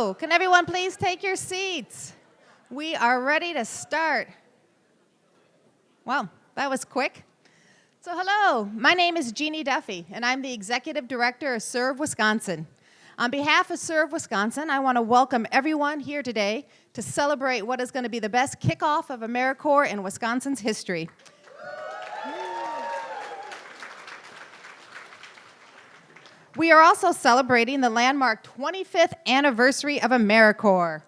Hello, can everyone please take your seats? We are ready to start. Well, that was quick. So hello, my name is Jeannie Duffy, and I'm the Executive Director of Serve Wisconsin. On behalf of Serve Wisconsin, I want to welcome everyone here today to celebrate what is going to be the best kickoff of AmeriCorps in Wisconsin's history. We are also celebrating the landmark 25th anniversary of AmeriCorps.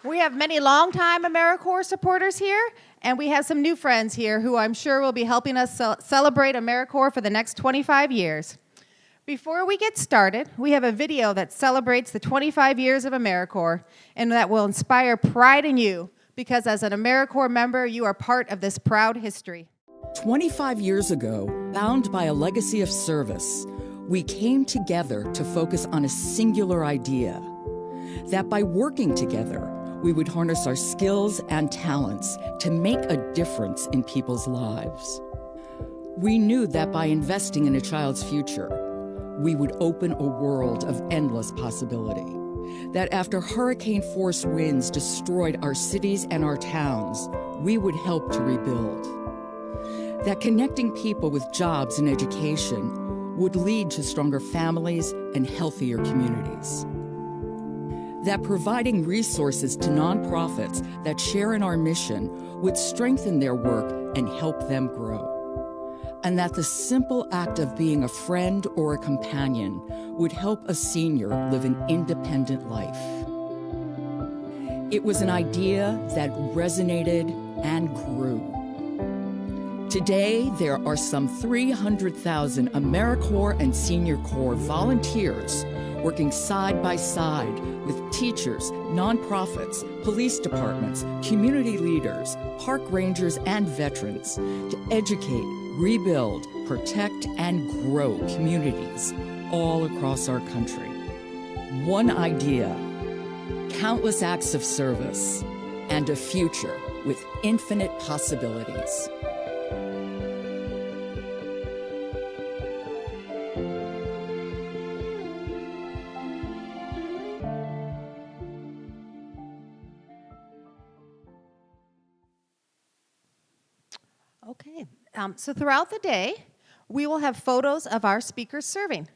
We have many longtime AmeriCorps supporters here, and we have some new friends here who I'm sure will be helping us celebrate AmeriCorps for the next 25 years. Before we get started, we have a video that celebrates the 25 years of AmeriCorps and that will inspire pride in you because as an AmeriCorps member, you are part of this proud history. 25 years ago, bound by a legacy of service, we came together to focus on a singular idea, that by working together, we would harness our skills and talents to make a difference in people's lives. We knew that by investing in a child's future, we would open a world of endless possibility, that after hurricane-force winds destroyed our cities and our towns, we would help to rebuild. That connecting people with jobs and education would lead to stronger families and healthier communities. That providing resources to nonprofits that share in our mission would strengthen their work and help them grow. And that the simple act of being a friend or a companion would help a senior live an independent life. It was an idea that resonated and grew. Today, there are some 300,000 AmeriCorps and Senior Corps volunteers working side by side with teachers, nonprofits, police departments, community leaders, park rangers, and veterans to educate, rebuild, protect, and grow communities all across our country. One idea, countless acts of service, and a future with infinite possibilities. Okay, so throughout the day, we will have photos of our speakers serving.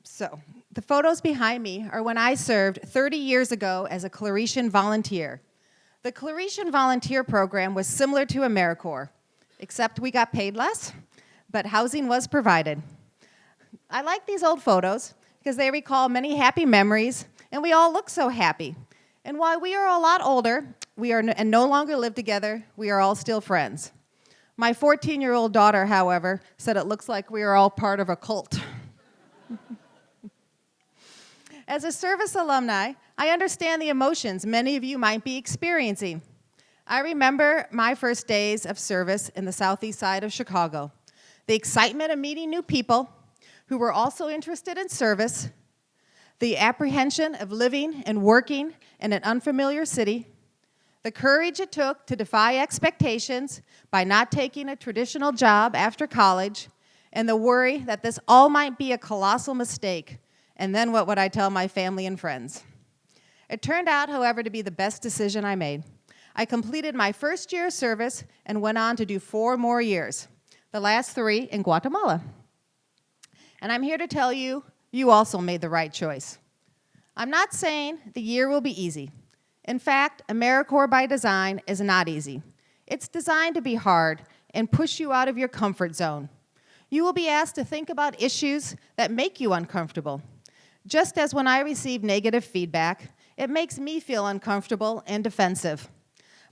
So the photos behind me are when I served 30 years ago as a Claretian volunteer. The Claretian volunteer program was similar to AmeriCorps, except we got paid less, but housing was provided. I like these old photos because they recall many happy memories, and we all look so happy. And while we are a lot older, and no longer live together, we are all still friends. My 14-year-old daughter, however, said it looks like we are all part of a cult. As a service alumni, I understand the emotions many of you might be experiencing. I remember my first days of service in the southeast side of Chicago. The excitement of meeting new people who were also interested in service, the apprehension of living and working in an unfamiliar city, the courage it took to defy expectations by not taking a traditional job after college, and the worry that this all might be a colossal mistake, and then what would I tell my family and friends? It turned out, however, to be the best decision I made. I completed my first year of service and went on to do 4 more years, the last 3 in Guatemala. And I'm here to tell you, you also made the right choice. I'm not saying the year will be easy. In fact, AmeriCorps by design is not easy. It's designed to be hard and push you out of your comfort zone. You will be asked to think about issues that make you uncomfortable. Just as when I receive negative feedback, it makes me feel uncomfortable and defensive.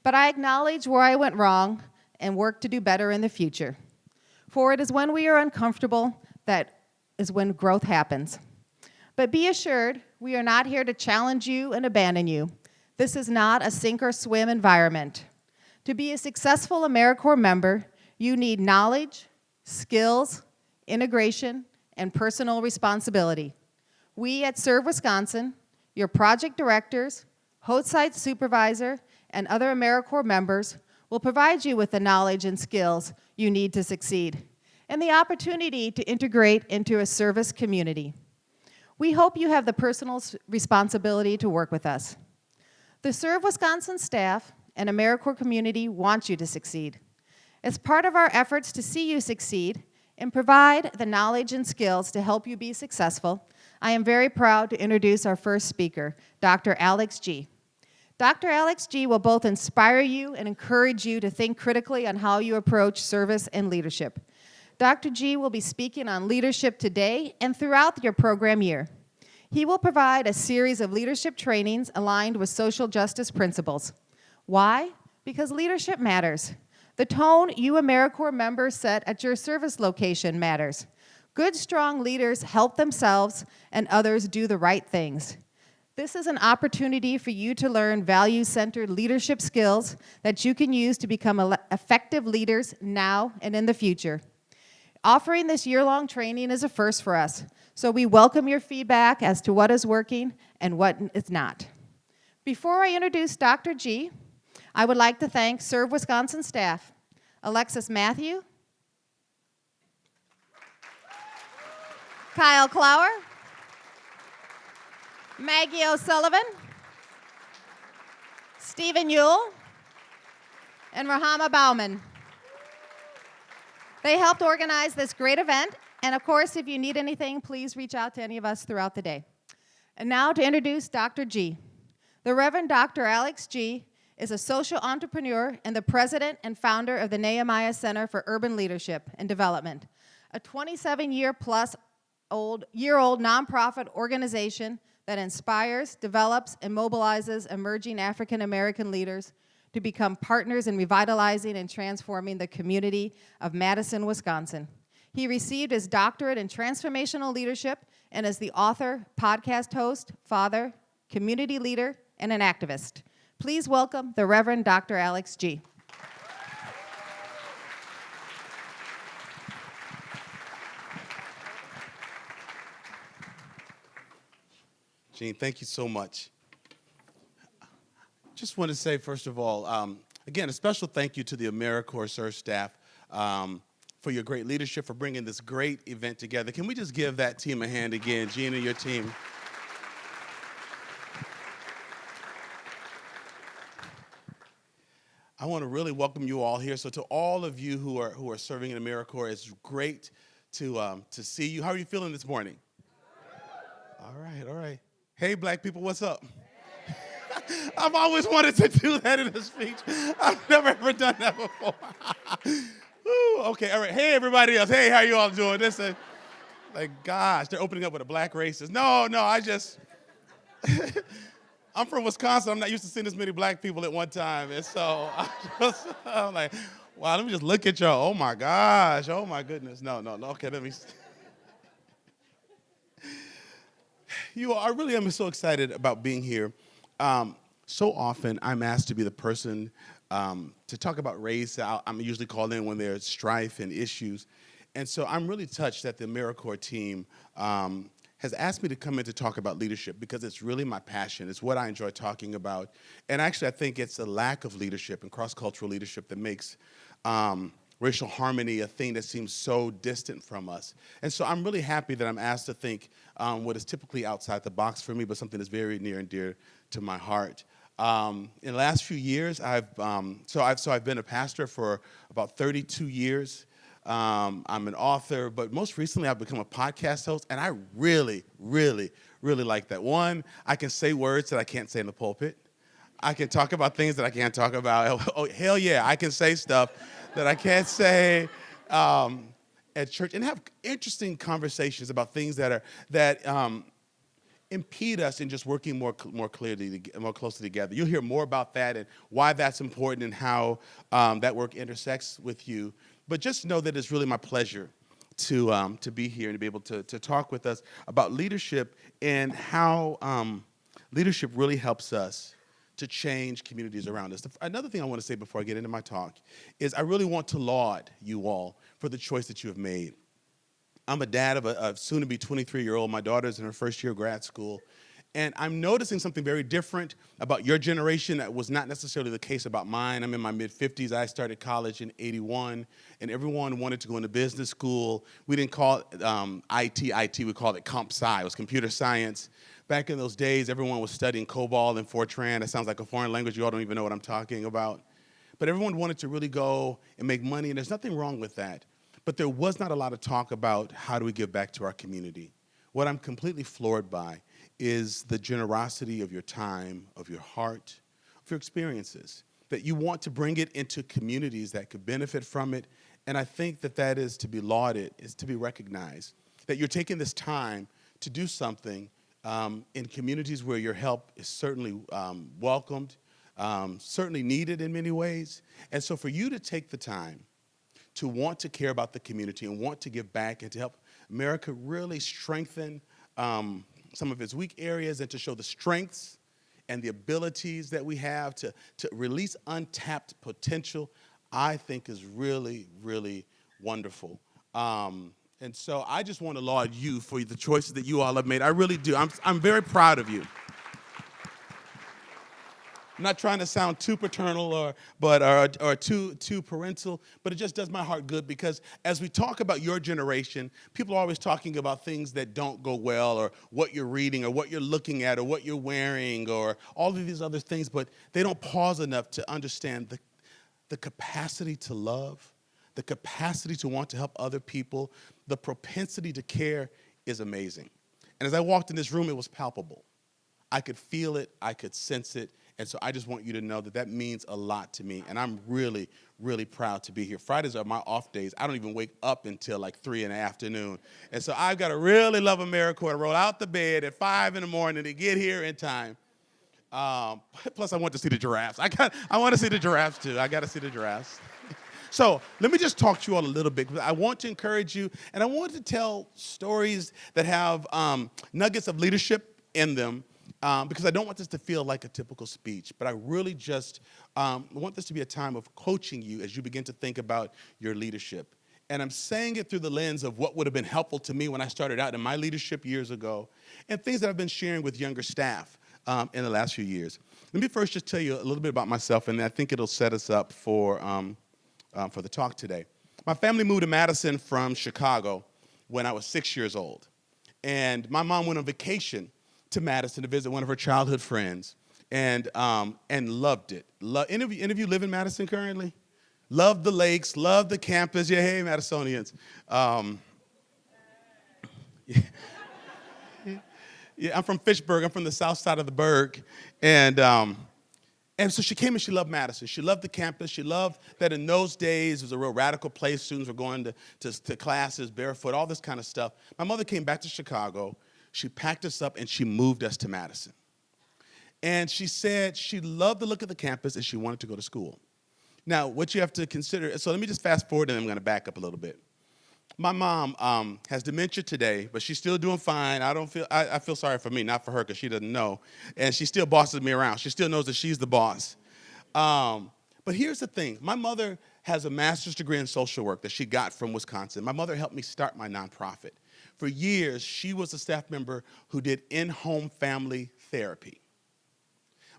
But I acknowledge where I went wrong and work to do better in the future. For it is when we are uncomfortable that is when growth happens. But be assured, we are not here to challenge you and abandon you. This is not a sink or swim environment. To be a successful AmeriCorps member, you need knowledge, skills, integration, and personal responsibility. We at Serve Wisconsin, your project directors, host site supervisor, and other AmeriCorps members will provide you with the knowledge and skills you need to succeed, and the opportunity to integrate into a service community. We hope you have the personal responsibility to work with us. The Serve Wisconsin staff and AmeriCorps community want you to succeed. As part of our efforts to see you succeed and provide the knowledge and skills to help you be successful, I am very proud to introduce our first speaker, Dr. Alex G. Dr. Alex G will both inspire you and encourage you to think critically on how you approach service and leadership. Dr. G will be speaking on leadership today and throughout your program year. He will provide a series of leadership trainings aligned with social justice principles. Why? Because leadership matters. The tone you AmeriCorps members set at your service location matters. Good, strong leaders help themselves and others do the right things. This is an opportunity for you to learn value-centered leadership skills that you can use to become effective leaders now and in the future. Offering this year-long training is a first for us, so we welcome your feedback as to what is working and what is not. Before I introduce Dr. G, I would like to thank Serve Wisconsin staff, Alexis Matthew, Kyle Clower, Maggie O'Sullivan, Stephen Yule, and Rahama Bauman. They helped organize this great event, and of course, if you need anything, please reach out to any of us throughout the day. And now to introduce Dr. G. The Reverend Dr. Alex G. is a social entrepreneur and the president and founder of the Nehemiah Center for Urban Leadership and Development, a 27-year-old nonprofit organization that inspires, develops, and mobilizes emerging African American leaders to become partners in revitalizing and transforming the community of Madison, Wisconsin. He received his doctorate in transformational leadership and is the author, podcast host, father, community leader, and an activist. Please welcome the Reverend Dr. Alex G. Jean, thank you so much. Just want to say, first of all, again, a special thank you to the AmeriCorps Serve staff for your great leadership, for bringing this great event together. Can we just give that team a hand again, Jean and your team? I want to really welcome you all here. So to all of you who are serving in AmeriCorps, it's great to see you. How are you feeling this morning? All right. Hey, black people, what's up? I've always wanted to do that in a speech. I've never ever done that before. Woo, okay, all right. Hey, everybody else. Hey, how you all doing? This is, like, gosh, they're opening up with a black racist. No, I'm from Wisconsin. I'm not used to seeing this many black people at one time. And so I'm like, wow, let me just look at y'all. Oh, my gosh. Oh, my goodness. No. Okay, let me. You all, I really am so excited about being here. So often I'm asked to be the person to talk about race. I'm usually called in when there's strife and issues. And so I'm really touched that the AmeriCorps team has asked me to come in to talk about leadership because it's really my passion. It's what I enjoy talking about. And actually, I think it's a lack of leadership and cross-cultural leadership that makes racial harmony a thing that seems so distant from us. And so I'm really happy that I'm asked to think what is typically outside the box for me, but something that's very near and dear to my heart. In the last few years, I've been a pastor for about 32 years. I'm an author, but most recently I've become a podcast host, and I really, really, really like that. One, I can say words that I can't say in the pulpit. I can talk about things that I can't talk about. Oh, hell yeah, I can say stuff that I can't say at church, and have interesting conversations about things that impede us in just working more clearly, more closely together. You'll hear more about that and why that's important and how that work intersects with you. But just know that it's really my pleasure to be here and to be able to talk with us about leadership and how leadership really helps us to change communities around us. Another thing I want to say before I get into my talk is I really want to laud you all for the choice that you have made. I'm a dad of a soon-to-be 23-year-old. My daughter's in her first year of grad school. And I'm noticing something very different about your generation that was not necessarily the case about mine. I'm in my mid-50s. I started college in '81, and everyone wanted to go into business school. We didn't call it IT, we called it comp sci. It was computer science. Back in those days, everyone was studying COBOL and Fortran. That sounds like a foreign language. You all don't even know what I'm talking about. But everyone wanted to really go and make money, and there's nothing wrong with that. But there was not a lot of talk about how do we give back to our community. What I'm completely floored by is the generosity of your time, of your heart, of your experiences, that you want to bring it into communities that could benefit from it. And I think that that is to be lauded, is to be recognized, that you're taking this time to do something in communities where your help is certainly welcomed, certainly needed in many ways. And so for you to take the time to want to care about the community and want to give back and to help America really strengthen some of its weak areas and to show the strengths and the abilities that we have to release untapped potential, I think is really, really wonderful. And so I just want to laud you for the choices that you all have made. I really do. I'm very proud of you. I'm not trying to sound too paternal or too parental, but it just does my heart good because as we talk about your generation, people are always talking about things that don't go well or what you're reading or what you're looking at or what you're wearing or all of these other things, but they don't pause enough to understand the capacity to love, the capacity to want to help other people, the propensity to care is amazing. And as I walked in this room, it was palpable. I could feel it, I could sense it. And so I just want you to know that that means a lot to me. And I'm really, really proud to be here. Fridays are my off days. I don't even wake up until like 3 in the afternoon. And so I've got to really love AmeriCorps to roll out the bed at 5 in the morning to get here in time. Plus, I want to see the giraffes. I want to see the giraffes, too. I got to see the giraffes. So let me just talk to you all a little bit. I want to encourage you, and I want to tell stories that have nuggets of leadership in them. Because I don't want this to feel like a typical speech, but I really just want this to be a time of coaching you as you begin to think about your leadership. And I'm saying it through the lens of what would have been helpful to me when I started out in my leadership years ago, and things that I've been sharing with younger staff in the last few years. Let me first just tell you a little bit about myself, and I think it'll set us up for the talk today. My family moved to Madison from Chicago when I was 6 years old, and my mom went on vacation to Madison to visit one of her childhood friends, and loved it. Any of you live in Madison currently? Love the lakes, love the campus. Yeah, hey, Madisonians. Yeah, I'm from Fitchburg. I'm from the south side of the burg, and so she came and she loved Madison. She loved the campus. She loved that in those days it was a real radical place. Students were going to classes barefoot, all this kind of stuff. My mother came back to Chicago. She packed us up and she moved us to Madison. And she said she loved the look of the campus and she wanted to go to school. Now, what you have to consider, so let me just fast forward and I'm going to back up a little bit. My mom has dementia today, but she's still doing fine. I feel sorry for me, not for her, because she doesn't know. And she still bosses me around. She still knows that she's the boss. But here's the thing. My mother has a master's degree in social work that she got from Wisconsin. My mother helped me start my nonprofit. For years, she was a staff member who did in-home family therapy.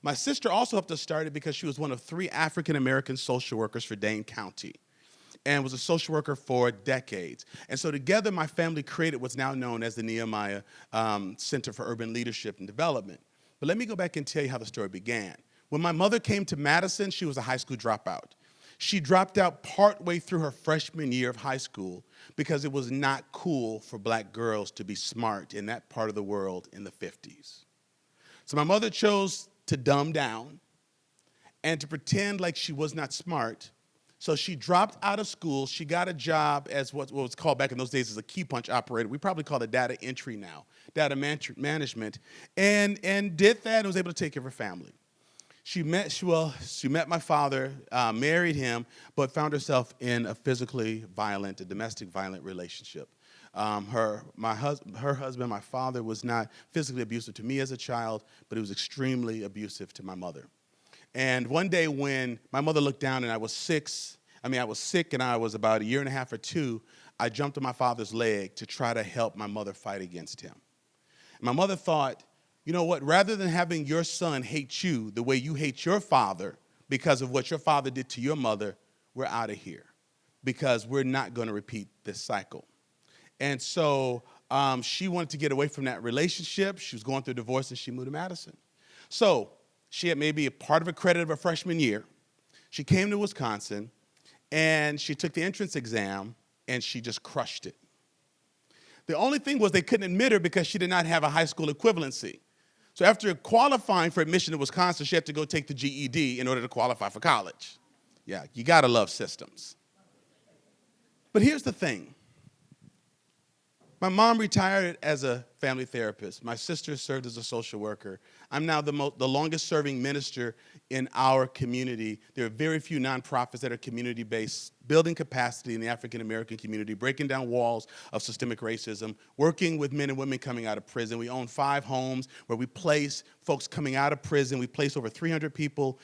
My sister also helped us start it because she was one of 3 African-American social workers for Dane County and was a social worker for decades. And so together, my family created what's now known as the Nehemiah Center for Urban Leadership and Development. But let me go back and tell you how the story began. When my mother came to Madison, she was a high school dropout. She dropped out partway through her freshman year of high school because it was not cool for black girls to be smart in that part of the world in the 50s. So my mother chose to dumb down and to pretend like she was not smart. So she dropped out of school. She got a job as what was called back in those days as a key punch operator. We probably call it data entry now, data management, and did that and was able to take care of her family. She met my father, married him, but found herself in a domestic violent relationship. Her husband, my father, was not physically abusive to me as a child, but he was extremely abusive to my mother. And one day when my mother looked down and I was sick and I was about 1.5 years or 2, I jumped on my father's leg to try to help my mother fight against him. My mother thought, you know what, rather than having your son hate you the way you hate your father because of what your father did to your mother, we're out of here because we're not going to repeat this cycle. And so she wanted to get away from that relationship. She was going through a divorce, and she moved to Madison. So she had maybe a part of a credit of her freshman year. She came to Wisconsin, and she took the entrance exam, and she just crushed it. The only thing was they couldn't admit her because she did not have a high school equivalency. So after qualifying for admission to Wisconsin, she had to go take the GED in order to qualify for college. Yeah, you gotta love systems. But here's the thing. My mom retired as a family therapist. My sister served as a social worker. I'm now the longest serving minister in our community. There are very few nonprofits that are community-based, building capacity in the African-American community, breaking down walls of systemic racism, working with men and women coming out of prison. We own 5 homes where we place folks coming out of prison. We place over 300 people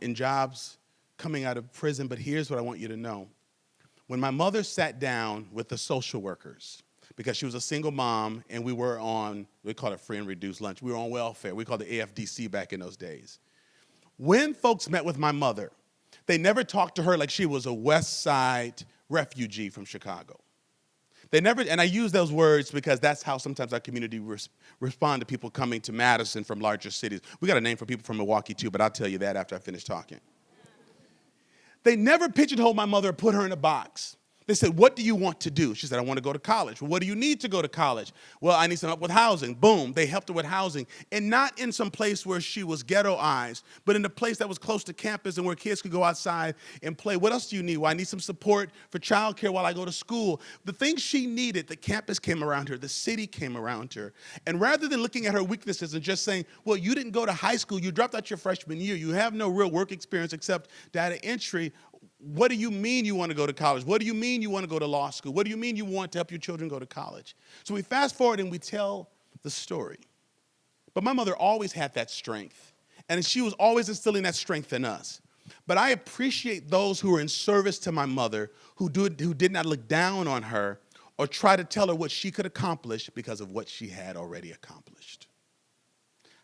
in jobs coming out of prison. But here's what I want you to know. When my mother sat down with the social workers, because she was a single mom, and we were on, we call it free and reduced lunch. We were on welfare. We called it AFDC back in those days. When folks met with my mother, they never talked to her like she was a West Side refugee from Chicago. They never, and I use those words because that's how sometimes our community respond to people coming to Madison from larger cities. We got a name for people from Milwaukee too, but I'll tell you that after I finish talking. They never pigeonholed my mother or put her in a box. They said, what do you want to do? She said, I want to go to college. Well, what do you need to go to college? Well, I need some help with housing. Boom, they helped her with housing. And not in some place where she was ghettoized, but in a place that was close to campus and where kids could go outside and play. What else do you need? Well, I need some support for childcare while I go to school. The things she needed, the campus came around her, the city came around her. And rather than looking at her weaknesses and just saying, well, you didn't go to high school, you dropped out your freshman year, you have no real work experience except data entry, what do you mean you want to go to college? What do you mean you want to go to law school? What do you mean you want to help your children go to college? So we fast forward and we tell the story. But my mother always had that strength, and she was always instilling that strength in us. But I appreciate those who are in service to my mother who did not look down on her or try to tell her what she could accomplish because of what she had already accomplished.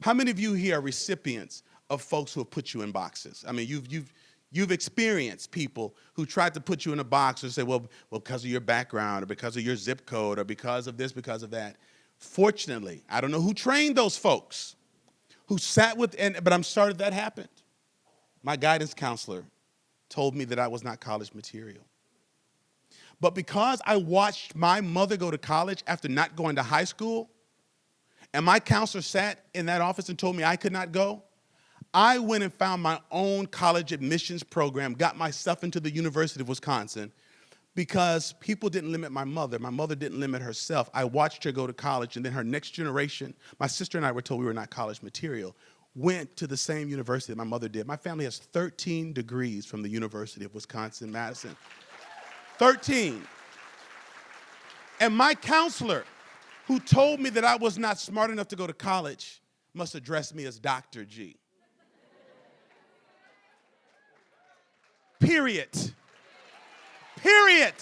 How many of you here are recipients of folks who have put you in boxes? I mean, you've experienced people who tried to put you in a box or say, well, because of your background or because of your zip code or because of this, because of that. Fortunately, I don't know who trained those folks who sat with, but I'm sorry that happened. My guidance counselor told me that I was not college material. But because I watched my mother go to college after not going to high school, and my counselor sat in that office and told me I could not go, I went and found my own college admissions program, got myself into the University of Wisconsin, because people didn't limit my mother. My mother didn't limit herself. I watched her go to college, and then her next generation, my sister and I were told we were not college material, went to the same university that my mother did. My family has 13 degrees from the University of Wisconsin-Madison. 13. And my counselor, who told me that I was not smart enough to go to college, must address me as Dr. G. Period. Period.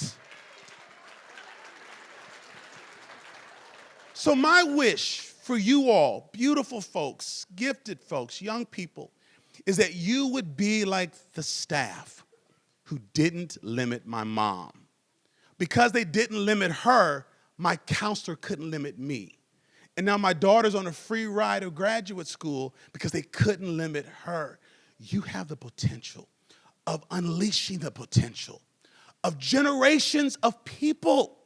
So my wish for you all, beautiful folks, gifted folks, young people, is that you would be like the staff who didn't limit my mom. Because they didn't limit her, my counselor couldn't limit me. And now my daughter's on a free ride of graduate school because they couldn't limit her. You have the potential of unleashing the potential of generations of people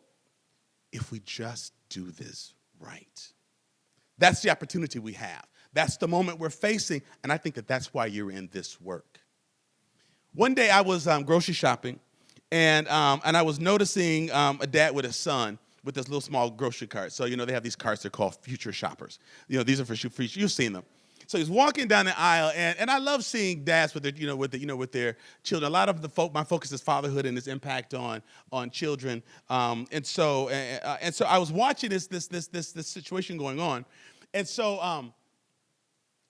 if we just do this right. That's the opportunity we have. That's the moment we're facing, and I think that that's why you're in this work. One day I was grocery shopping, and I was noticing a dad with a son with this little small grocery cart. So, they have these carts, they're called future shoppers. These are for future, you've seen them. So he's walking down the aisle, and I love seeing dads with their, with their children. A lot of my focus is fatherhood and its impact on children. And so I was watching this situation going on, and so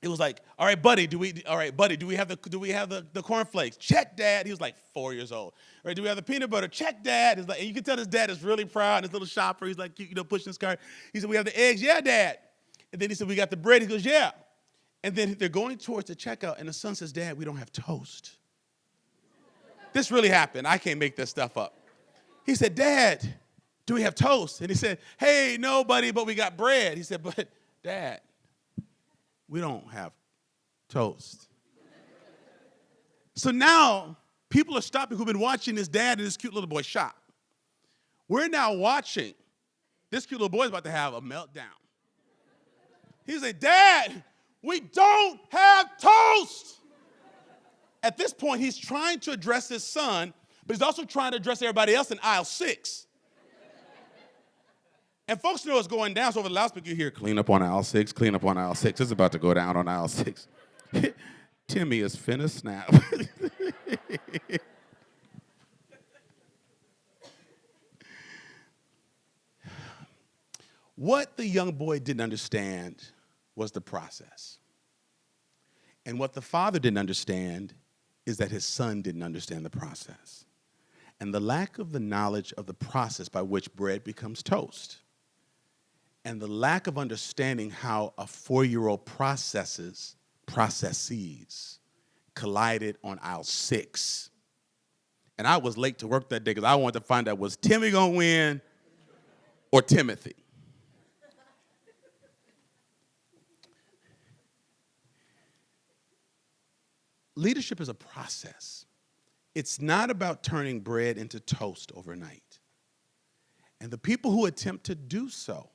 it was like, all right, buddy, do we have the cornflakes? Check, Dad. He was like 4 years old. All right, do we have the peanut butter? Check, Dad. He's like, and you can tell his dad is really proud. His little shopper. He's like, pushing his cart. He said, we have the eggs. Yeah, Dad. And then he said, we got the bread. He goes, yeah. And then they're going towards the checkout, and the son says, Dad, we don't have toast. This really happened. I can't make this stuff up. He said, Dad, do we have toast? And he said, hey, no, buddy, but we got bread. He said, but Dad, we don't have toast. So now people are stopping who've been watching this dad and this cute little boy shop. We're now watching. This cute little boy is about to have a meltdown. He said, Dad, we don't have toast. At this point, he's trying to address his son, but he's also trying to address everybody else in aisle 6. And folks know it's going down, so over the loudspeaker you hear, clean up on aisle 6, clean up on aisle 6. It's about to go down on aisle 6. Timmy is finna snap. What the young boy didn't understand was the process. And what the father didn't understand is that his son didn't understand the process. And the lack of the knowledge of the process by which bread becomes toast. And the lack of understanding how a 4-year-old processes collided on aisle 6. And I was late to work that day because I wanted to find out, was Timmy going to win or Timothy? Leadership is a process. It's not about turning bread into toast overnight. And the people who attempt to do so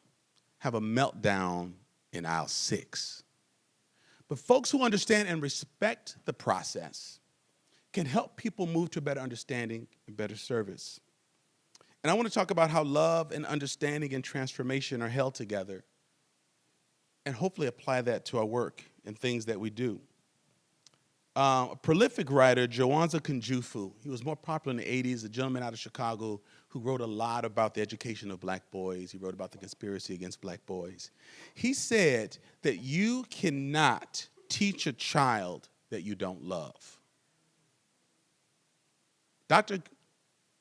have a meltdown in aisle 6. But folks who understand and respect the process can help people move to a better understanding and better service. And I want to talk about how love and understanding and transformation are held together and hopefully apply that to our work and things that we do. A prolific writer, Joanza Kunjufu, he was more popular in the 80s, a gentleman out of Chicago who wrote a lot about the education of black boys. He wrote about the conspiracy against black boys. He said that you cannot teach a child that you don't love. Dr.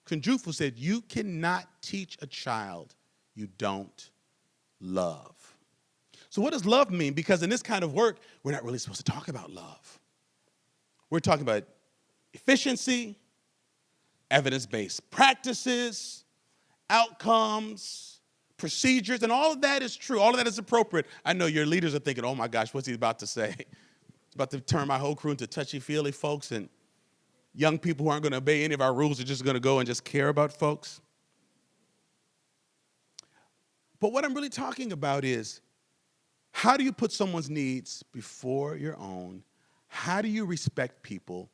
Kunjufu said you cannot teach a child you don't love. So what does love mean? Because in this kind of work, we're not really supposed to talk about love. We're talking about efficiency, evidence-based practices, outcomes, procedures, and all of that is true. All of that is appropriate. I know your leaders are thinking, oh my gosh, what's he about to say? He's about to turn my whole crew into touchy-feely folks, and young people who aren't going to obey any of our rules are just going to go and just care about folks. But what I'm really talking about is, how do you put someone's needs before your own? How do you respect people,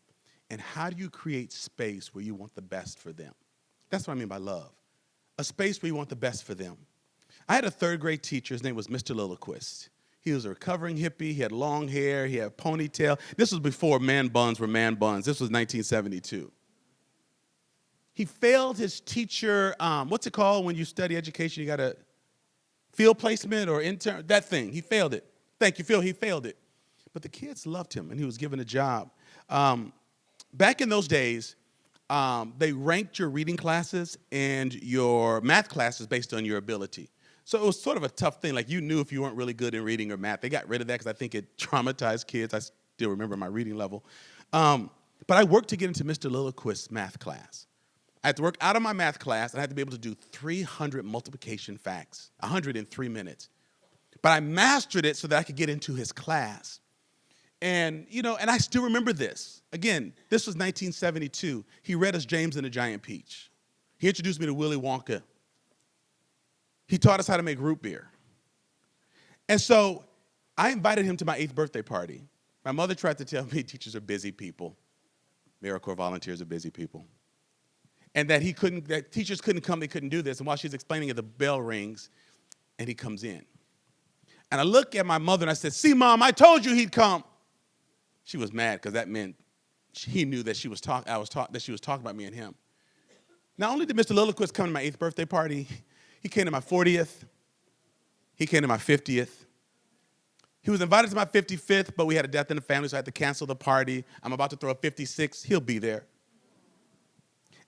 and how do you create space where you want the best for them? That's what I mean by love. A space where you want the best for them. I had a 3rd grade teacher. His name was Mr. Lilliquist. He was a recovering hippie. He had long hair. He had a ponytail. This was before man buns were man buns. This was 1972. He failed his teacher, what's it called when you study education? You got a field placement or intern, that thing. He failed it. Thank you, Phil. He failed it. But the kids loved him, and he was given a job. Back in those days, they ranked your reading classes and your math classes based on your ability. So it was sort of a tough thing. Like, you knew if you weren't really good in reading or math. They got rid of that because I think it traumatized kids. I still remember my reading level. But I worked to get into Mr. Lilliquist's math class. I had to work out of my math class, and I had to be able to do 300 multiplication facts, 100 in 3 minutes. But I mastered it so that I could get into his class. And, and I still remember this. Again, this was 1972. He read us James and the Giant Peach. He introduced me to Willy Wonka. He taught us how to make root beer. And so I invited him to my 8th birthday party. My mother tried to tell me teachers are busy people. AmeriCorps volunteers are busy people. And that teachers couldn't come, they couldn't do this. And while she's explaining it, the bell rings, and he comes in. And I look at my mother, and I said, see, Mom, I told you he'd come. She was mad because that meant he knew that she was talking about me and him. Not only did Mr. Lilliquist come to my 8th birthday party, he came to my 40th. He came to my 50th. He was invited to my 55th, but we had a death in the family, so I had to cancel the party. I'm about to throw a 56th. He'll be there.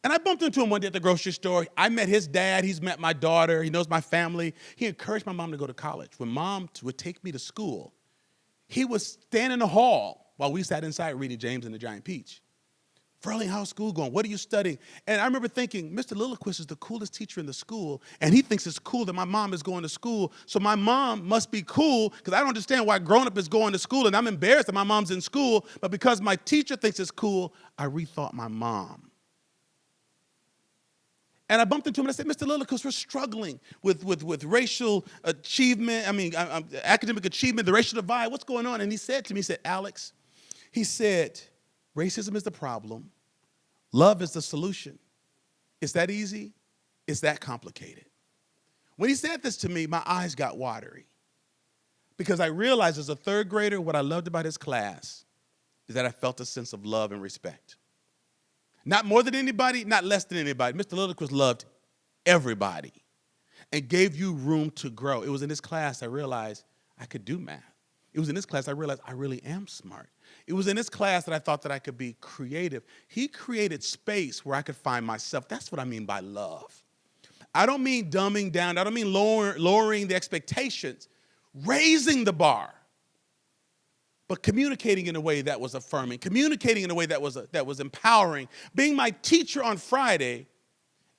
And I bumped into him one day at the grocery store. I met his dad. He's met my daughter. He knows my family. He encouraged my mom to go to college. When mom would take me to school, he would stand in the hall while we sat inside reading James and the Giant Peach. Furling, how's school going? What are you studying? And I remember thinking, Mr. Lilliquist is the coolest teacher in the school, and he thinks it's cool that my mom is going to school, so my mom must be cool, because I don't understand why grown-up is going to school, and I'm embarrassed that my mom's in school, but because my teacher thinks it's cool, I rethought my mom. And I bumped into him and I said, Mr. Lilliquist, we're struggling with racial achievement, academic achievement, the racial divide. What's going on? And he said to me, he said, Alex, he said, racism is the problem. Love is the solution. It's that easy. It's that complicated. When he said this to me, my eyes got watery because I realized as a third grader, what I loved about his class is that I felt a sense of love and respect. Not more than anybody, not less than anybody. Mr. Lilliquist loved everybody and gave you room to grow. It was in this class I realized I could do math. It was in this class I realized I really am smart. It was in this class that I thought that I could be creative. He created space where I could find myself. That's what I mean by love. I don't mean dumbing down. I don't mean lowering the expectations, raising the bar, but communicating in a way that was affirming, communicating in a way that was empowering, being my teacher on Friday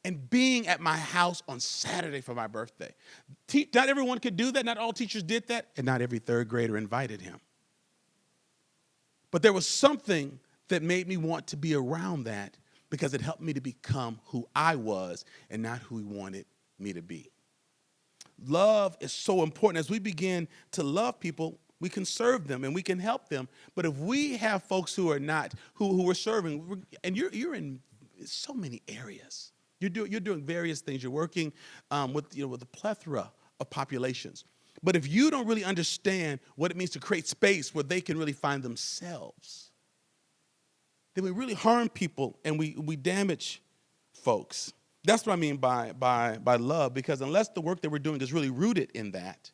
and being at my house on Saturday for my birthday. Not everyone could do that. Not all teachers did that, and not every third grader invited him. But there was something that made me want to be around that because it helped me to become who I was and not who he wanted me to be. Love is so important. As we begin to love people, we can serve them and we can help them. But if we have folks who are not, who we're serving, and you're in so many areas. You're doing various things. You're working with a plethora of populations. But if you don't really understand what it means to create space where they can really find themselves, then we really harm people and we damage folks. That's what I mean by love, because unless the work that we're doing is really rooted in that,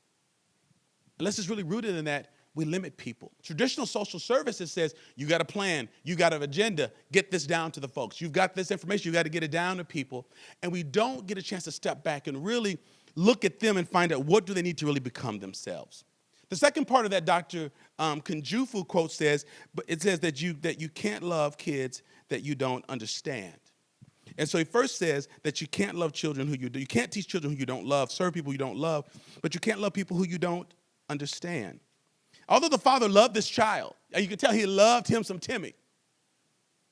we limit people. Traditional social services says, you got a plan, you got an agenda, get this down to the folks. You've got this information, you got to get it down to people. And we don't get a chance to step back and really look at them and find out what do they need to really become themselves. The second part of that Dr. Kunjufu quote says, that you can't love kids that you don't understand. And so he first says that you can't love children who you can't teach children who you don't love, serve people you don't love, but you can't love people who you don't understand. Although the father loved this child, and you can tell he loved him some Timmy.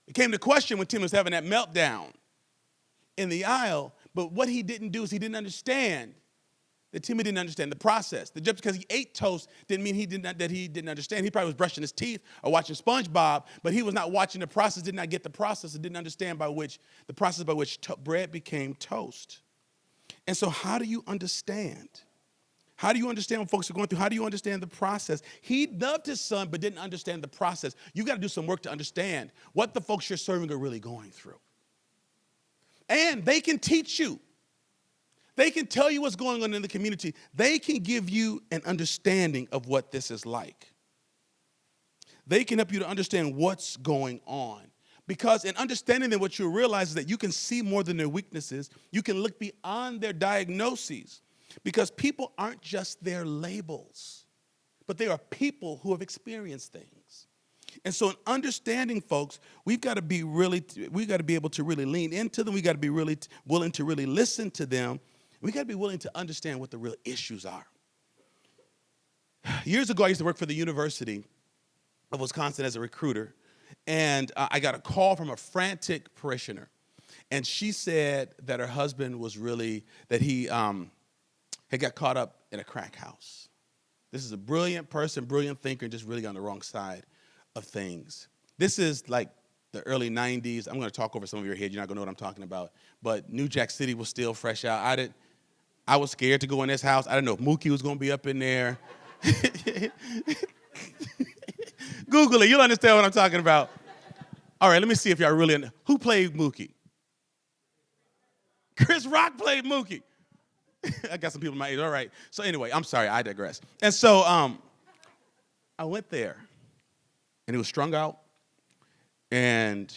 It came to question when Timmy was having that meltdown in the aisle, but what he didn't do is he didn't understand that Timmy didn't understand the process. That just because he ate toast didn't mean he didn't understand. He probably was brushing his teeth or watching SpongeBob, but he was not watching the process, did not get the process, and didn't understand the process by which bread became toast. And so how do you understand? How do you understand what folks are going through? How do you understand the process? He loved his son, but didn't understand the process. You got to do some work to understand what the folks you're serving are really going through. And they can teach you. They can tell you what's going on in the community. They can give you an understanding of what this is like. They can help you to understand what's going on. Because in understanding them, what you'll realize is that you can see more than their weaknesses. You can look beyond their diagnoses. Because people aren't just their labels, but they are people who have experienced things. And so in understanding folks, we've got to be able to really lean into them. We've got to be really willing to really listen to them. We've got to be willing to understand what the real issues are. Years ago, I used to work for the University of Wisconsin as a recruiter, and I got a call from a frantic parishioner. And she said that her husband was really, that he had got caught up in a crack house. This is a brilliant person, brilliant thinker, just really on the wrong side of things. This is like the early 90s. I'm going to talk over some of your head. You're not going to know what I'm talking about. But New Jack City was still fresh out. I was scared to go in this house. I didn't know if Mookie was going to be up in there. Google it. You'll understand what I'm talking about. All right, let me see if y'all really who played Mookie? Chris Rock played Mookie. I got some people my age. All right. So anyway, I'm sorry. I digress. And so I went there, and he was strung out and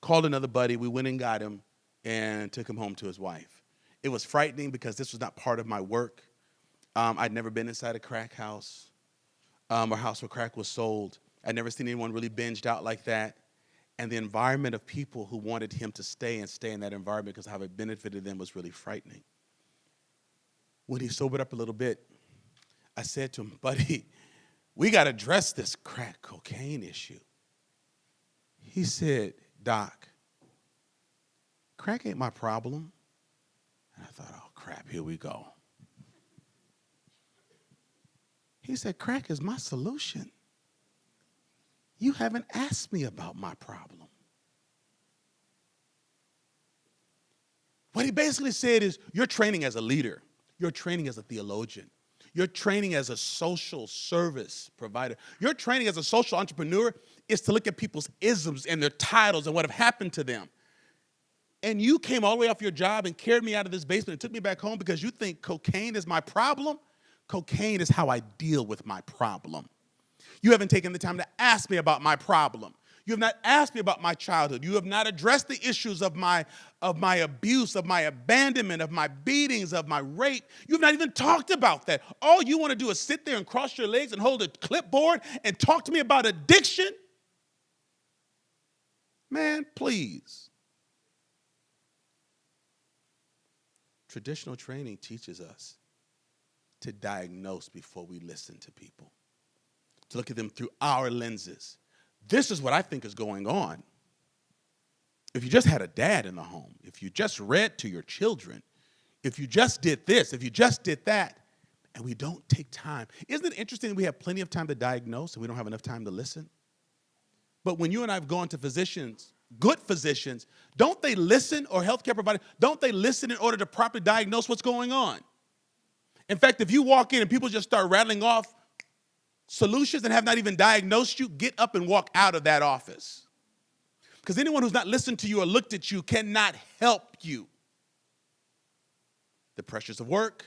called another buddy. We went and got him and took him home to his wife. It was frightening because this was not part of my work. I'd never been inside a crack house or house where crack was sold. I'd never seen anyone really binged out like that. And the environment of people who wanted him to stay in that environment because how it benefited them was really frightening. When he sobered up a little bit, I said to him, buddy, we got to address this crack cocaine issue. He said, Doc, crack ain't my problem. And I thought, oh, crap, here we go. He said, crack is my solution. You haven't asked me about my problem. What he basically said is, you're training as a leader. You're training as a theologian. You're training as a social service provider. Your training as a social entrepreneur is to look at people's isms and their titles and what have happened to them. And you came all the way off your job and carried me out of this basement and took me back home because you think cocaine is my problem? Cocaine is how I deal with my problem. You haven't taken the time to ask me about my problem. You have not asked me about my childhood. You have not addressed the issues of my abuse, of my abandonment, of my beatings, of my rape. You have not even talked about that. All you want to do is sit there and cross your legs and hold a clipboard and talk to me about addiction? Man, please. Traditional training teaches us to diagnose before we listen to people, to look at them through our lenses. This is what I think is going on. If you just had a dad in the home, if you just read to your children, if you just did this, if you just did that, and we don't take time. Isn't it interesting that we have plenty of time to diagnose and we don't have enough time to listen? But when you and I have gone to physicians, good physicians, don't they listen, or healthcare providers, don't they listen in order to properly diagnose what's going on? In fact, if you walk in and people just start rattling off solutions and have not even diagnosed you, get up and walk out of that office. Because anyone who's not listened to you or looked at you cannot help you. The pressures of work,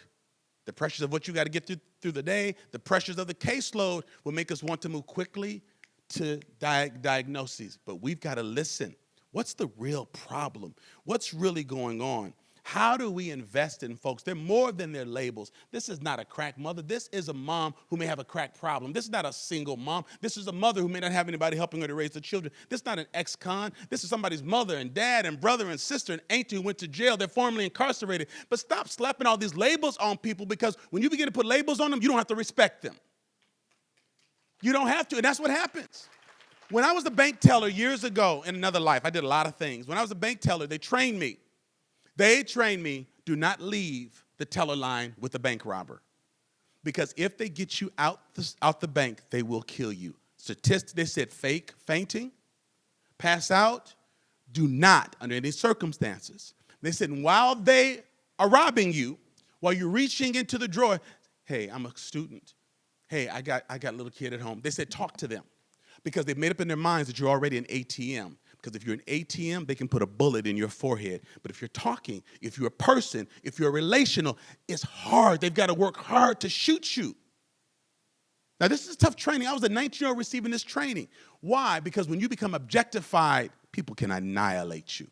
the pressures of what you got to get through the day, the pressures of the caseload will make us want to move quickly to diagnoses. But we've got to listen. What's the real problem? What's really going on? How do we invest in folks? They're more than their labels. This is not a crack mother. This is a mom who may have a crack problem. This is not a single mom. This is a mother who may not have anybody helping her to raise the children. This is not an ex-con. This is somebody's mother and dad and brother and sister and auntie who went to jail. They're formerly incarcerated. But stop slapping all these labels on people, because when you begin to put labels on them, you don't have to respect them. You don't have to, and that's what happens. When I was a bank teller years ago in another life, I did a lot of things. When I was a bank teller, they trained me. Do not leave the teller line with the bank robber. Because if they get you out the bank, they will kill you. Statistics, they said fainting, pass out, do not, under any circumstances. They said while they are robbing you, while you're reaching into the drawer, hey, I'm a student. Hey, I got a little kid at home. They said talk to them. Because they've made up in their minds that you're already an ATM. Because if you're an ATM, they can put a bullet in your forehead. But if you're talking, if you're a person, if you're relational, it's hard. They've got to work hard to shoot you. Now, this is tough training. I was a 19-year-old receiving this training. Why? Because when you become objectified, people can annihilate you.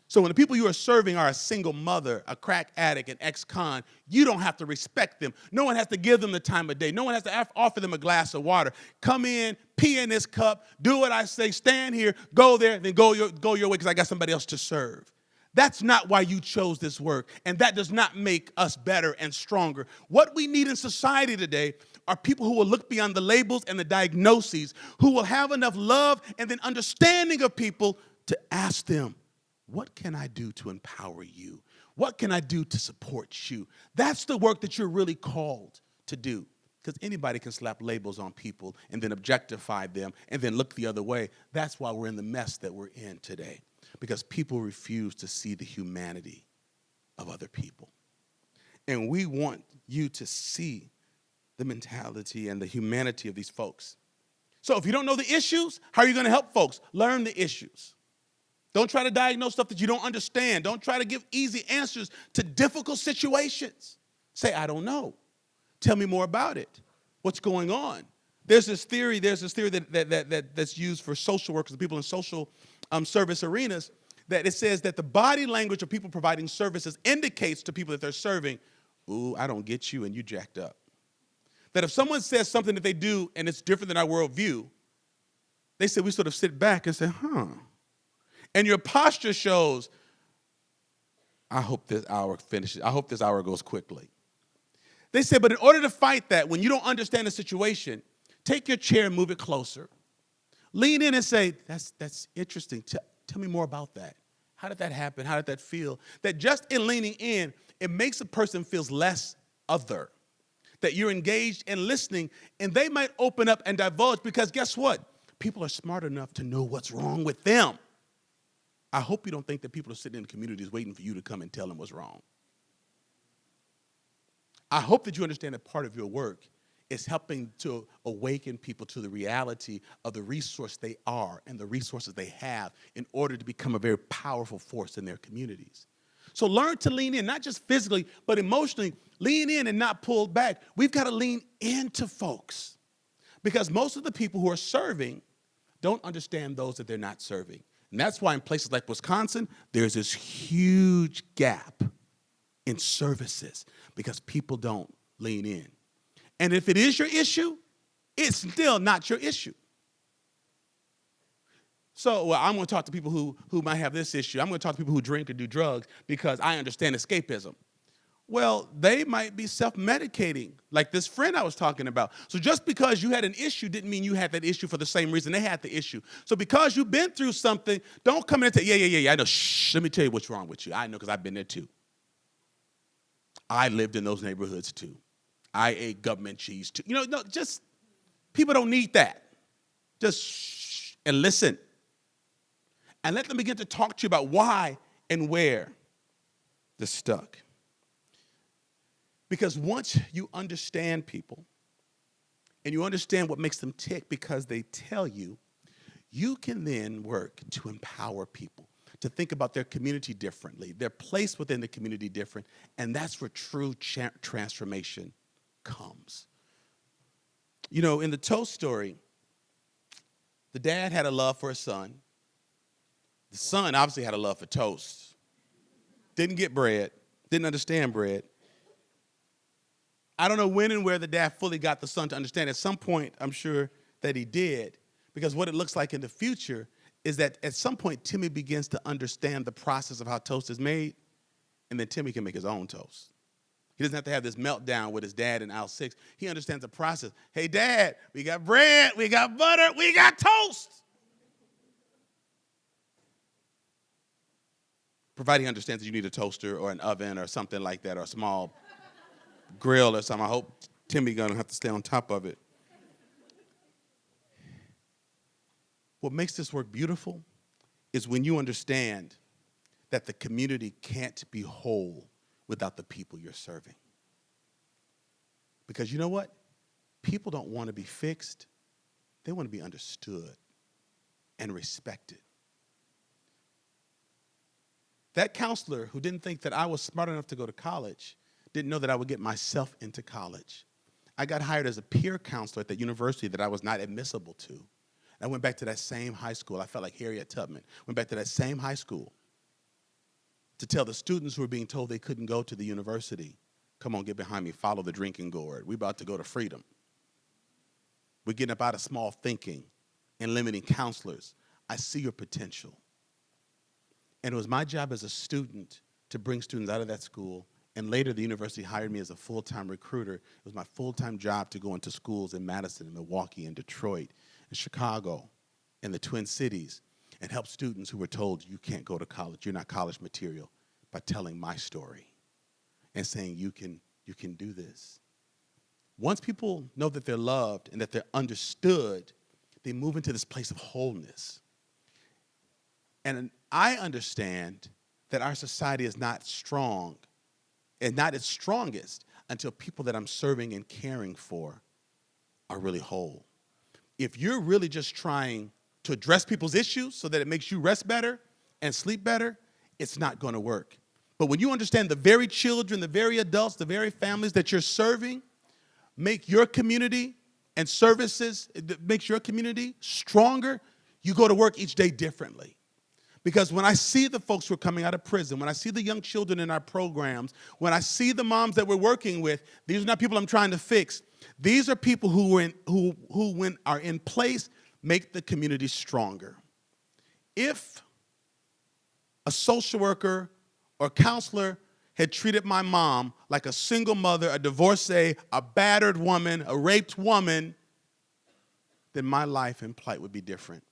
So when the people you are serving are a single mother, a crack addict, an ex-con, you don't have to respect them. No one has to give them the time of day. No one has to offer them a glass of water. Come in, pee in this cup, do what I say, stand here, go there, then go your way because I got somebody else to serve. That's not why you chose this work, and that does not make us better and stronger. What we need in society today are people who will look beyond the labels and the diagnoses, who will have enough love and then understanding of people to ask them, what can I do to empower you? What can I do to support you? That's the work that you're really called to do. Because anybody can slap labels on people and then objectify them and then look the other way. That's why we're in the mess that we're in today. Because people refuse to see the humanity of other people. And we want you to see the mentality and the humanity of these folks. So if you don't know the issues, how are you going to help folks? Learn the issues. Don't try to diagnose stuff that you don't understand. Don't try to give easy answers to difficult situations. Say, I don't know. Tell me more about it. What's going on? There's this theory that's used for social workers, people in social service arenas, that it says that the body language of people providing services indicates to people that they're serving, ooh, I don't get you and you jacked up. That if someone says something that they do and it's different than our worldview, they say we sort of sit back and say, huh. And your posture shows, I hope this hour finishes. I hope this hour goes quickly. They say, but in order to fight that, when you don't understand the situation, take your chair and move it closer. Lean in and say, that's interesting. Tell me more about that. How did that happen? How did that feel? That just in leaning in, it makes a person feel less other. That you're engaged and listening, and they might open up and divulge, because guess what? People are smart enough to know what's wrong with them. I hope you don't think that people are sitting in communities waiting for you to come and tell them what's wrong. I hope that you understand that part of your work is helping to awaken people to the reality of the resource they are and the resources they have in order to become a very powerful force in their communities. So learn to lean in, not just physically, but emotionally. Lean in and not pull back. We've got to lean into folks, because most of the people who are serving don't understand those that they're not serving. And that's why in places like Wisconsin, there's this huge gap in services because people don't lean in. And if it is your issue, it's still not your issue. So, well, I'm going to talk to people who might have this issue. I'm going to talk to people who drink or do drugs because I understand escapism. Well, they might be self-medicating, like this friend I was talking about. So just because you had an issue didn't mean you had that issue for the same reason they had the issue. So because you've been through something, don't come in and say, yeah, I know. Shh, let me tell you what's wrong with you. I know because I've been there too. I lived in those neighborhoods too. I ate government cheese too. No, just, people don't need that. Just shh and listen. And let them begin to talk to you about why and where they're stuck. Because once you understand people and you understand what makes them tick because they tell you, you can then work to empower people, to think about their community differently, their place within the community different, and that's where true transformation comes. You know, in the toast story, the dad had a love for his son. The son obviously had a love for toast. Didn't get bread, didn't understand bread. I don't know when and where the dad fully got the son to understand. At some point, I'm sure that he did, because what it looks like in the future is that at some point, Timmy begins to understand the process of how toast is made, and then Timmy can make his own toast. He doesn't have to have this meltdown with his dad in aisle 6. He understands the process. Hey, Dad, we got bread, we got butter, we got toast. Provided he understands that you need a toaster or an oven or something like that, or a small grill or something. I hope Timmy's gonna have to stay on top of it. What makes this work beautiful is when you understand that the community can't be whole without the people you're serving. Because you know what? People don't want to be fixed. They want to be understood and respected. That counselor who didn't think that I was smart enough to go to college didn't know that I would get myself into college. I got hired as a peer counselor at the university that I was not admissible to. And I went back to that same high school. I felt like Harriet Tubman. Went back to that same high school to tell the students who were being told they couldn't go to the university, come on, get behind me, follow the drinking gourd. We're about to go to freedom. We're getting up out of small thinking and limiting counselors. I see your potential. And it was my job as a student to bring students out of that school. And later, the university hired me as a full-time recruiter. It was my full-time job to go into schools in Madison, and Milwaukee, and Detroit, and Chicago, and the Twin Cities, and help students who were told, you can't go to college, you're not college material, by telling my story and saying, you can do this. Once people know that they're loved and that they're understood, they move into this place of wholeness. And I understand that our society is not strong and not its strongest until people that I'm serving and caring for are really whole. If you're really just trying to address people's issues so that it makes you rest better and sleep better, it's not going to work. But when you understand the very children, the very adults, the very families that you're serving make your community and services that makes your community stronger, you go to work each day differently. Because when I see the folks who are coming out of prison, when I see the young children in our programs, when I see the moms that we're working with, these are not people I'm trying to fix. These are people who when are in place, make the community stronger. If a social worker or counselor had treated my mom like a single mother, a divorcee, a battered woman, a raped woman, then my life and plight would be different.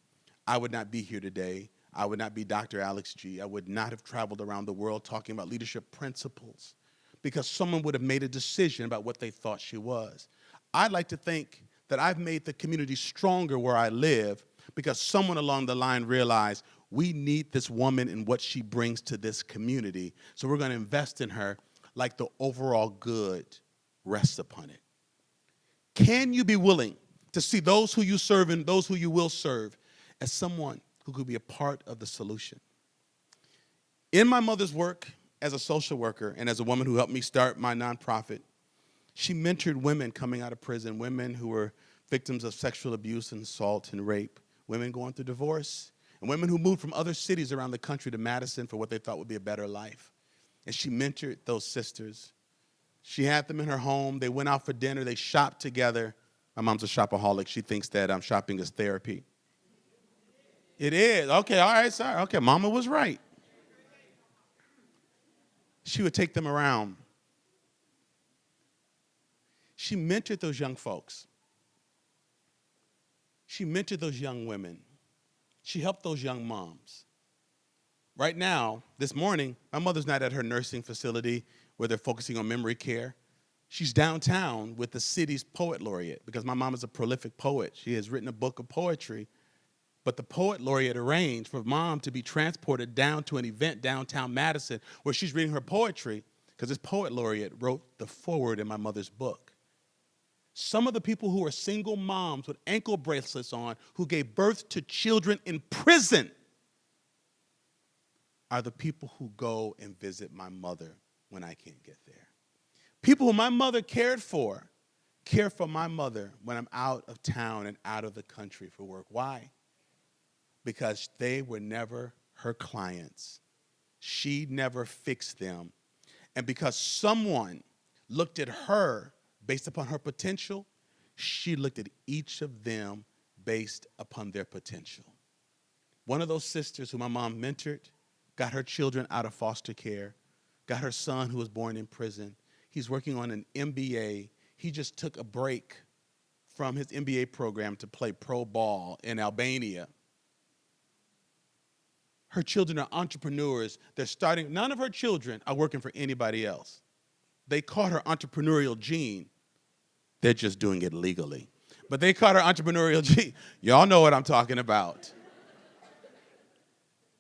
I would not be here today. I would not be Dr. Alex G. I would not have traveled around the world talking about leadership principles because someone would have made a decision about what they thought she was. I'd like to think that I've made the community stronger where I live because someone along the line realized we need this woman and what she brings to this community, so we're going to invest in her like the overall good rests upon it. Can you be willing to see those who you serve and those who you will serve as someone who could be a part of the solution? In my mother's work as a social worker and as a woman who helped me start my nonprofit, she mentored women coming out of prison, women who were victims of sexual abuse and assault and rape, women going through divorce, and women who moved from other cities around the country to Madison for what they thought would be a better life. And she mentored those sisters. She had them in her home. They went out for dinner. They shopped together. My mom's a shopaholic. She thinks that shopping is therapy. It is. Okay, all right, sorry. Okay, Mama was right. She would take them around. She mentored those young folks. She mentored those young women. She helped those young moms. Right now, this morning, my mother's not at her nursing facility where they're focusing on memory care. She's downtown with the city's poet laureate because my mom is a prolific poet. She has written a book of poetry. But the poet laureate arranged for Mom to be transported down to an event downtown Madison where she's reading her poetry because this poet laureate wrote the foreword in my mother's book. Some of the people who are single moms with ankle bracelets on who gave birth to children in prison are the people who go and visit my mother when I can't get there. People who my mother cared for care for my mother when I'm out of town and out of the country for work. Why? Because they were never her clients. She never fixed them. And because someone looked at her based upon her potential, she looked at each of them based upon their potential. One of those sisters who my mom mentored got her children out of foster care, got her son who was born in prison. He's working on an MBA. He just took a break from his MBA program to play pro ball in Albania. Her children are entrepreneurs. They're starting, none of her children are working for anybody else. They caught her entrepreneurial gene. They're just doing it legally. But they caught her entrepreneurial gene. Y'all know what I'm talking about.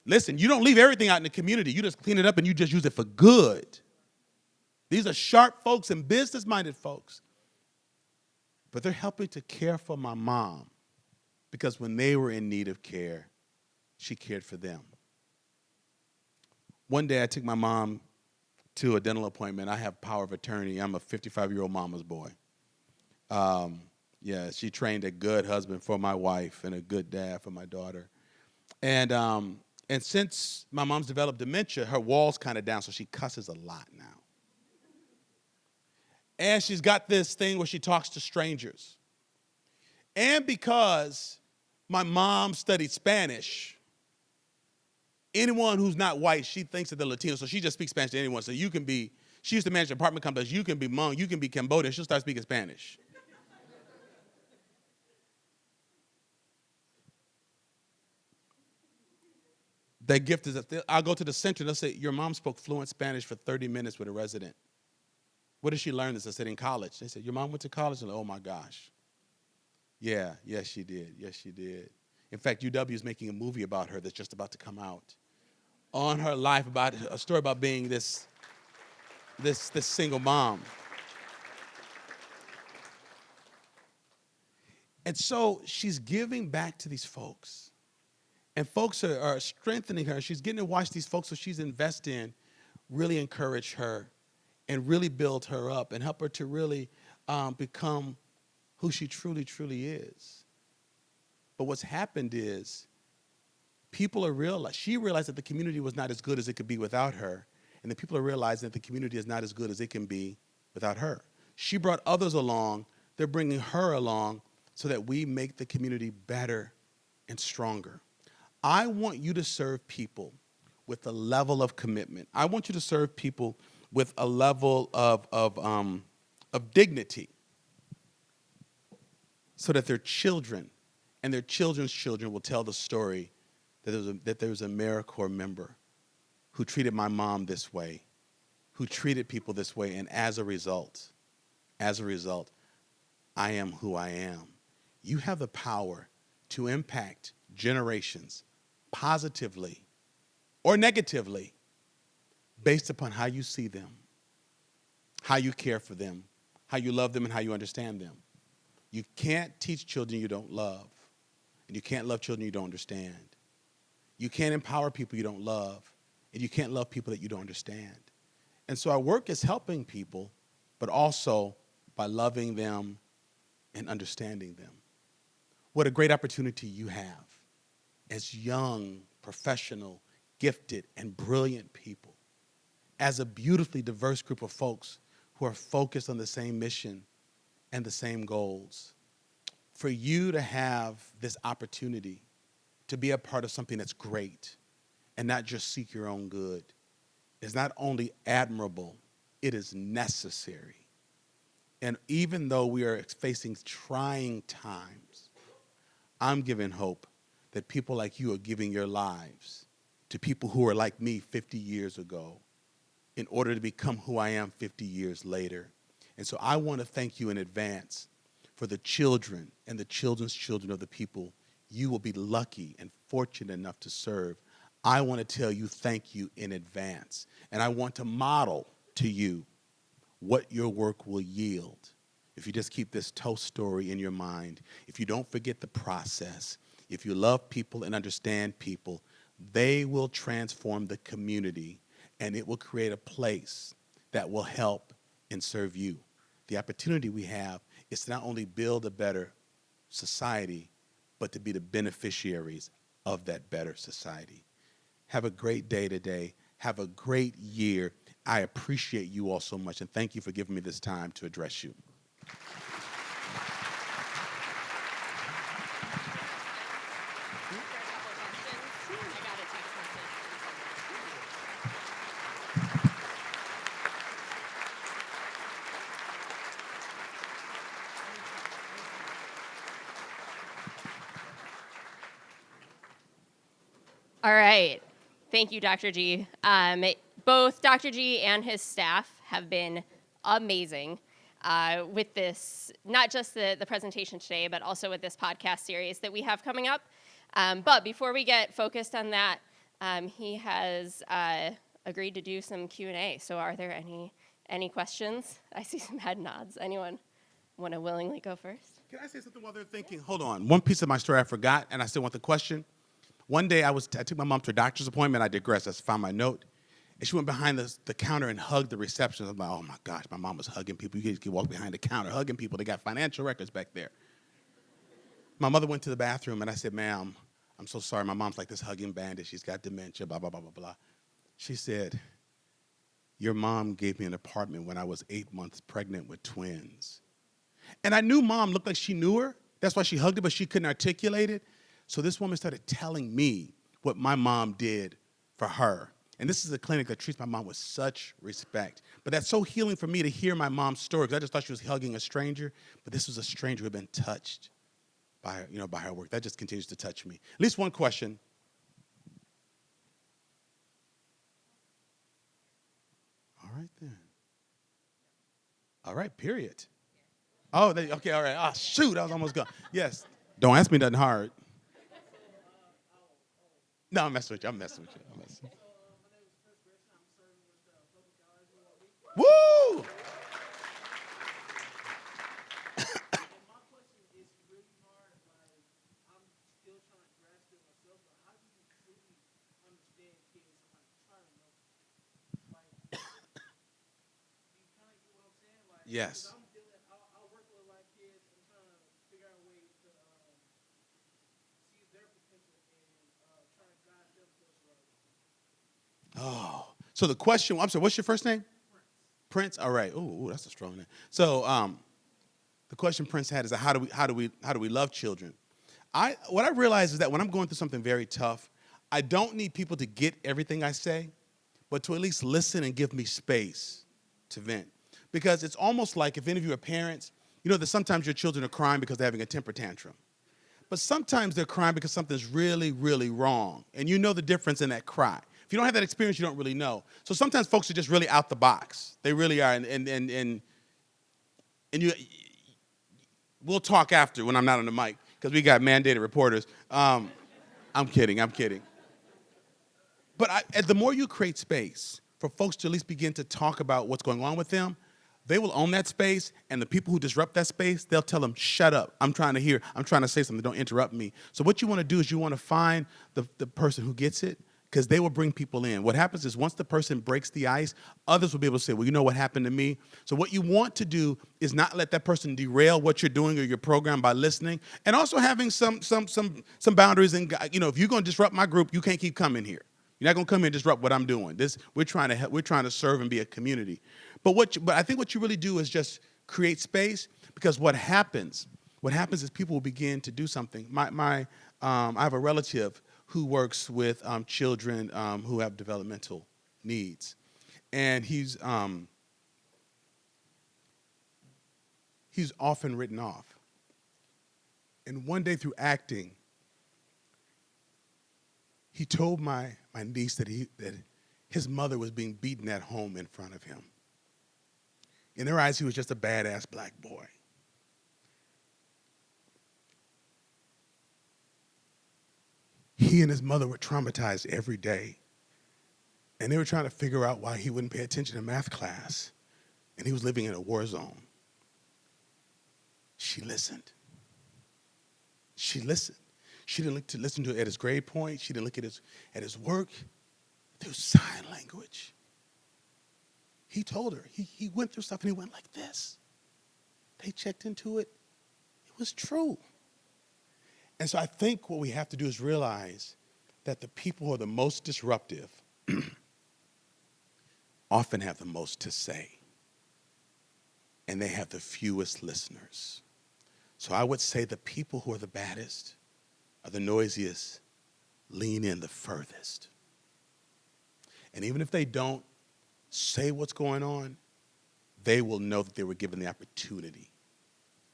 Listen, you don't leave everything out in the community. You just clean it up and you just use it for good. These are sharp folks and business-minded folks. But they're helping to care for my mom because when they were in need of care, she cared for them. One day I took my mom to a dental appointment. I have power of attorney. I'm a 55-year-old mama's boy. She trained a good husband for my wife and a good dad for my daughter. And since my mom's developed dementia, her wall's kind of down, so she cusses a lot now. And she's got this thing where she talks to strangers. And because my mom studied Spanish, anyone who's not white, she thinks that they're Latino, so she just speaks Spanish to anyone. So you can be, she used to manage an apartment complex, you can be Hmong, you can be Cambodian, she'll start speaking Spanish. That gift is, I'll go to the center and they'll say, your mom spoke fluent Spanish for 30 minutes with a resident. Where did she learn this? I said, in college. They said, your mom went to college? And oh my gosh. Yeah, yes she did, yes she did. In fact, UW is making a movie about her that's just about to come out. On her life, about a story about being this single mom. And so she's giving back to these folks. And folks are strengthening her. She's getting to watch these folks who she's invested in really encourage her and really build her up and help her to really become who she truly, truly is. But what's happened is she realized that the community was not as good as it could be without her, and the people are realizing that the community is not as good as it can be without her. She brought others along. They're bringing her along so that we make the community better and stronger. I want you to serve people with a level of commitment. I want you to serve people with a level of dignity so that their children and their children's children will tell the story that there was an AmeriCorps member who treated my mom this way, who treated people this way, and as a result, I am who I am. You have the power to impact generations positively or negatively based upon how you see them, how you care for them, how you love them, and how you understand them. You can't teach children you don't love, and you can't love children you don't understand. You can't empower people you don't love, and you can't love people that you don't understand. And so our work is helping people, but also by loving them and understanding them. What a great opportunity you have as young, professional, gifted, and brilliant people, as a beautifully diverse group of folks who are focused on the same mission and the same goals. For you to have this opportunity to be a part of something that's great and not just seek your own good is not only admirable, it is necessary. And even though we are facing trying times, I'm giving hope that people like you are giving your lives to people who are like me 50 years ago in order to become who I am 50 years later. And so I want to thank you in advance for the children and the children's children of the people you will be lucky and fortunate enough to serve. I want to tell you thank you in advance. And I want to model to you what your work will yield. If you just keep this toast story in your mind, if you don't forget the process, if you love people and understand people, they will transform the community, and it will create a place that will help and serve you. The opportunity we have is to not only build a better society, but to be the beneficiaries of that better society. Have a great day today. Have a great year. I appreciate you all so much, and thank you for giving me this time to address you. All right. Thank you, Dr. G. Both Dr. G and his staff have been amazing with this, not just the presentation today, but also with this podcast series that we have coming up. But before we get focused on that, he has agreed to do some Q&A. So are there any questions? I see some head nods. Anyone want to willingly go first? Can I say something while they're thinking? Hold on. One piece of my story I forgot, and I still want the question. One day I took my mom to a doctor's appointment. I digress. I found my note. And she went behind the counter and hugged the receptionist. I was like, oh my gosh, my mom was hugging people. You could walk behind the counter hugging people. They got financial records back there. My mother went to the bathroom, and I said, ma'am, I'm so sorry. My mom's like this hugging bandit. She's got dementia, blah, blah, blah, blah, blah. She said, your mom gave me an apartment when I was 8 months pregnant with twins. And I knew mom looked like she knew her. That's why she hugged her, but she couldn't articulate it. So this woman started telling me what my mom did for her. And this is a clinic that treats my mom with such respect. But that's so healing for me to hear my mom's story, because I just thought she was hugging a stranger, but this was a stranger who had been touched by her, by her work. That just continues to touch me. At least one question. All right, then. All right, period. Oh, okay, all right. Oh, shoot, I was almost gone. Yes. Don't ask me nothing hard. No, I'm messing with you. I'm messing with you. Woo! Yes. So the question, I'm sorry, what's your first name? Prince. All right. Ooh, that's a strong name. So the question Prince had is how do we love children? What I realize is that when I'm going through something very tough, I don't need people to get everything I say, but to at least listen and give me space to vent. Because it's almost like if any of you are parents, you know that sometimes your children are crying because they're having a temper tantrum. But sometimes they're crying because something's really, really wrong. And you know the difference in that cry. If you don't have that experience, you don't really know. So sometimes folks are just really out the box. They really are. And you, we'll talk after when I'm not on the mic because we got mandated reporters. I'm kidding. But the more you create space for folks to at least begin to talk about what's going on with them, they will own that space, and the people who disrupt that space, they'll tell them, shut up, I'm trying to say something, don't interrupt me. So what you want to do is you want to find the person who gets it, because they will bring people in. What happens is once the person breaks the ice, others will be able to say, well, you know what happened to me? So what you want to do is not let that person derail what you're doing or your program by listening, and also having some boundaries. And if you're going to disrupt my group, you can't keep coming here. You're not going to come here and disrupt what I'm doing. We're trying to serve and be a community. But I think what you really do is just create space, because what happens is people will begin to do something. I have a relative who works with children who have developmental needs, and he's often written off. And one day through acting, he told my niece that his mother was being beaten at home in front of him. In their eyes, he was just a badass black boy. He and his mother were traumatized every day, and they were trying to figure out why he wouldn't pay attention to math class, and he was living in a war zone. She listened. She listened. She didn't listen to it at his grade point. She didn't look at his work. Through sign language. He told her. He went through stuff and he went like this. They checked into it. It was true. And so I think what we have to do is realize that the people who are the most disruptive often have the most to say. And they have the fewest listeners. So I would say the people who are the baddest, are the noisiest, lean in the furthest. And even if they don't say what's going on, they will know that they were given the opportunity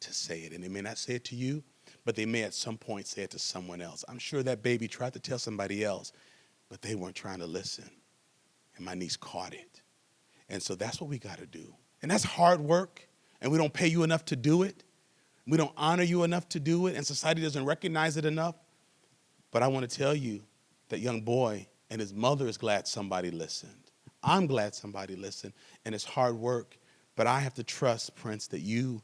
to say it. And they may not say it to you, but they may at some point say it to someone else. I'm sure that baby tried to tell somebody else, but they weren't trying to listen. And my niece caught it. And so that's what we got to do. And that's hard work, and we don't pay you enough to do it. We don't honor you enough to do it, and society doesn't recognize it enough. But I want to tell you that young boy and his mother is glad somebody listened. I'm glad somebody listened, and it's hard work. But I have to trust, Prince, that you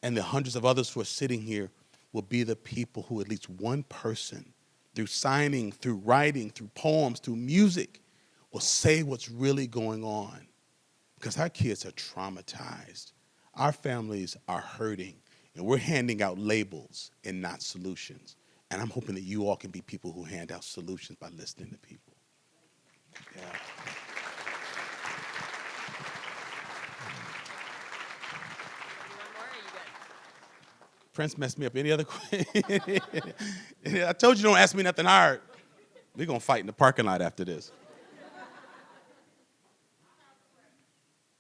and the hundreds of others who are sitting here will be the people who at least one person, through signing, through writing, through poems, through music, will say what's really going on. Because our kids are traumatized. Our families are hurting. And we're handing out labels and not solutions. And I'm hoping that you all can be people who hand out solutions by listening to people. Yeah. Prince messed me up. Any other questions? I told you don't ask me nothing hard. We're going to fight in the parking lot after this.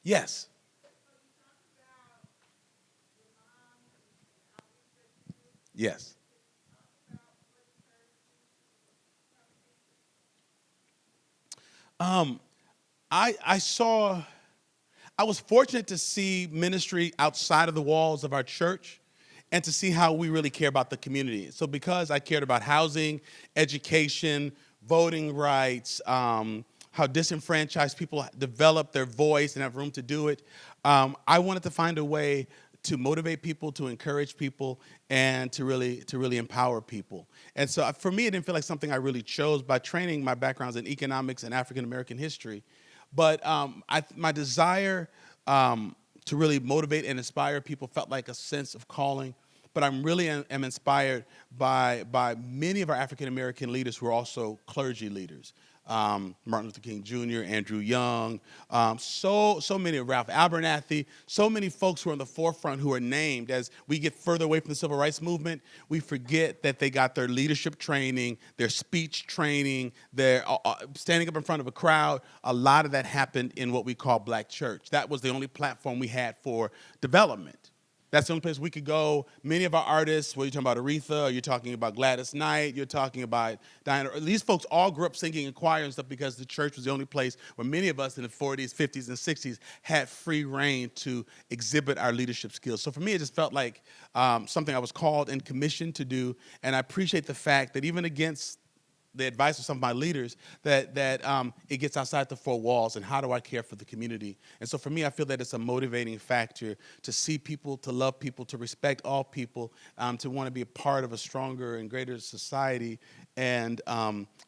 Yes. Yes. I was fortunate to see ministry outside of the walls of our church and to see how we really care about the community. So because I cared about housing, education, voting rights, how disenfranchised people develop their voice and have room to do it, I wanted to find a way to motivate people, to encourage people, and to really empower people. And so for me, it didn't feel like something I really chose. By training, my background's in economics and African American history. But my desire to really motivate and inspire people felt like a sense of calling. But I'm really am inspired by many of our African American leaders who are also clergy leaders. Martin Luther King Jr., Andrew Young, so many, Ralph Abernathy, so many folks who are in the forefront who are named. As we get further away from the civil rights movement, we forget that they got their leadership training, their speech training, their standing up in front of a crowd. A lot of that happened in what we call Black church. That was the only platform we had for development. That's the only place we could go. Many of our artists, whether you're talking about Aretha, or you're talking about Gladys Knight, you're talking about Diana, these folks all grew up singing in choir and stuff because the church was the only place where many of us in the 40s, 50s, and 60s had free reign to exhibit our leadership skills. So for me, it just felt like something I was called and commissioned to do, and I appreciate the fact that even against the advice of some of my leaders, that it gets outside the four walls, and how do I care for the community? And so for me, I feel that it's a motivating factor to see people, to love people, to respect all people, to want to be a part of a stronger and greater society, and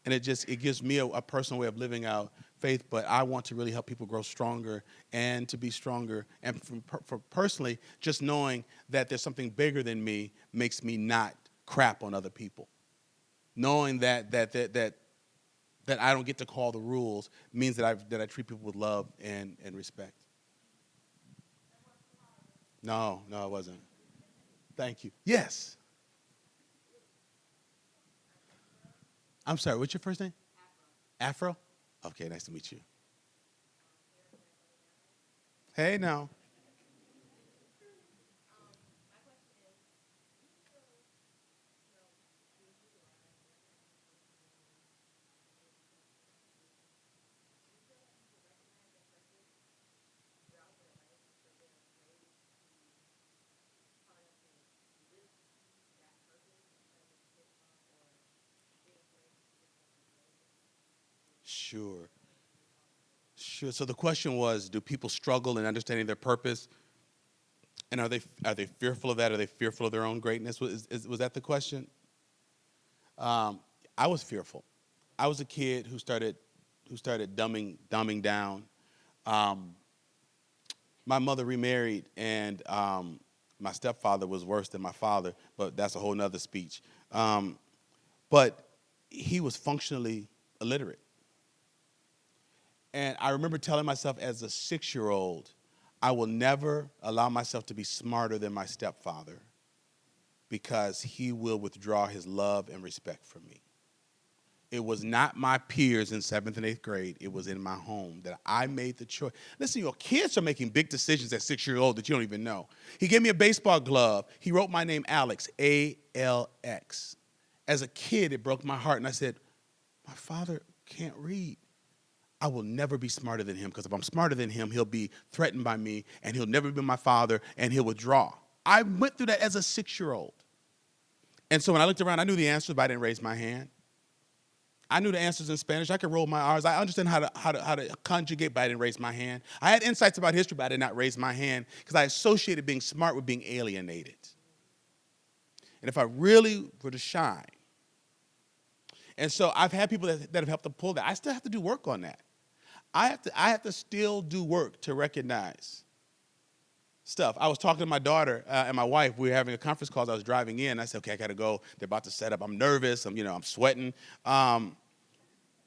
it gives me a personal way of living out faith, but I want to really help people grow stronger and to be stronger. And for personally, just knowing that there's something bigger than me makes me not crap on other people. Knowing that I don't get to call the rules means that I treat people with love and respect. No, it wasn't. Thank you. Yes. I'm sorry, what's your first name? Afro. Okay, nice to meet you. Hey, now. Sure. So the question was, do people struggle in understanding their purpose? And are they fearful of that? Are they fearful of their own greatness? Was that the question? I was fearful. I was a kid who started dumbing down. My mother remarried, and my stepfather was worse than my father, but that's a whole nother speech. But he was functionally illiterate. And I remember telling myself as a 6-year-old, I will never allow myself to be smarter than my stepfather because he will withdraw his love and respect from me. It was not my peers in 7th and 8th grade. It was in my home that I made the choice. Listen, your kids are making big decisions at 6-year-old that you don't even know. He gave me a baseball glove. He wrote my name Alex, A-L-X. As a kid, it broke my heart, and I said, my father can't read. I will never be smarter than him, because if I'm smarter than him, he'll be threatened by me, and he'll never be my father, and he'll withdraw. I went through that as a 6-year-old. And so when I looked around, I knew the answers, but I didn't raise my hand. I knew the answers in Spanish. I could roll my R's. I understand how to conjugate, but I didn't raise my hand. I had insights about history, but I did not raise my hand because I associated being smart with being alienated. And if I really were to shine. And so I've had people that have helped to pull that. I still have to do work on that. I have to still do work to recognize stuff. I was talking to my daughter and my wife. We were having a conference call as I was driving in. I said, okay, I got to go. They're about to set up. I'm nervous. I'm sweating. And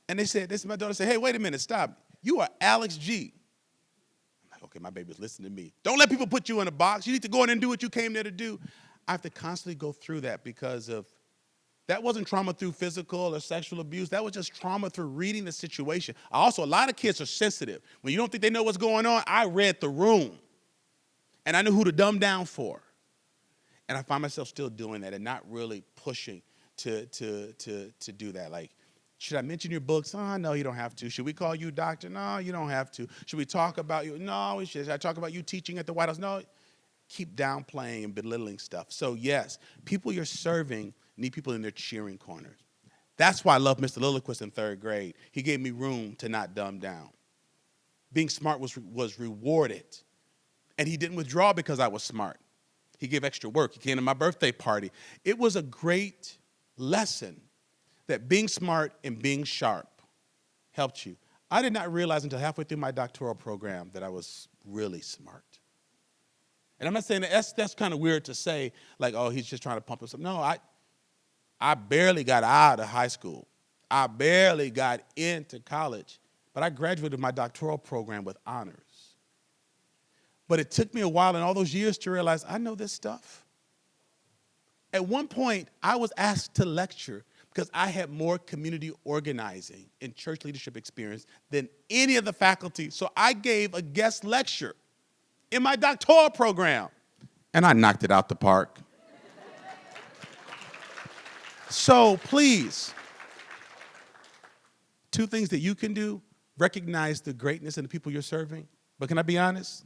my daughter said, hey, wait a minute, stop. You are Alex G. I'm like, okay, my baby's listening to me. Don't let people put you in a box. You need to go in and do what you came there to do. I have to constantly go through that because of that wasn't trauma through physical or sexual abuse. That was just trauma through reading the situation. Also, a lot of kids are sensitive. When you don't think they know what's going on, I read the room. And I knew who to dumb down for. And I find myself still doing that and not really pushing to do that. Like, should I mention your books? Oh, no, you don't have to. Should we call you doctor? No, you don't have to. Should we talk about you? No, we should. Should I talk about you teaching at the White House? No. Keep downplaying and belittling stuff. So, yes, people you're serving need people in their cheering corners. That's why I love Mr. Lilliquist in 3rd grade. He gave me room to not dumb down. Being smart was rewarded. And he didn't withdraw because I was smart. He gave extra work. He came to my birthday party. It was a great lesson that being smart and being sharp helped you. I did not realize until halfway through my doctoral program that I was really smart. And I'm not saying that's kind of weird to say, like, oh, he's just trying to pump us up. No, I barely got out of high school. I barely got into college, but I graduated my doctoral program with honors. But it took me a while in all those years to realize I know this stuff. At one point, I was asked to lecture because I had more community organizing and church leadership experience than any of the faculty. So I gave a guest lecture in my doctoral program, and I knocked it out the park. So please, two things that you can do: recognize the greatness in the people you're serving. But can I be honest?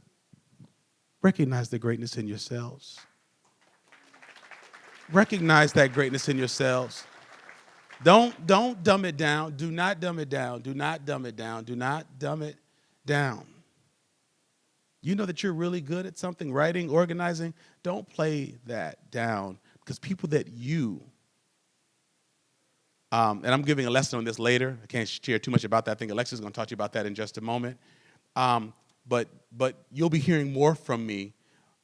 Recognize the greatness in yourselves. Recognize that greatness in yourselves. Don't dumb it down. Do not dumb it down. Do not dumb it down. Do not dumb it down. You know that you're really good at something, writing, organizing. Don't play that down, because people that you, and I'm giving a lesson on this later. I can't share too much about that. I think Alexa's going to talk to you about that in just a moment. But you'll be hearing more from me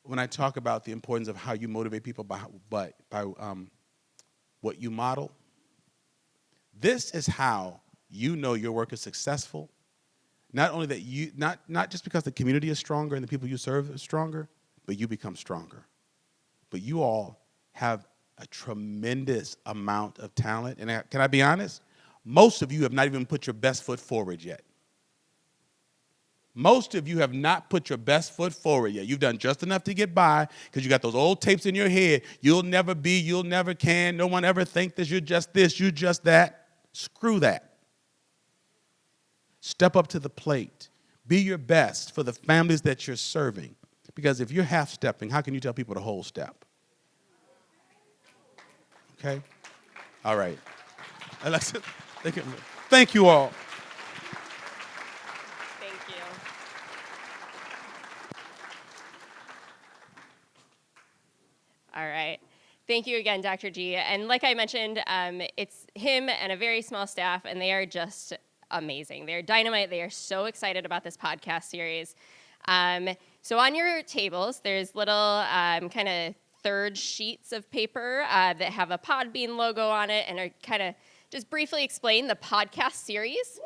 when I talk about the importance of how you motivate people by what you model. This is how you know your work is successful. Not only that you, not just because the community is stronger and the people you serve are stronger, but you become stronger. But you all have a tremendous amount of talent. And can I be honest? Most of you have not even put your best foot forward yet. Most of you have not put your best foot forward yet. You've done just enough to get by because you got those old tapes in your head. You'll never be, you'll never can, no one ever think this, you're just that. Screw that. Step up to the plate. Be your best for the families that you're serving. Because if you're half-stepping, how can you tell people to whole step? Okay? All right. Alexa, thank you all. Thank you. All right. Thank you again, Dr. G. And like I mentioned, it's him and a very small staff, and they are just amazing. They're dynamite. They are so excited about this podcast series. So on your tables, there's little kind of third sheets of paper that have a Podbean logo on it and are kind of just briefly explain the podcast series.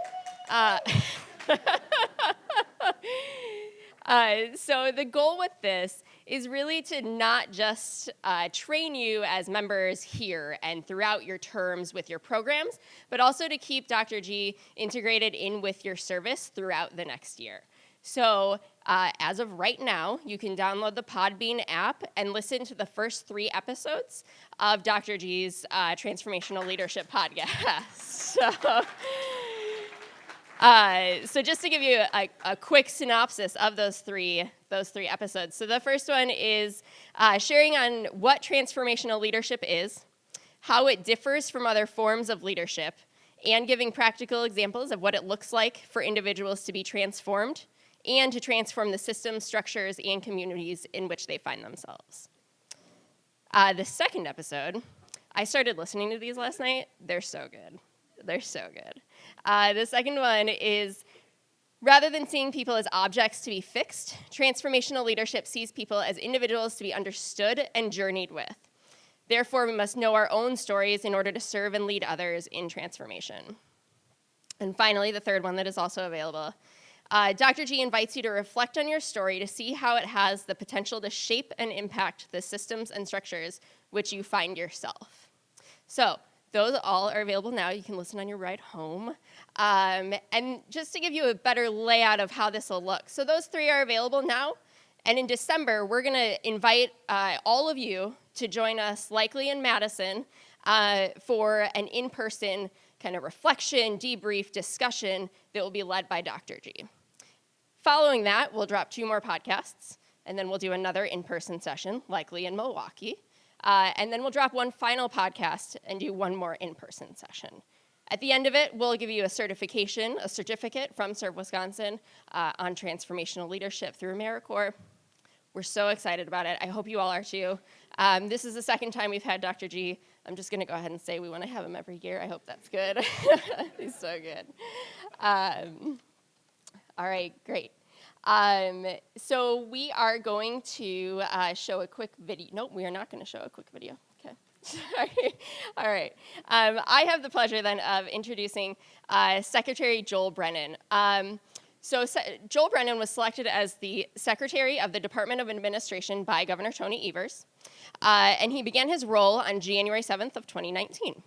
So the goal with this is really to not just train you as members here and throughout your terms with your programs, but also to keep Dr. G integrated in with your service throughout the next year. So as of right now, you can download the Podbean app and listen to the first 3 episodes of Dr. G's Transformational Leadership podcast. So just to give you a quick synopsis of those three episodes. So the first one is sharing on what transformational leadership is, how it differs from other forms of leadership, and giving practical examples of what it looks like for individuals to be transformed and to transform the systems, structures, and communities in which they find themselves. The second episode, I started listening to these last night. They're so good. They're so good. The second one is, rather than seeing people as objects to be fixed, transformational leadership sees people as individuals to be understood and journeyed with. Therefore, we must know our own stories in order to serve and lead others in transformation. And finally, the third one that is also available, Dr. G invites you to reflect on your story to see how it has the potential to shape and impact the systems and structures which you find yourself. So, those all are available now. You can listen on your ride home. And just to give you a better layout of how this will look. So those 3 are available now. And in December, we're going to invite all of you to join us, likely in Madison, for an in-person kind of reflection, debrief, discussion that will be led by Dr. G. Following that, we'll drop 2 more podcasts, and then we'll do another in-person session, likely in Milwaukee. And then we'll drop 1 final podcast and do 1 more in-person session. At the end of it, we'll give you a certificate from Serve Wisconsin on transformational leadership through AmeriCorps. We're so excited about it. I hope you all are too. This is the second time we've had Dr. G. I'm just going to go ahead and say we want to have him every year. I hope that's good. He's so good. All right, great. So we are going to show a quick video. Nope, we are not going to show a quick video. Okay. Sorry. All right. I have the pleasure then of introducing Secretary Joel Brennan. Joel Brennan was selected as the Secretary of the Department of Administration by Governor Tony Evers, and he began his role on January 7th of 2019.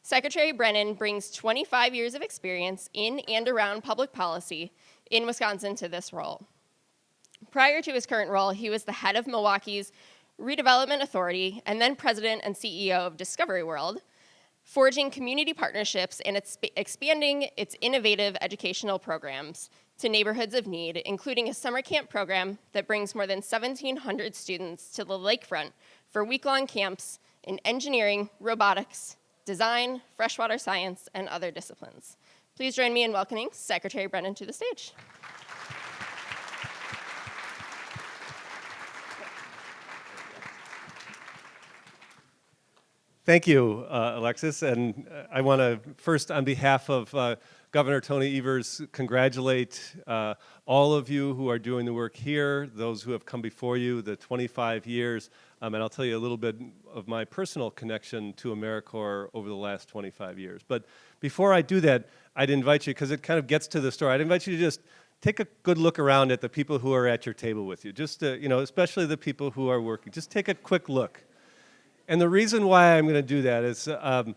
Secretary Brennan brings 25 years of experience in and around public policy in Wisconsin to this role. Prior to his current role, he was the head of Milwaukee's Redevelopment Authority and then president and CEO of Discovery World, forging community partnerships and expanding its innovative educational programs to neighborhoods of need, including a summer camp program that brings more than 1,700 students to the lakefront for week-long camps in engineering, robotics, design, freshwater science, and other disciplines. Please join me in welcoming Secretary Brennan to the stage. Thank you, Alexis, and I want to first, on behalf of Governor Tony Evers, congratulate all of you who are doing the work here, those who have come before you, the 25 years, and I'll tell you a little bit of my personal connection to AmeriCorps over the last 25 years. But before I do that, I'd invite you, because it kind of gets to the story, I'd invite you to just take a good look around at the people who are at your table with you, just especially the people who are working. Just take a quick look. And the reason why I'm going to do that is I'm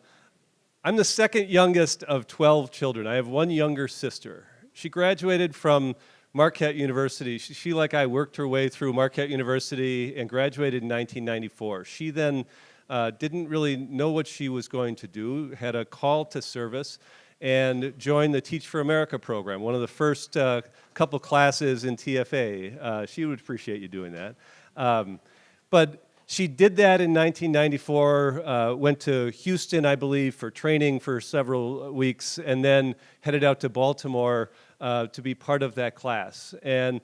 the second youngest of 12 children. I have one younger sister. She graduated from Marquette University. She, like I, worked her way through Marquette University and graduated in 1994. She then didn't really know what she was going to do, had a call to service, and joined the Teach for America program, one of the first couple classes in TFA. She would appreciate you doing that. But she did that in 1994, went to Houston, I believe, for training for several weeks, and then headed out to Baltimore to be part of that class. And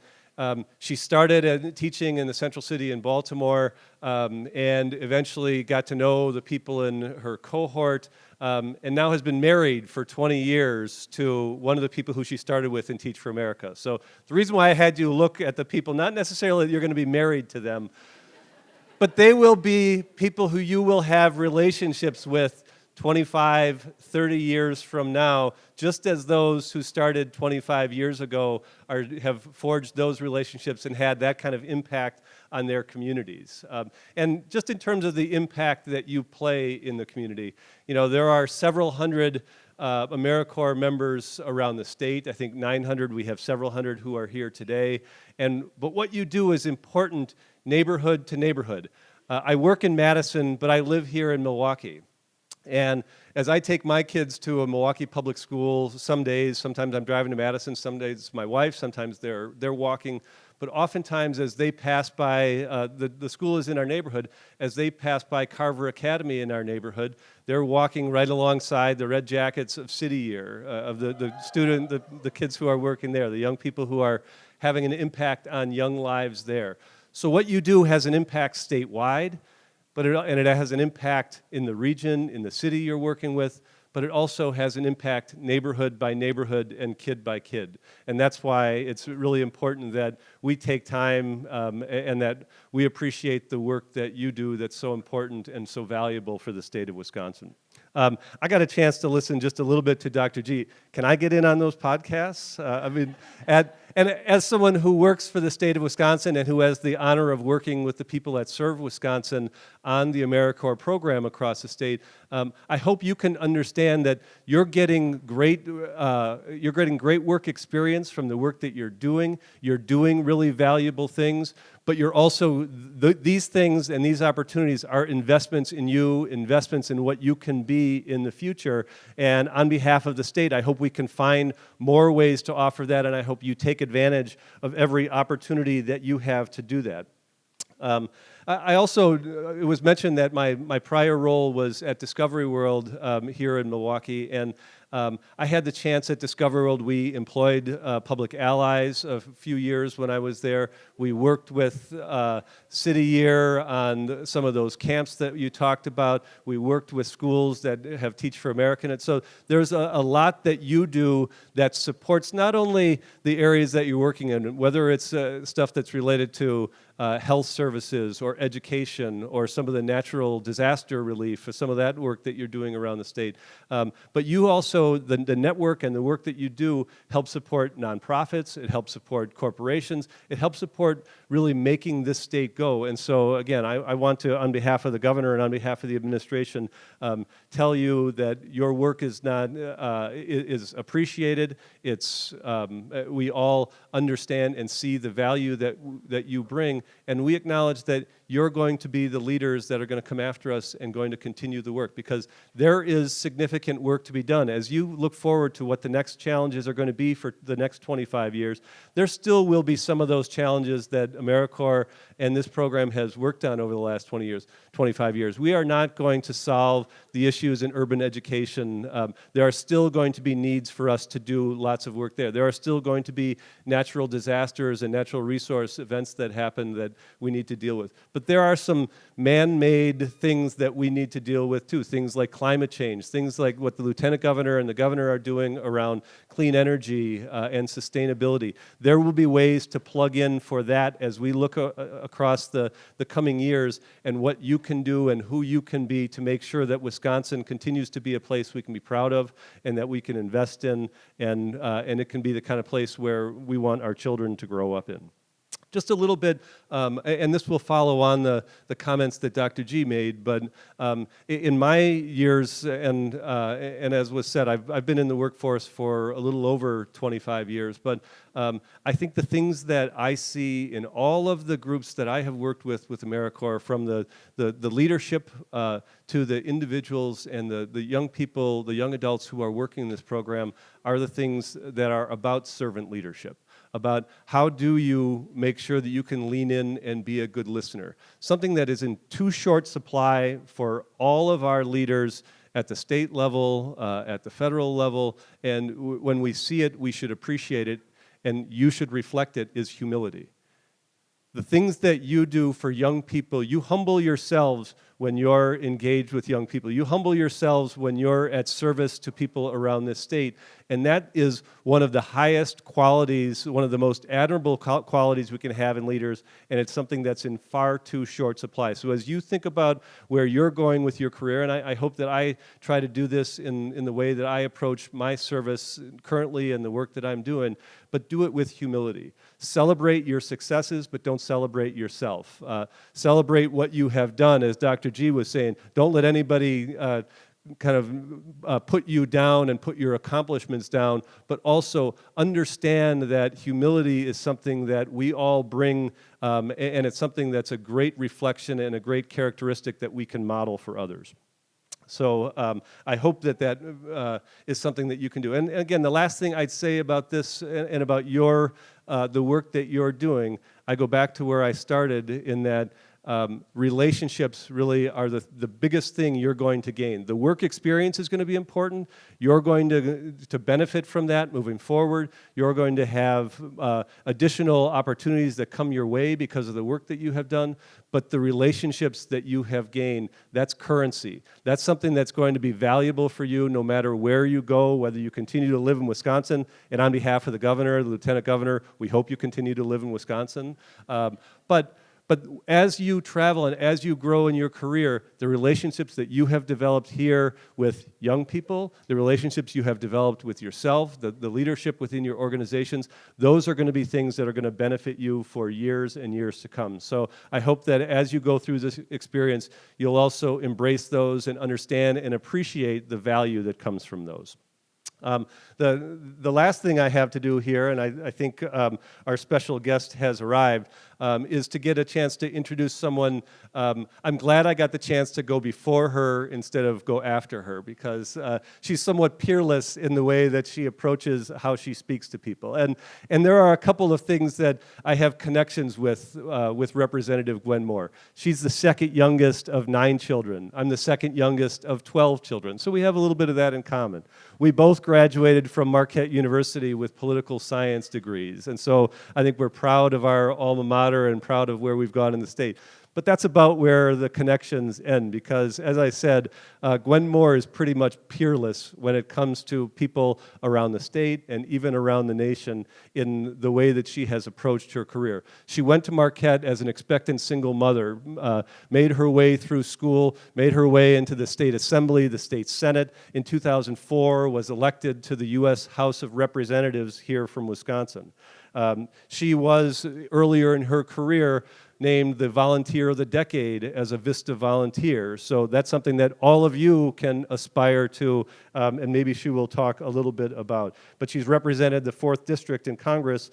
she started teaching in the Central City in Baltimore and eventually got to know the people in her cohort, and now has been married for 20 years to one of the people who she started with in Teach for America. So the reason why I had you look at the people, not necessarily that you're going to be married to them, but they will be people who you will have relationships with 25, 30 years from now, just as those who started 25 years ago have forged those relationships and had that kind of impact on their communities. And just in terms of the impact that you play in the community, there are several hundred AmeriCorps members around the state. I think 900, we have several hundred who are here today. But what you do is important neighborhood to neighborhood. I work in Madison, but I live here in Milwaukee. And as I take my kids to a Milwaukee public school, some days, sometimes I'm driving to Madison, some days it's my wife, sometimes they're walking. But oftentimes as they pass by, the school is in our neighborhood, as they pass by Carver Academy in our neighborhood, they're walking right alongside the red jackets of City Year, of the kids who are working there, the young people who are having an impact on young lives there. So what you do has an impact statewide, and it has an impact in the region, in the city you're working with, but it also has an impact neighborhood by neighborhood and kid by kid. And that's why it's really important that we take time and that we appreciate the work that you do that's so important and so valuable for the state of Wisconsin. I got a chance to listen just a little bit to Dr. G. Can I get in on those podcasts? And as someone who works for the state of Wisconsin and who has the honor of working with the people that serve Wisconsin on the AmeriCorps program across the state, I hope you can understand that you're getting great work experience from the work that you're doing. You're doing really valuable things, but you're also, these things and these opportunities are investments in you, investments in what you can be in the future. And on behalf of the state, I hope we can find more ways to offer that, and I hope you take advantage of every opportunity that you have to do that. I also, it was mentioned that my prior role was at Discovery World here in Milwaukee, and I had the chance at Discovery World. We employed public allies a few years when I was there. We worked with City Year on some of those camps that you talked about. We worked with schools that have Teach for America in it. So there's a lot that you do that supports not only the areas that you're working in, whether it's stuff that's related to health services or education or some of the natural disaster relief or some of that work that you're doing around the state. But you also, the network and the work that you do help support nonprofits, it helps support corporations, it helps support really making this state go. And so again, I want to, on behalf of the governor and on behalf of the administration, tell you that your work is is appreciated. It's we all understand and see the value that you bring, and we acknowledge that you're going to be the leaders that are going to come after us and going to continue the work, because there is significant work to be done. As you look forward to what the next challenges are going to be for the next 25 years, there still will be some of those challenges that AmeriCorps and this program has worked on over the last 25 years. We are not going to solve the issues in urban education. There are still going to be needs for us to do lots of work there. There are still going to be natural disasters and natural resource events that happen that we need to deal with. But there are some man-made things that we need to deal with too, things like climate change, things like what the lieutenant governor and the governor are doing around clean energy and sustainability. There will be ways to plug in for that as we look across the coming years, and what you can do and who you can be to make sure that Wisconsin continues to be a place we can be proud of and that we can invest in, and it can be the kind of place where we want our children to grow up in. Just a little bit, and this will follow on the comments that Dr. G made, but in my years, and as was said, I've been in the workforce for a little over 25 years, but I think the things that I see in all of the groups that I have worked with AmeriCorps, from the leadership to the individuals and the young people, the young adults who are working in this program, are the things that are about servant leadership, about how do you make sure that you can lean in and be a good listener. Something that is in too short supply for all of our leaders at the state level, at the federal level, and when we see it, we should appreciate it, and you should reflect it, is humility. The things that you do for young people, you humble yourselves when you're engaged with young people. You humble yourselves when you're at service to people around this state. And that is one of the highest qualities, one of the most admirable qualities we can have in leaders, and it's something that's in far too short supply. So as you think about where you're going with your career, and I hope that I try to do this in the way that I approach my service currently and the work that I'm doing, but do it with humility. Celebrate your successes, but don't celebrate yourself. Celebrate what you have done, as Dr. G was saying. Don't let anybody put you down and put your accomplishments down, but also understand that humility is something that we all bring, and it's something that's a great reflection and a great characteristic that we can model for others. So I hope that is something that you can do. And again, the last thing I'd say about this and about the work that you're doing, I go back to where I started, in that relationships really are the biggest thing you're going to gain. The work experience is going to be important. You're going to benefit from that moving forward. You're going to have additional opportunities that come your way because of the work that you have done. But the relationships that you have gained, that's currency. That's something that's going to be valuable for you no matter where you go, whether you continue to live in Wisconsin. And on behalf of the governor, the lieutenant governor, we hope you continue to live in Wisconsin. But as you travel and as you grow in your career, the relationships that you have developed here with young people, the relationships you have developed with yourself, the leadership within your organizations, those are going to be things that are going to benefit you for years and years to come. So I hope that as you go through this experience, you'll also embrace those and understand and appreciate the value that comes from those. The last thing I have to do here, and I think our special guest has arrived, is to get a chance to introduce someone. I'm glad I got the chance to go before her instead of go after her, because she's somewhat peerless in the way that she approaches how she speaks to people. And there are a couple of things that I have connections with Representative Gwen Moore. She's the second youngest of 9 children. I'm the second youngest of 12 children. So we have a little bit of that in common. We both graduated from Marquette University with political science degrees. And so I think we're proud of our alma mater and proud of where we've gone in the state. But that's about where the connections end, because as I said, Gwen Moore is pretty much peerless when it comes to people around the state and even around the nation in the way that she has approached her career. She went to Marquette as an expectant single mother, made her way through school, made her way into the state assembly, the state senate. In 2004, was elected to the U.S. House of Representatives here from Wisconsin. She was, earlier in her career, named the Volunteer of the Decade as a Vista volunteer. So that's something that all of you can aspire to, and maybe she will talk a little bit about. But she's represented the 4th District in Congress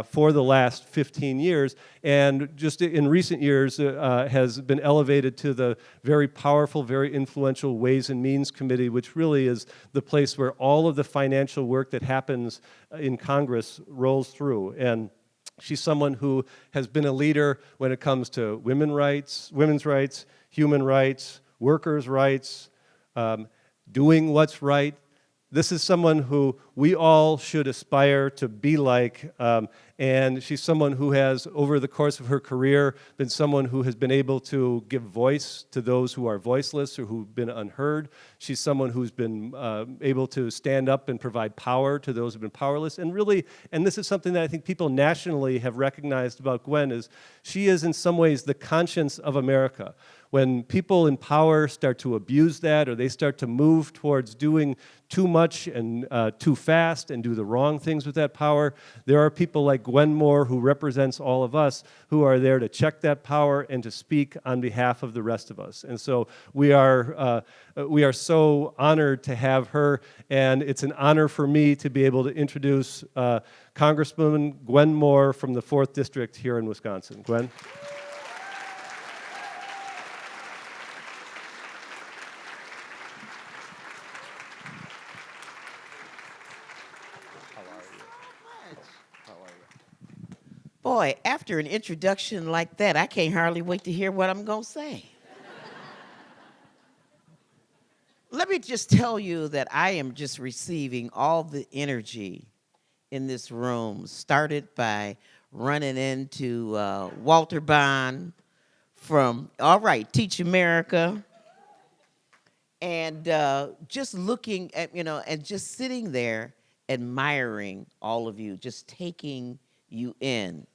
for the last 15 years, and just in recent years has been elevated to the very powerful, very influential Ways and Means Committee, which really is the place where all of the financial work that happens in Congress rolls through. And she's someone who has been a leader when it comes to women's rights, human rights, workers' rights, doing what's right. This is someone who we all should aspire to be like, and she's someone who has, over the course of her career, been someone who has been able to give voice to those who are voiceless or who've been unheard. She's someone who's been able to stand up and provide power to those who've been powerless. And really, and this is something that I think people nationally have recognized about Gwen, is she is in some ways the conscience of America. When people in power start to abuse that, or they start to move towards doing too much and too fast and do the wrong things with that power, there are people like Gwen Moore, who represents all of us, who are there to check that power and to speak on behalf of the rest of us. And so we are so honored to have her, and it's an honor for me to be able to introduce Congresswoman Gwen Moore from the 4th District here in Wisconsin. Gwen? Boy, after an introduction like that, I can't hardly wait to hear what I'm going to say. Let me just tell you that I am just receiving all the energy in this room, started by running into Walter Bond from, all right, Teach America, and just looking at, and just sitting there admiring all of you, just taking you in.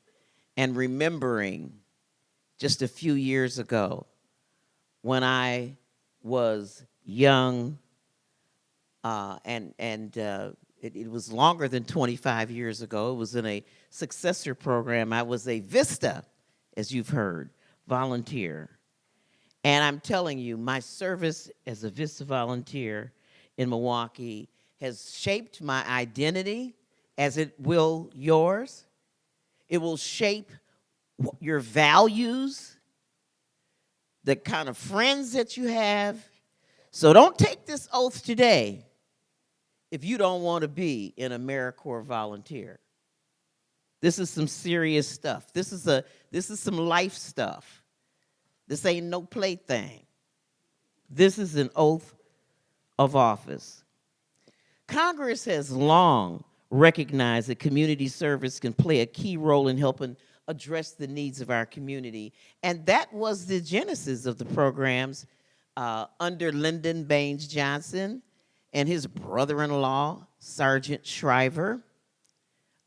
And remembering just a few years ago when I was young, it was longer than 25 years ago. It was in a successor program. I was a Vista, as you've heard, volunteer. And I'm telling you, my service as a Vista volunteer in Milwaukee has shaped my identity, as it will yours. It will shape your values, the kind of friends that you have. So don't take this oath today if you don't want to be an AmeriCorps volunteer. This is some serious stuff. This is some life stuff. This ain't no plaything. This is an oath of office. Congress has long recognize that community service can play a key role in helping address the needs of our community. And that was the genesis of the programs under Lyndon Baines Johnson and his brother-in-law, Sergeant Shriver,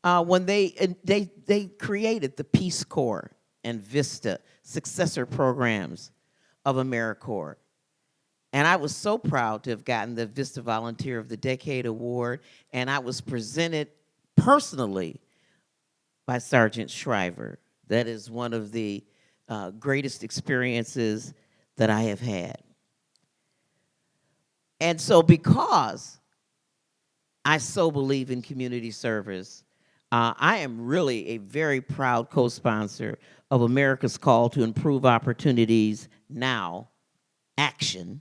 when they created the Peace Corps and Vista successor programs of AmeriCorps. And I was so proud to have gotten the Vista Volunteer of the Decade Award, and I was presented personally by Sergeant Shriver. That is one of the greatest experiences that I have had. And so because I so believe in community service, I am really a very proud co-sponsor of America's Call to Improve Opportunities Now, Action,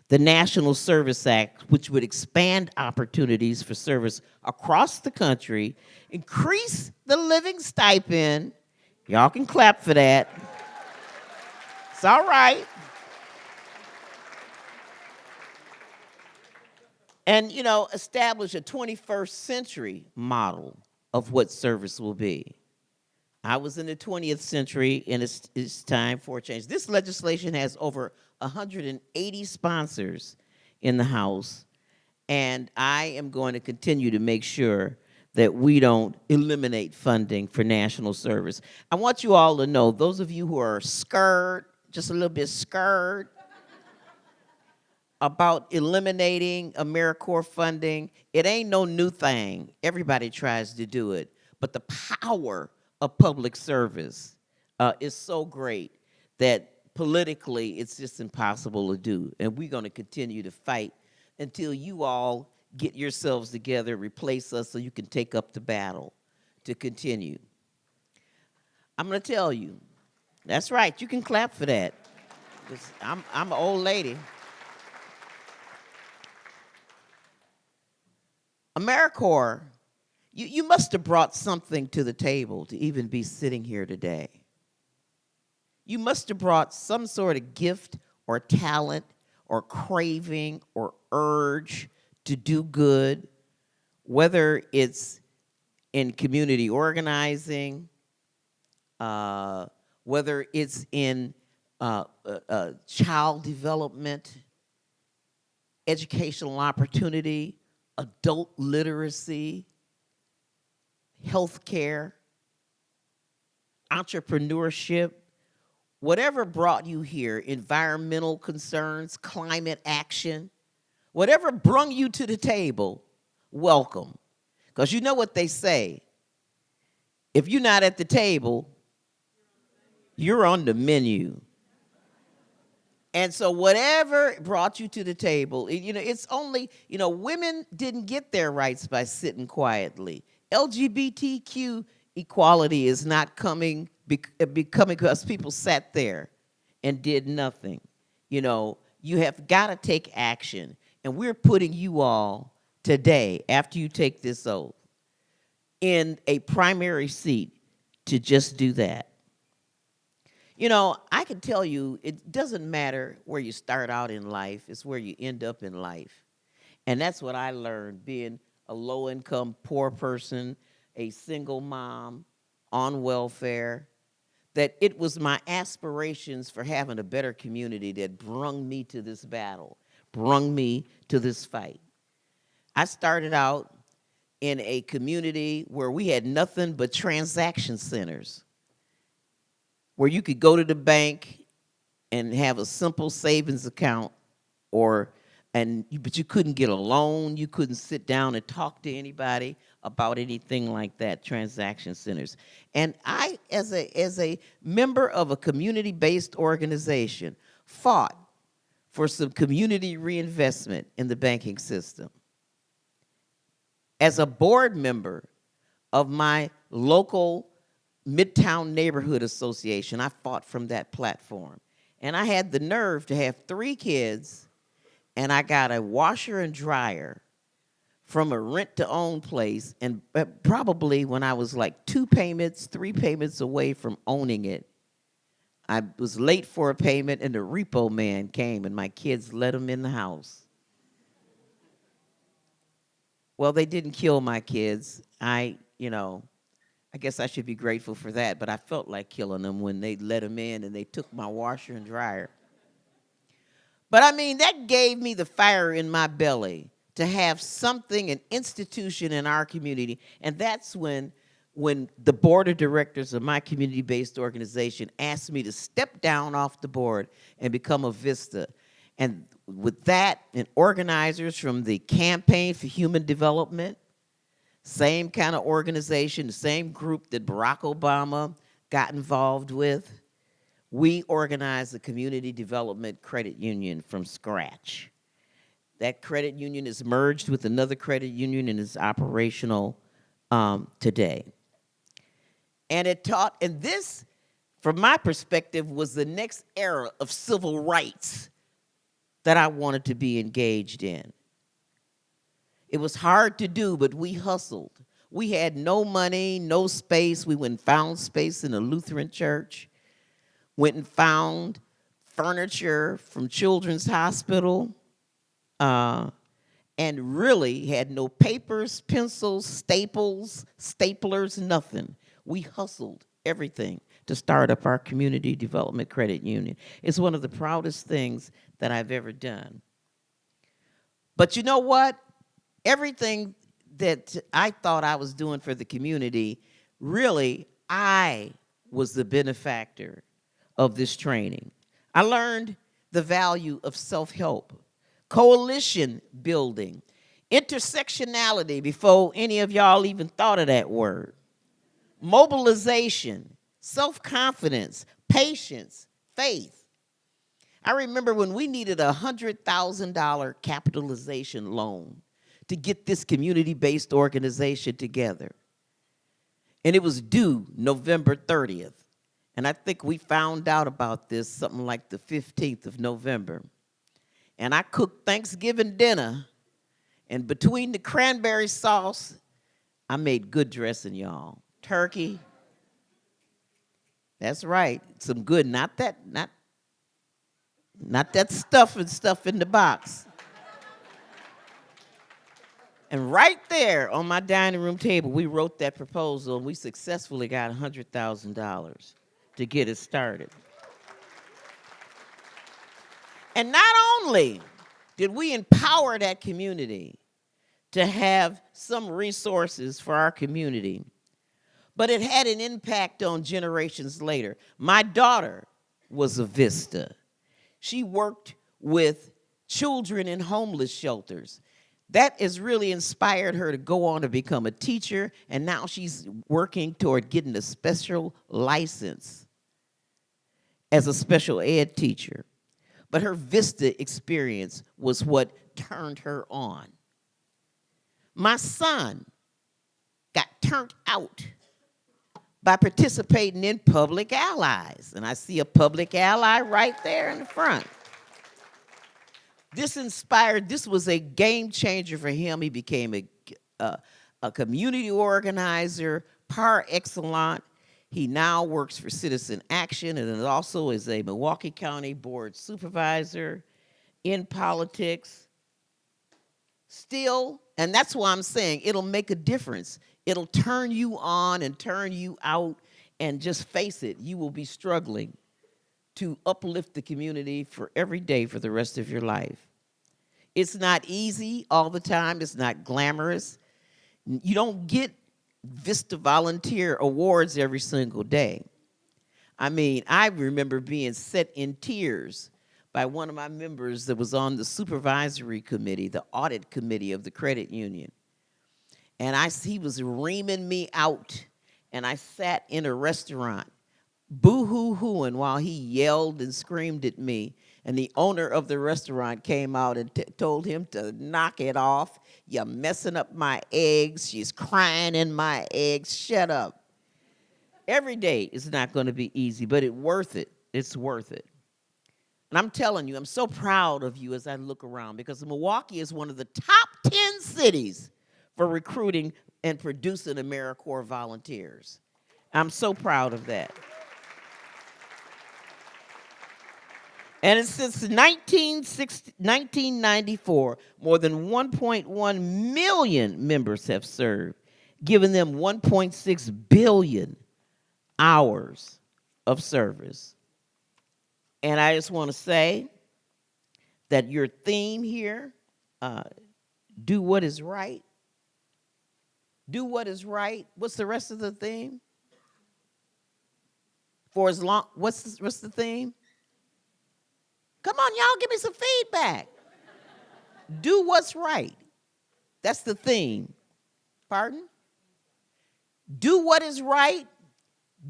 the National Service Act, which would expand opportunities for service across the country, increase the living stipend. Y'all can clap for that. It's all right. And, establish a 21st century model of what service will be. I was in the 20th century, and it's time for a change. This legislation has over 180 sponsors in the House, and I am going to continue to make sure that we don't eliminate funding for national service. I want you all to know, those of you who are scared, just a little bit scared about eliminating AmeriCorps funding, it ain't no new thing. Everybody tries to do it. But the power of public service is so great that politically it's just impossible to do. And we're going to continue to fight until you all get yourselves together, replace us so you can take up the battle to continue. I'm going to tell you, that's right, you can clap for that. I'm an old lady. AmeriCorps, you must have brought something to the table to even be sitting here today. You must have brought some sort of gift or talent or craving or urge to do good, whether it's in community organizing, whether it's in child development, educational opportunity, adult literacy, healthcare, entrepreneurship, whatever brought you here, environmental concerns, climate action, whatever brung you to the table, welcome. Because you know what they say, if you're not at the table, you're on the menu. And so whatever brought you to the table, it's only, women didn't get their rights by sitting quietly. LGBTQ equality is not becoming because people sat there and did nothing. You have got to take action. And we're putting you all today, after you take this oath, in a primary seat to just do that. I can tell you, it doesn't matter where you start out in life, it's where you end up in life. And that's what I learned, being a low-income, poor person, a single mom, on welfare, that it was my aspirations for having a better community that brung me to this battle, brung me to this fight. I started out in a community where we had nothing but transaction centers, where you could go to the bank and have a simple savings account, but you couldn't get a loan, you couldn't sit down and talk to anybody about anything like that, transaction centers. And I, as a member of a community-based organization, fought for some community reinvestment in the banking system. As a board member of my local Midtown Neighborhood Association, I fought from that platform. And I had the nerve to have 3 kids, and I got a washer and dryer from a rent-to-own place, and probably when I was like 3 payments away from owning it, I was late for a payment, and the repo man came, and my kids let him in the house. Well, they didn't kill my kids. I guess I should be grateful for that, but I felt like killing them when they let them in and they took my washer and dryer. But that gave me the fire in my belly to have something, an institution in our community. And that's when the board of directors of my community-based organization asked me to step down off the board and become a VISTA. And with that, and organizers from the Campaign for Human Development, same kind of organization, the same group that Barack Obama got involved with, we organized the Community Development Credit Union from scratch. That credit union is merged with another credit union and is operational today. And this, from my perspective, was the next era of civil rights that I wanted to be engaged in. It was hard to do, but we hustled. We had no money, no space. We went and found space in a Lutheran church, went and found furniture from Children's Hospital, and really had no papers, pencils, staples, staplers, nothing. We hustled everything to start up our community development credit union. It's one of the proudest things that I've ever done. But you know what? Everything that I thought I was doing for the community, really, I was the benefactor of this training. I learned the value of self-help, coalition building, intersectionality before any of y'all even thought of that word, mobilization, self-confidence, patience, faith. I remember when we needed a $100,000 capitalization loan to get this community-based organization together. And it was due November 30th. And I think we found out about this something like the 15th of November. And I cooked Thanksgiving dinner. And between the cranberry sauce, I made good dressing, y'all. Turkey. That's right. Some good, not that stuff in the box. And right there on my dining room table, we wrote that proposal, and we successfully got $100,000 to get it started. And not only did we empower that community to have some resources for our community, but it had an impact on generations later. My daughter was a Vista. She worked with children in homeless shelters. That has really inspired her to go on to become a teacher, and now she's working toward getting a special license as a special ed teacher. But her Vista experience was what turned her on. My son got turned out by participating in Public Allies, and I see a Public Ally right there in the front. This was a game changer for him. He became a community organizer par excellence. He now works for Citizen Action and also is a Milwaukee County Board Supervisor in politics. Still, and that's why I'm saying it'll make a difference. It'll turn you on and turn you out, and just face it, you will be struggling to uplift the community for every day for the rest of your life. It's not easy all the time. It's not glamorous. You don't get Vista Volunteer Awards every single day. I mean, I remember being set in tears by one of my members that was on the supervisory committee, the audit committee of the credit union. And he was reaming me out, and I sat in a restaurant boo-hoo-hooing while he yelled and screamed at me. And the owner of the restaurant came out and told him to knock it off. You're messing up my eggs. She's crying in my eggs. Shut up. Every day is not going to be easy, but it's worth it. It's worth it. And I'm telling you, I'm so proud of you as I look around, because Milwaukee is one of the top 10 cities for recruiting and producing AmeriCorps volunteers. I'm so proud of that. And since 1994, more than 1.1 million members have served, giving them 1.6 billion hours of service. And I just want to say that your theme here, do what is right. Do what is right. What's the rest of the theme? For as long, what's the theme? Come on, y'all, give me some feedback. Do what's right. That's the theme. Pardon? Do what is right.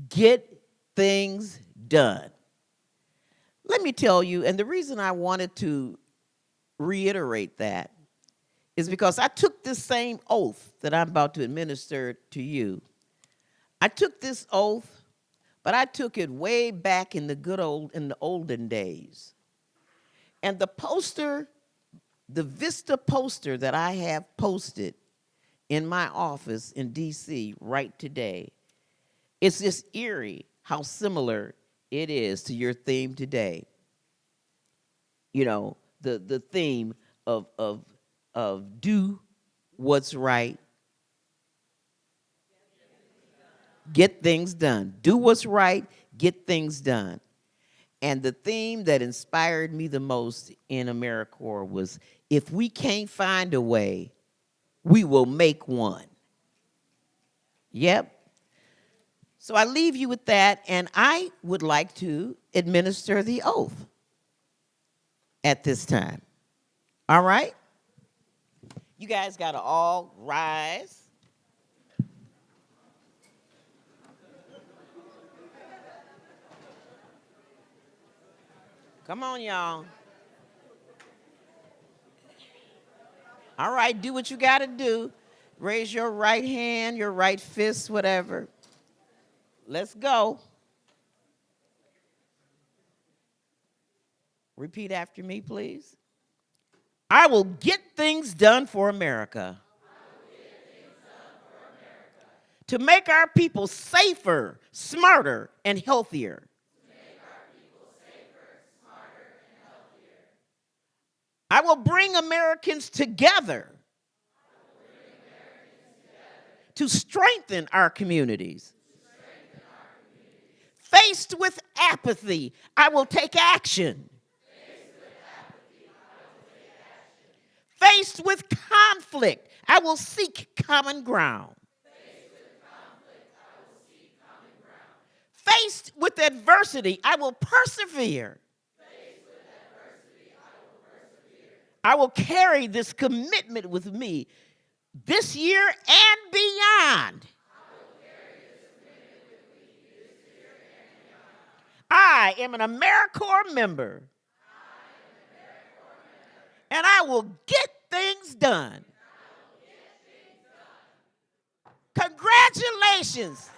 Get things done. Let me tell you, and the reason I wanted to reiterate that is because I took this same oath that I'm about to administer to you. I took this oath, but I took it way back in the olden days. And the poster, the Vista poster that I have posted in my office in D.C. right today, it's just eerie how similar it is to your theme today. You know, the theme of do what's right. get things done. Do what's right, get things done. And the theme that inspired me the most in AmeriCorps was, if we can't find a way, we will make one. Yep. So I leave you with that, and I would like to administer the oath at this time. All right? You guys got to all rise. Come on, y'all. All right, do what you got to do. Raise your right hand, your right fist, whatever. Let's go. Repeat after me, please. I will get things done for America. To make our people safer, smarter, and healthier. I will bring Americans together to strengthen our communities. Faced with apathy, I will take action. Faced with conflict, I will seek common ground. Faced with adversity, I will persevere. I will carry this commitment with me this year and beyond. I am an AmeriCorps member. And I will get things done. Congratulations.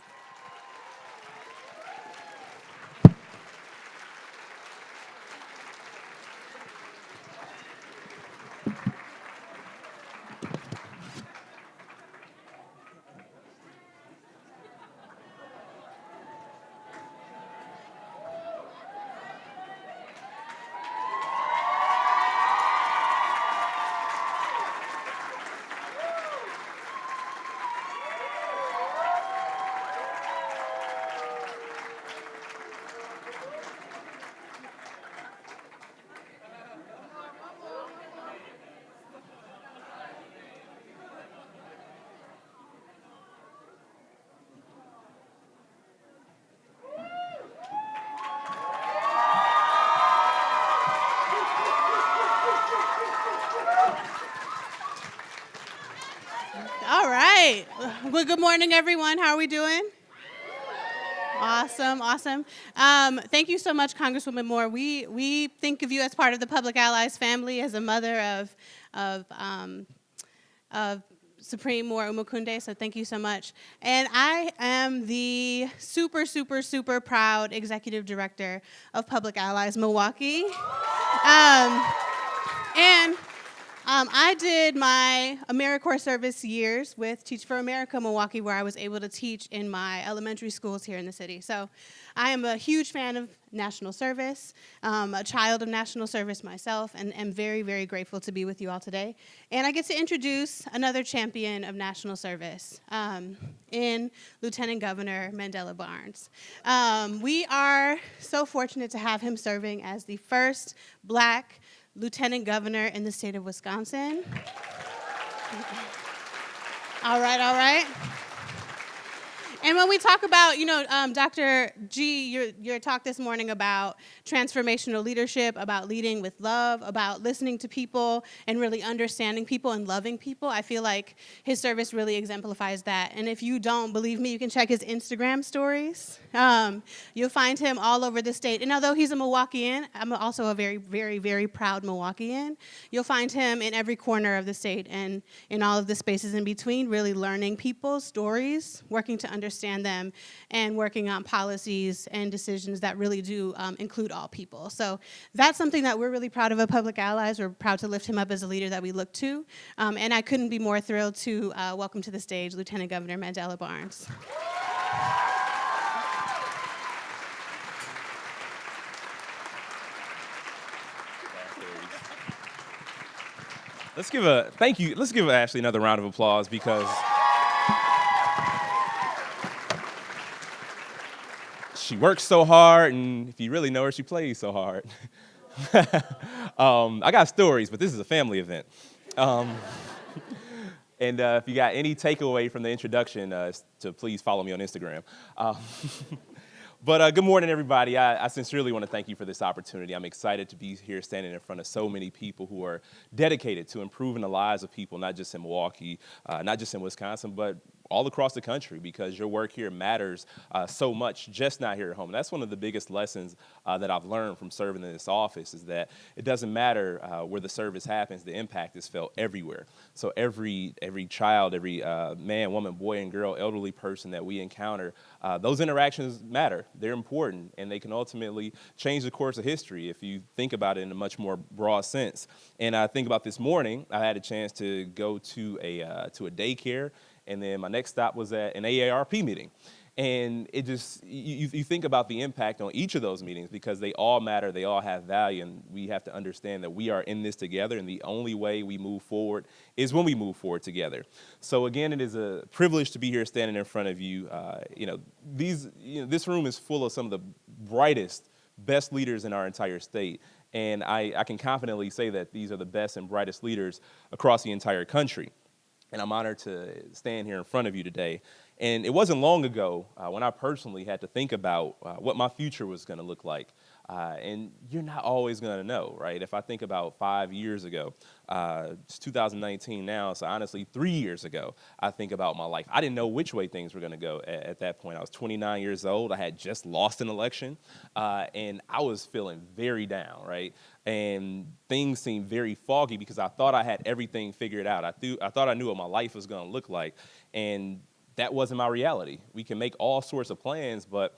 All right. Well, good morning, everyone. How are we doing? Awesome, awesome. Thank you so much, Congresswoman Moore. We think of you as part of the Public Allies family, as a mother of Supreme Moore Umukunde, so thank you so much. And I am the super, super, super proud Executive Director of Public Allies Milwaukee. I did my AmeriCorps service years with Teach for America Milwaukee, where I was able to teach in my elementary schools here in the city. So I am a huge fan of national service, a child of national service myself, and am very, very grateful to be with you all today. And I get to introduce another champion of national service in Lieutenant Governor Mendela Barnes. We are so fortunate to have him serving as the first Black Lieutenant Governor in the state of Wisconsin. All right. And when we talk about, Dr. G, your talk this morning about transformational leadership, about leading with love, about listening to people and really understanding people and loving people, I feel like his service really exemplifies that. And if you don't believe me, you can check his Instagram stories. You'll find him all over the state. And although he's a Milwaukeean, I'm also a very, very, very proud Milwaukeean. You'll find him in every corner of the state and in all of the spaces in between, really learning people's stories, working to understand them, and working on policies and decisions that really do include all people. So that's something that we're really proud of at Public Allies. We're proud to lift him up as a leader that we look to. And I couldn't be more thrilled to welcome to the stage Lieutenant Governor Mendela Barnes. Let's give Ashley another round of applause, because She works so hard, and if you really know her, she plays so hard. I got stories, but this is a family event. And if you got any takeaway from the introduction, to please follow me on Instagram. But good morning, everybody. I sincerely want to thank you for this opportunity. I'm excited to be here standing in front of so many people who are dedicated to improving the lives of people, not just in Milwaukee, not just in Wisconsin, but all across the country, because your work here matters so much, just not here at home. And that's one of the biggest lessons that I've learned from serving in this office, is that it doesn't matter where the service happens, the impact is felt everywhere. So every child, every man, woman, boy, and girl, elderly person that we encounter, those interactions matter. They're important, and they can ultimately change the course of history if you think about it in a much more broad sense. And I think about this morning, I had a chance to go to a daycare, and then my next stop was at an AARP meeting. And it just, you think about the impact on each of those meetings, because they all matter, they all have value, and we have to understand that we are in this together, and the only way we move forward is when we move forward together. So again, it is a privilege to be here standing in front of you. This room is full of some of the brightest, best leaders in our entire state. And I can confidently say that these are the best and brightest leaders across the entire country. And I'm honored to stand here in front of you today. And it wasn't long ago when I personally had to think about what my future was going to look like. And you're not always going to know, right? If I think about 5 years ago, it's 2019 now, so honestly, 3 years ago, I think about my life. I didn't know which way things were going to go at that point. I was 29 years old. I had just lost an election, and I was feeling very down, right? And things seemed very foggy because I thought I had everything figured out. I thought I knew what my life was going to look like, and that wasn't my reality. We can make all sorts of plans, but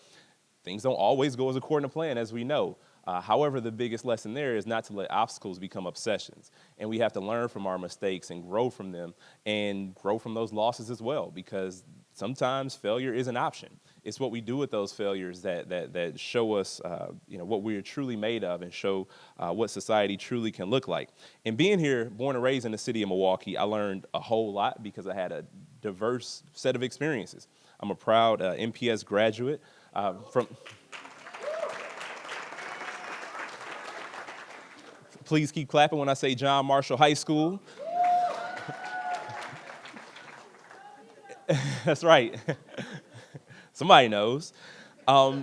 things don't always go as according to plan, as we know. However, the biggest lesson there is not to let obstacles become obsessions. And we have to learn from our mistakes and grow from them, and grow from those losses as well, because sometimes failure is an option. It's what we do with those failures that show us what we are truly made of, and show what society truly can look like. And being here, born and raised in the city of Milwaukee, I learned a whole lot because I had a diverse set of experiences. I'm a proud MPS graduate from... Please keep clapping when I say John Marshall High School. That's right. Somebody knows. But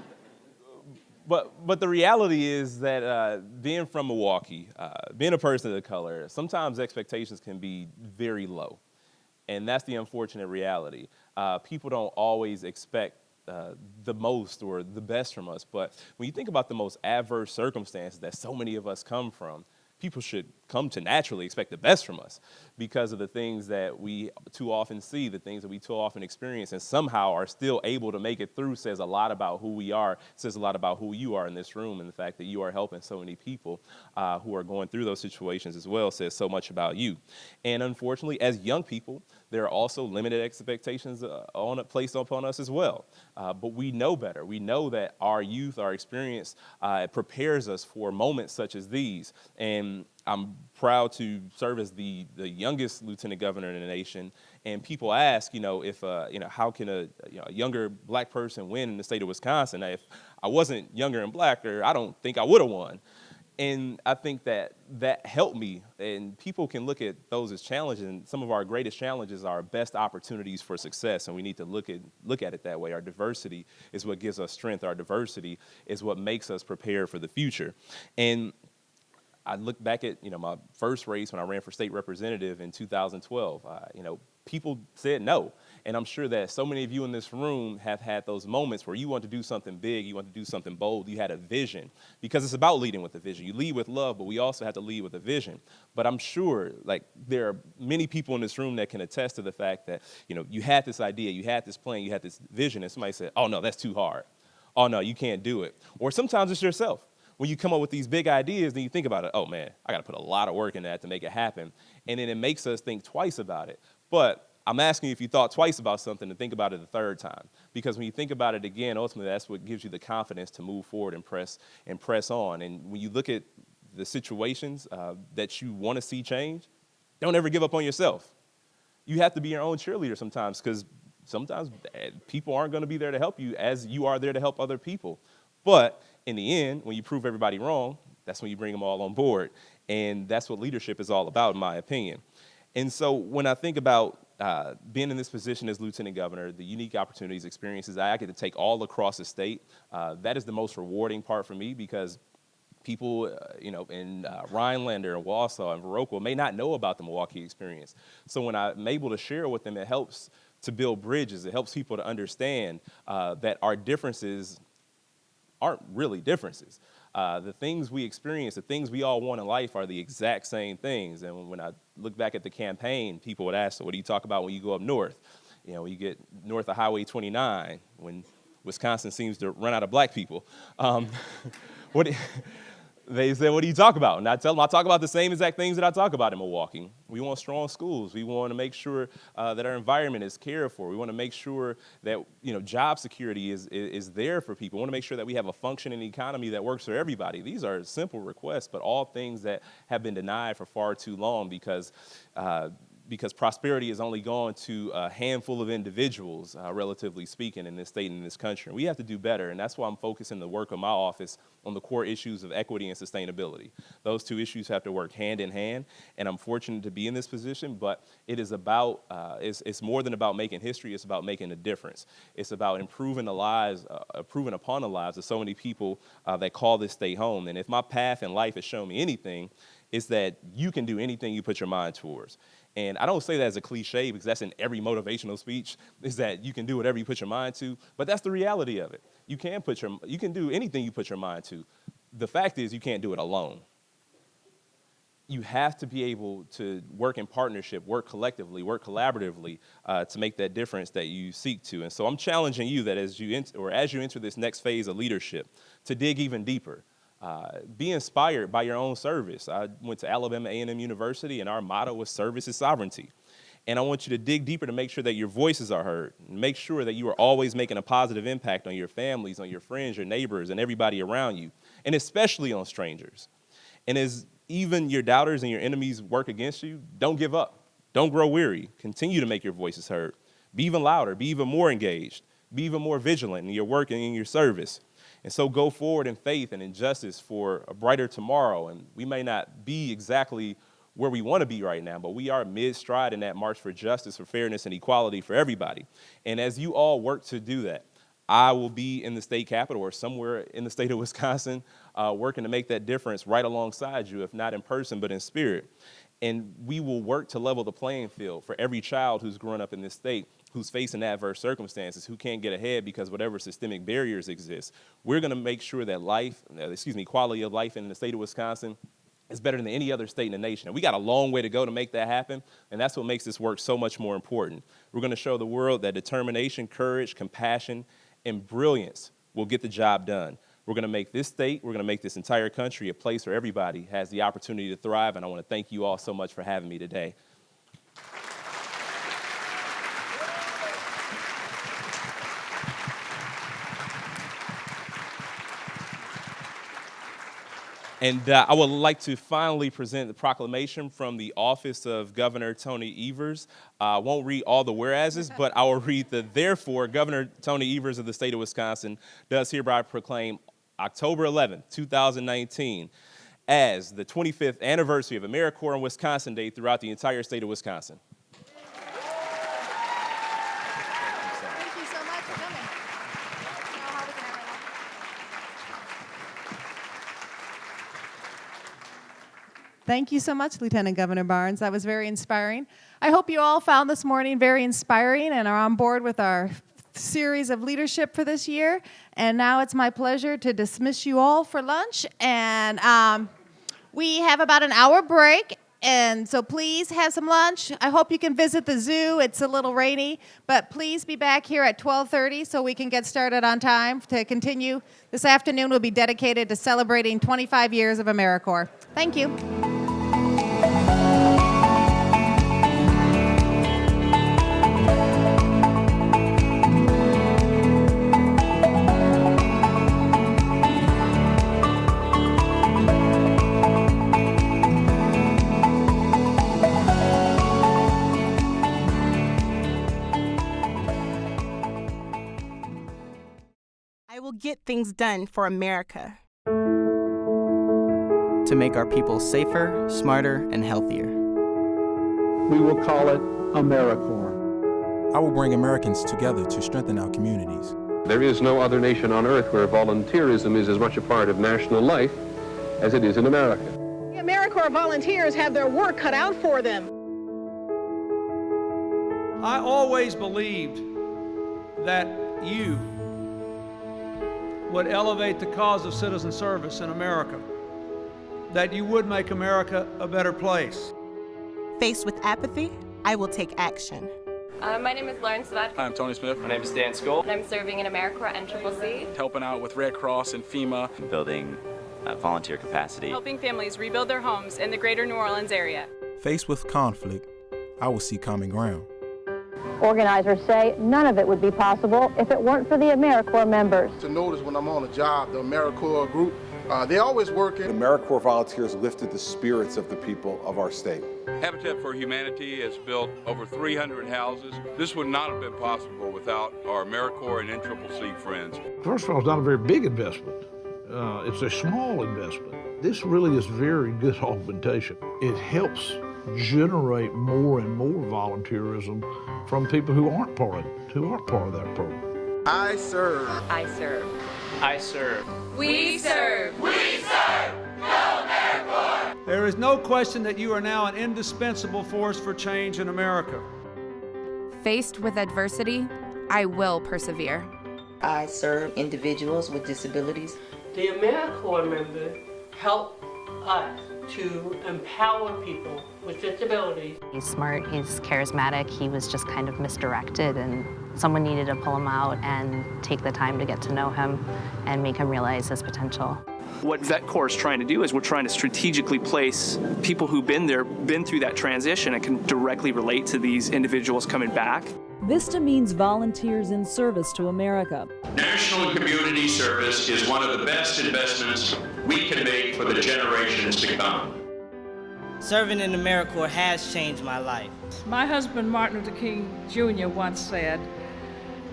the reality is that being from Milwaukee, being a person of color, sometimes expectations can be very low. And that's the unfortunate reality. People don't always expect the most or the best from us. But when you think about the most adverse circumstances that so many of us come from, people should come to naturally expect the best from us, because of the things that we too often see, the things that we too often experience, and somehow are still able to make it through. Says a lot about who we are, says a lot about who you are in this room, and the fact that you are helping so many people who are going through those situations as well says so much about you. And unfortunately, as young people, there are also limited expectations placed upon us as well. But we know better. We know that our youth, our experience prepares us for moments such as these. And I'm proud to serve as the youngest lieutenant governor in the nation. And people ask, if how can a younger black person win in the state of Wisconsin? If I wasn't younger and blacker, I don't think I would have won. And I think that helped me. And people can look at those as challenges. And some of our greatest challenges are our best opportunities for success. And we need to look at it that way. Our diversity is what gives us strength. Our diversity is what makes us prepare for the future. And I look back at my first race when I ran for state representative in 2012. People said no, and I'm sure that so many of you in this room have had those moments where you want to do something big, you want to do something bold, you had a vision, because it's about leading with a vision. You lead with love, but we also have to lead with a vision. But I'm sure there are many people in this room that can attest to the fact that you had this idea, you had this plan, you had this vision, and somebody said, "Oh no, that's too hard. Oh no, you can't do it." Or sometimes it's yourself. When you come up with these big ideas, then you think about it, oh man, I got to put a lot of work in that to make it happen. And then it makes us think twice about it. But I'm asking you, if you thought twice about something, to think about it the third time. Because when you think about it again, ultimately that's what gives you the confidence to move forward and press on. And when you look at the situations that you want to see change, don't ever give up on yourself. You have to be your own cheerleader sometimes, because sometimes people aren't going to be there to help you as you are there to help other people. But in the end, when you prove everybody wrong, that's when you bring them all on board. And that's what leadership is all about, in my opinion. And so when I think about being in this position as lieutenant governor, the unique opportunities, experiences I get to take all across the state, that is the most rewarding part for me, because people, in Rhinelander and Wausau and Viroqua may not know about the Milwaukee experience. So when I'm able to share with them, it helps to build bridges. It helps people to understand that our differences aren't really differences. The things we experience, the things we all want in life are the exact same things. And when I look back at the campaign, people would ask, so what do you talk about when you go up north? When you get north of Highway 29, when Wisconsin seems to run out of black people. They said, what do you talk about? And I tell them, I talk about the same exact things that I talk about in Milwaukee. We want strong schools. We want to make sure that our environment is cared for. We want to make sure that, job security is there for people. We want to make sure that we have a functioning economy that works for everybody. These are simple requests, but all things that have been denied for far too long because prosperity is only gone to a handful of individuals, relatively speaking, in this state and in this country. And we have to do better, and that's why I'm focusing the work of my office on the core issues of equity and sustainability. Those two issues have to work hand in hand, and I'm fortunate to be in this position, but it is about, it's more than about making history, it's about making a difference. It's about improving the lives, improving upon the lives of so many people that call this state home. And if my path in life has shown me anything, it's that you can do anything you put your mind towards. And I don't say that as a cliche, because that's in every motivational speech, is that you can do whatever you put your mind to, but that's the reality of it. You can do anything you put your mind to. The fact is, you can't do it alone. You have to be able to work in partnership, work collectively, work collaboratively to make that difference that you seek to. And so I'm challenging you that as you enter this next phase of leadership, to dig even deeper. Be inspired by your own service. I went to Alabama A&M University, and our motto was service is sovereignty. And I want you to dig deeper to make sure that your voices are heard. Make sure that you are always making a positive impact on your families, on your friends, your neighbors, and everybody around you, and especially on strangers. And as even your doubters and your enemies work against you, don't give up. Don't grow weary. Continue to make your voices heard. Be even louder. Be even more engaged. Be even more vigilant in your work and in your service. And so go forward in faith and in justice for a brighter tomorrow. And we may not be exactly where we want to be right now, but we are mid-stride in that march for justice, for fairness, and equality for everybody. And as you all work to do that, I will be in the state capitol or somewhere in the state of Wisconsin working to make that difference right alongside you, if not in person, but in spirit. And we will work to level the playing field for every child who's growing up in this state, who's facing adverse circumstances, who can't get ahead because whatever systemic barriers exist. We're going to make sure that quality of life in the state of Wisconsin is better than any other state in the nation. And we got a long way to go to make that happen, and that's what makes this work so much more important. We're going to show the world that determination, courage, compassion, and brilliance will get the job done. We're going to make this state, we're going to make this entire country a place where everybody has the opportunity to thrive, and I want to thank you all so much for having me today. And I would like to finally present the proclamation from the office of Governor Tony Evers. I won't read all the whereases, but I will read the therefore. Governor Tony Evers of the state of Wisconsin does hereby proclaim October 11th, 2019 as the 25th anniversary of AmeriCorps and Wisconsin Day throughout the entire state of Wisconsin. Thank you so much for coming. Thank you so much, Lieutenant Governor Barnes. That was very inspiring. I hope you all found this morning very inspiring and are on board with our series of leadership for this year. And now it's my pleasure to dismiss you all for lunch. And we have about an hour break. And so please have some lunch. I hope you can visit the zoo. It's a little rainy, but please be back here at 12:30 so we can get started on time to continue. This afternoon will be dedicated to celebrating 25 years of AmeriCorps. Thank you. things done for America. To make our people safer, smarter, and healthier. We will call it AmeriCorps. I will bring Americans together to strengthen our communities. There is no other nation on earth where volunteerism is as much a part of national life as it is in America. The AmeriCorps volunteers have their work cut out for them. I always believed that you would elevate the cause of citizen service in America, that you would make America a better place. Faced with apathy, I will take action. My name is Lauren Savat. I'm Tony Smith. My name is Dan Skoll. And I'm serving in AmeriCorps and CCC. Helping out with Red Cross and FEMA. Building volunteer capacity. Helping families rebuild their homes in the greater New Orleans area. Faced with conflict, I will see common ground. Organizers say none of it would be possible if it weren't for the AmeriCorps members. To notice when I'm on a job, the AmeriCorps group, they always working. The AmeriCorps volunteers lifted the spirits of the people of our state. Habitat for Humanity has built over 300 houses. This would not have been possible without our AmeriCorps and NCCC friends. First of all, it's not a very big investment. It's a small investment. This really is very good augmentation. It helps generate more and more volunteerism from people who aren't part of that program. I serve. I serve. I serve. We serve. We serve. Go AmeriCorps. There is no question that you are now an indispensable force for change in America. Faced with adversity, I will persevere. I serve individuals with disabilities. The AmeriCorps members help us to empower people with disabilities. He's smart, he's charismatic, he was just kind of misdirected, and someone needed to pull him out and take the time to get to know him and make him realize his potential. What VetCorps is trying to do is we're trying to strategically place people who've been through that transition and can directly relate to these individuals coming back. VISTA means Volunteers in Service to America. National and community service is one of the best investments we can make for the generations to come. Serving in AmeriCorps has changed my life. My husband, Martin Luther King Jr., once said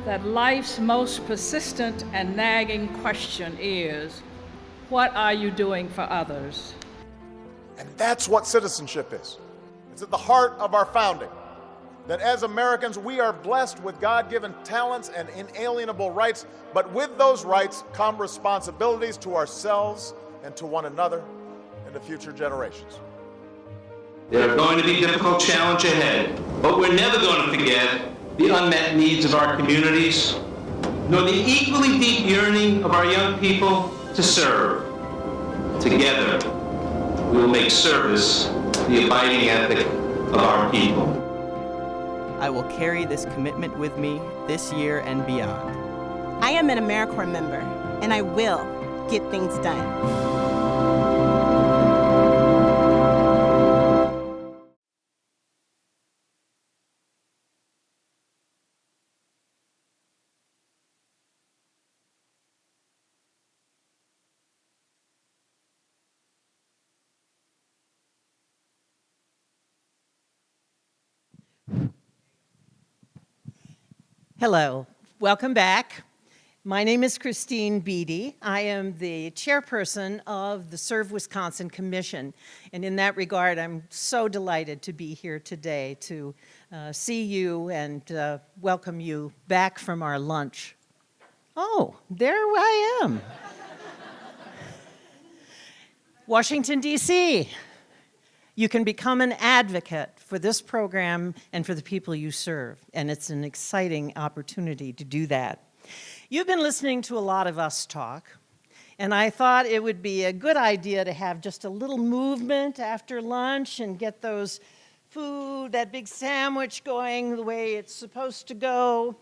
that life's most persistent and nagging question is, what are you doing for others? And that's what citizenship is. It's at the heart of our founding. That as Americans, we are blessed with God-given talents and inalienable rights, but with those rights come responsibilities to ourselves and to one another and to future generations. There are going to be difficult challenges ahead, but we're never going to forget the unmet needs of our communities, nor the equally deep yearning of our young people to serve. Together, we will make service the abiding ethic of our people. I will carry this commitment with me this year and beyond. I am an AmeriCorps member, and I will get things done. Hello, welcome back. My name is Christine Beatty. I am the chairperson of the Serve Wisconsin Commission. And in that regard, I'm so delighted to be here today to see you and welcome you back from our lunch. Oh, there I am. Washington, D.C. You can become an advocate for this program and for the people you serve, and it's an exciting opportunity to do that. You've been listening to a lot of us talk, and I thought it would be a good idea to have just a little movement after lunch and get those food, that big sandwich going the way it's supposed to go.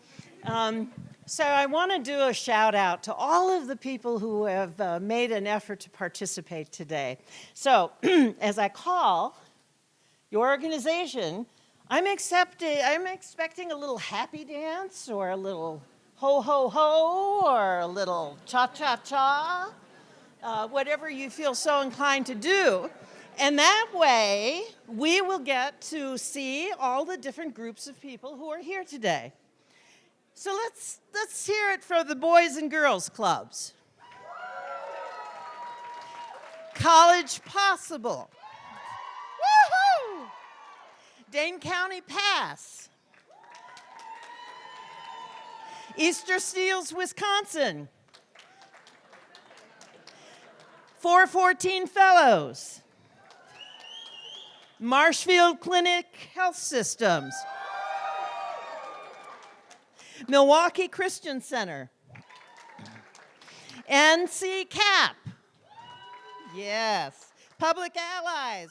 So I want to do a shout out to all of the people who have made an effort to participate today. So as I call your organization, I'm expecting a little happy dance or a little ho, ho, ho, or a little cha-cha-cha, whatever you feel so inclined to do. And that way, we will get to see all the different groups of people who are here today. So let's hear it for the Boys and Girls Clubs. College Possible. Woohoo! Dane County Pass. Easter Steels, Wisconsin. 414 Fellows. Marshfield Clinic Health Systems. Milwaukee Christian Center. NC CAP. Yes. Public Allies.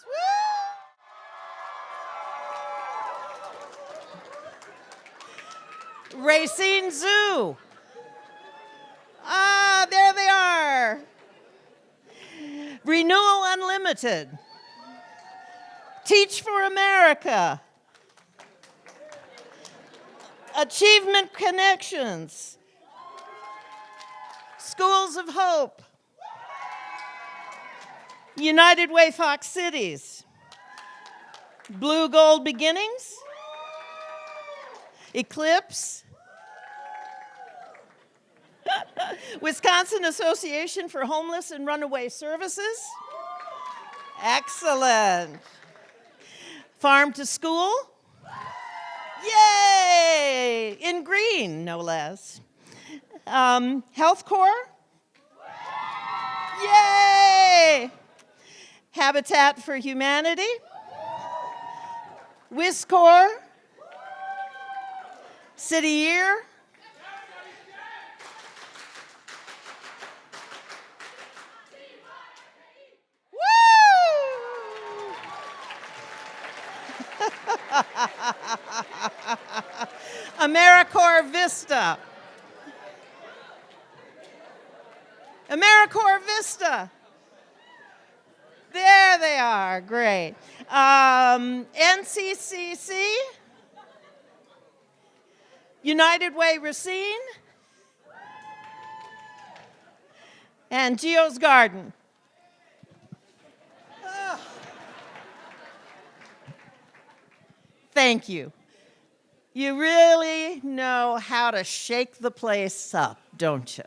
Woo! Racine Zoo. Ah, there they are. Renewal Unlimited. Teach for America. Achievement Connections. Schools of Hope. United Way Fox Cities. Blue Gold Beginnings. Eclipse. Wisconsin Association for Homeless and Runaway Services. Excellent. Farm to School. Yay! In green, no less. Health Corps. Yay! Habitat for Humanity. WISCOR. City Year. AmeriCorps Vista. AmeriCorps Vista. There they are, great. NCCC. United Way Racine. And Geo's Garden. Oh. Thank you. You really know how to shake the place up, don't you?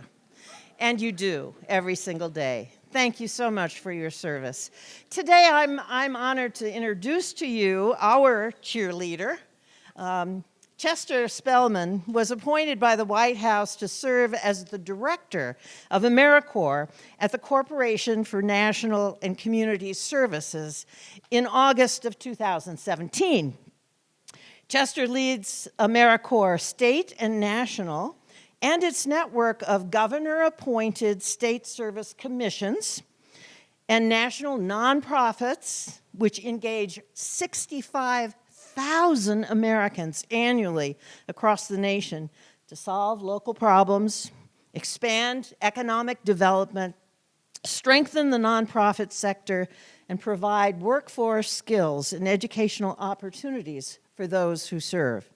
And you do every single day. Thank you so much for your service. Today, I'm honored to introduce to you our cheerleader. Chester Spellman was appointed by the White House to serve as the director of AmeriCorps at the Corporation for National and Community Services in August of 2017. Chester leads AmeriCorps state and national and its network of governor-appointed state service commissions and national nonprofits, which engage 65,000 Americans annually across the nation to solve local problems, expand economic development, strengthen the nonprofit sector, and provide workforce skills and educational opportunities for those who serve.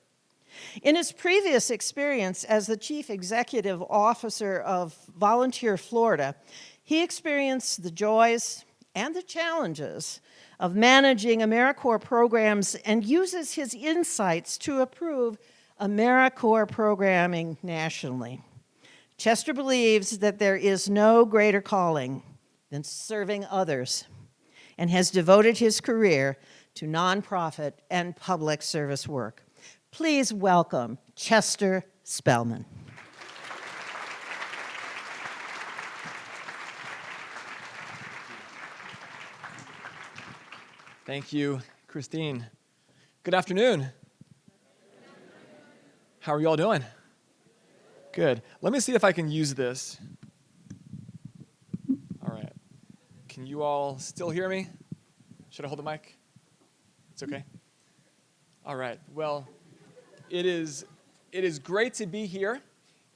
In his previous experience as the Chief Executive Officer of Volunteer Florida, he experienced the joys and the challenges of managing AmeriCorps programs and uses his insights to approve AmeriCorps programming nationally. Chester believes that there is no greater calling than serving others and has devoted his career to nonprofit and public service work. Please welcome Chester Spellman. Thank you, Christine. Good afternoon. How are you all doing? Good. Let me see if I can use this. All right. Can you all still hear me? Should I hold the mic? It's okay? All right. Well, it is great to be here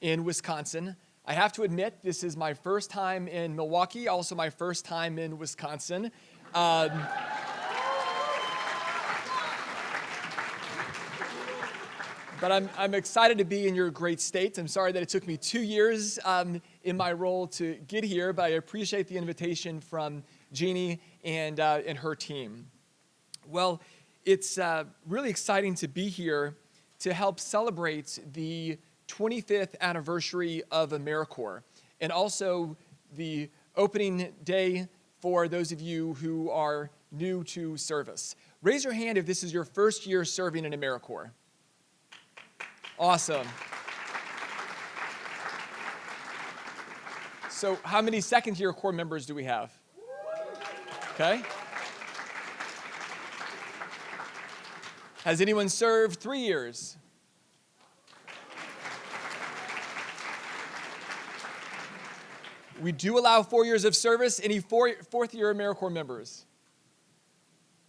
in Wisconsin. I have to admit, this is my first time in Milwaukee, also my first time in Wisconsin. But I'm excited to be in your great state. I'm sorry that it took me 2 years in my role to get here, but I appreciate the invitation from Jeannie and her team. Well, it's really exciting to be here to help celebrate the 25th anniversary of AmeriCorps and also the opening day for those of you who are new to service. Raise your hand if this is your first year serving in AmeriCorps. Awesome. So how many second-year Corps members do we have? Okay. Has anyone served 3 years? We do allow 4 years of service. Any fourth-year AmeriCorps members?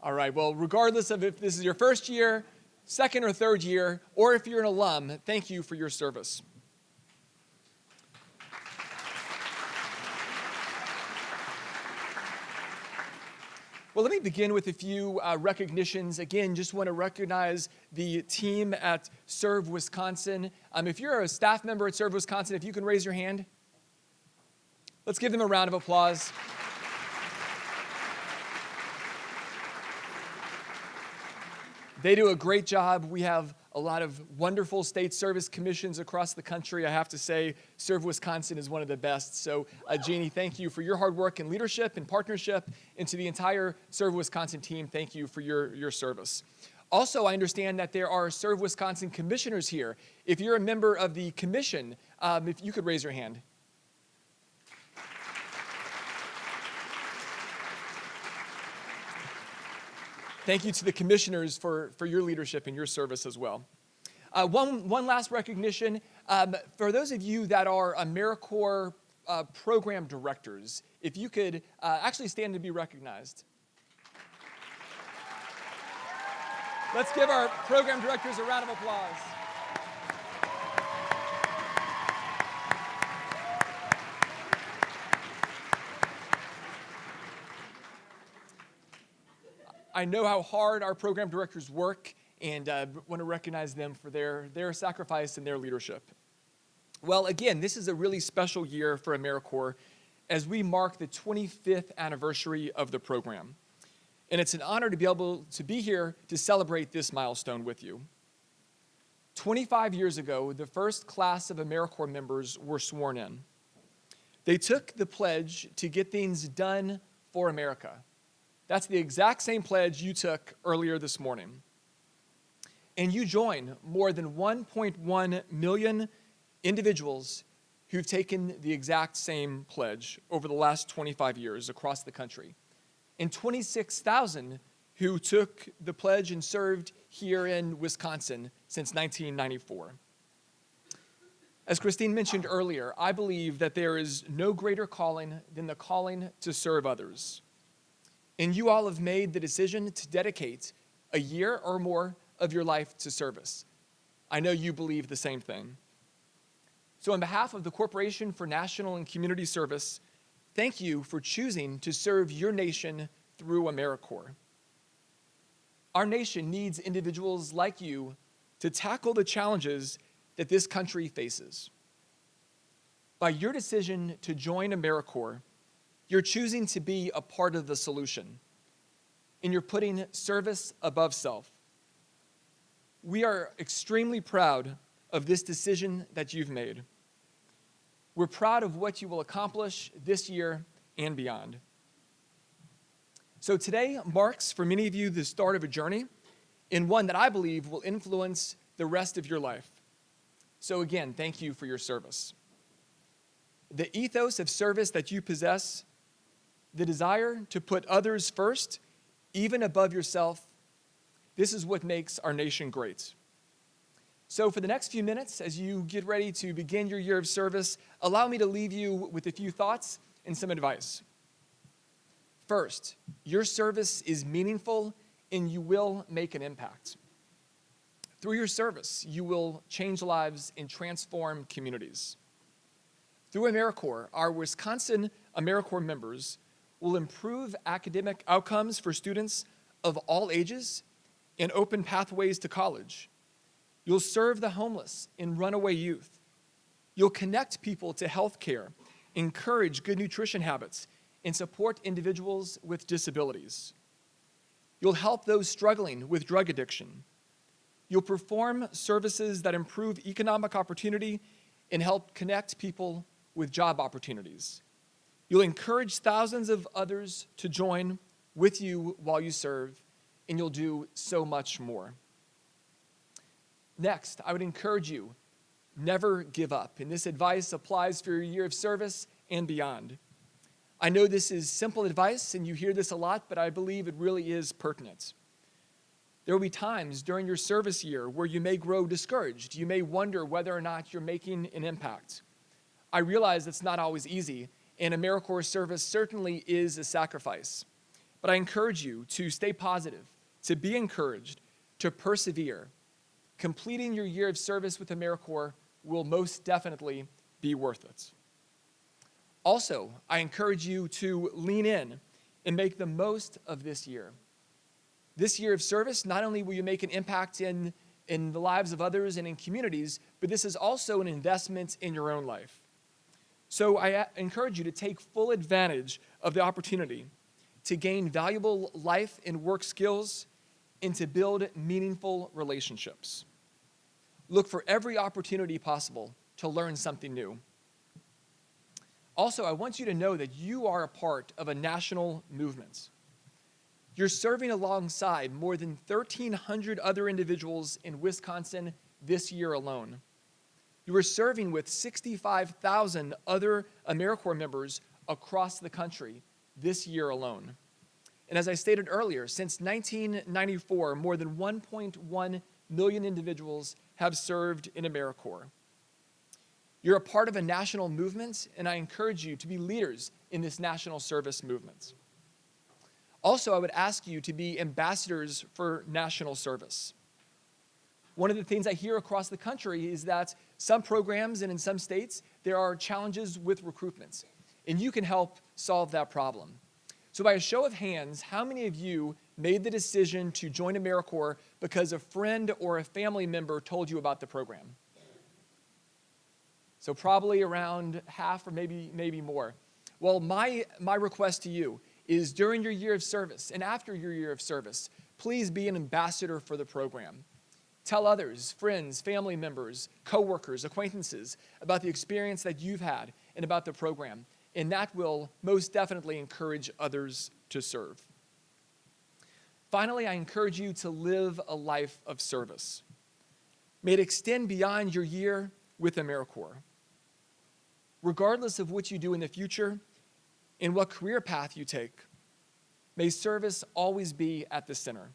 All right, well, regardless of if this is your first year, second or third year, or if you're an alum, thank you for your service. Well, let me begin with a few recognitions. Again, just want to recognize the team at Serve Wisconsin. If you're a staff member at Serve Wisconsin, if you can raise your hand. Let's give them a round of applause. They do a great job. We have a lot of wonderful state service commissions across the country. I have to say, Serve Wisconsin is one of the best. So, Jeannie, thank you for your hard work and leadership and partnership. And to the entire Serve Wisconsin team, thank you for your service. Also, I understand that there are Serve Wisconsin commissioners here. If you're a member of the commission, if you could raise your hand. Thank you to the commissioners for your leadership and your service as well. One last recognition. For those of you that are AmeriCorps program directors, if you could actually stand to be recognized. Let's give our program directors a round of applause. I know how hard our program directors work, and want to recognize them for their sacrifice and their leadership. Well, again, this is a really special year for AmeriCorps as we mark the 25th anniversary of the program. And it's an honor to be able to be here to celebrate this milestone with you. 25 years ago, the first class of AmeriCorps members were sworn in. They took the pledge to get things done for America. That's the exact same pledge you took earlier this morning. And you join more than 1.1 million individuals who've taken the exact same pledge over the last 25 years across the country. And 26,000 who took the pledge and served here in Wisconsin since 1994. As Christine mentioned earlier, I believe that there is no greater calling than the calling to serve others. And you all have made the decision to dedicate a year or more of your life to service. I know you believe the same thing. So on behalf of the Corporation for National and Community Service, thank you for choosing to serve your nation through AmeriCorps. Our nation needs individuals like you to tackle the challenges that this country faces. By your decision to join AmeriCorps, you're choosing to be a part of the solution, and you're putting service above self. We are extremely proud of this decision that you've made. We're proud of what you will accomplish this year and beyond. So today marks, for many of you, the start of a journey, and one that I believe will influence the rest of your life. So again, thank you for your service. The ethos of service that you possess, the desire to put others first, even above yourself, this is what makes our nation great. So for the next few minutes, as you get ready to begin your year of service, allow me to leave you with a few thoughts and some advice. First, your service is meaningful and you will make an impact. Through your service, you will change lives and transform communities. Through AmeriCorps, our Wisconsin AmeriCorps members will improve academic outcomes for students of all ages and open pathways to college. You'll serve the homeless and runaway youth. You'll connect people to health care, encourage good nutrition habits, and support individuals with disabilities. You'll help those struggling with drug addiction. You'll perform services that improve economic opportunity and help connect people with job opportunities. You'll encourage thousands of others to join with you while you serve, and you'll do so much more. Next, I would encourage you, never give up. And this advice applies for your year of service and beyond. I know this is simple advice, and you hear this a lot, but I believe it really is pertinent. There will be times during your service year where you may grow discouraged. You may wonder whether or not you're making an impact. I realize it's not always easy, and AmeriCorps service certainly is a sacrifice. But I encourage you to stay positive, to be encouraged, to persevere. Completing your year of service with AmeriCorps will most definitely be worth it. Also, I encourage you to lean in and make the most of this year. This year of service, not only will you make an impact in the lives of others and in communities, but this is also an investment in your own life. So I encourage you to take full advantage of the opportunity to gain valuable life and work skills and to build meaningful relationships. Look for every opportunity possible to learn something new. Also, I want you to know that you are a part of a national movement. You're serving alongside more than 1,300 other individuals in Wisconsin this year alone. You are serving with 65,000 other AmeriCorps members across the country this year alone. And as I stated earlier, since 1994, more than 1.1 million individuals have served in AmeriCorps. You're a part of a national movement, and I encourage you to be leaders in this national service movement. Also, I would ask you to be ambassadors for national service. One of the things I hear across the country is that some programs and in some states, there are challenges with recruitment, and you can help solve that problem. So by a show of hands, how many of you made the decision to join AmeriCorps because a friend or a family member told you about the program? So probably around half or maybe more. Well, my request to you is during your year of service and after your year of service, please be an ambassador for the program. Tell others, friends, family members, coworkers, acquaintances about the experience that you've had and about the program, and that will most definitely encourage others to serve. Finally, I encourage you to live a life of service. May it extend beyond your year with AmeriCorps. Regardless of what you do in the future and what career path you take, may service always be at the center.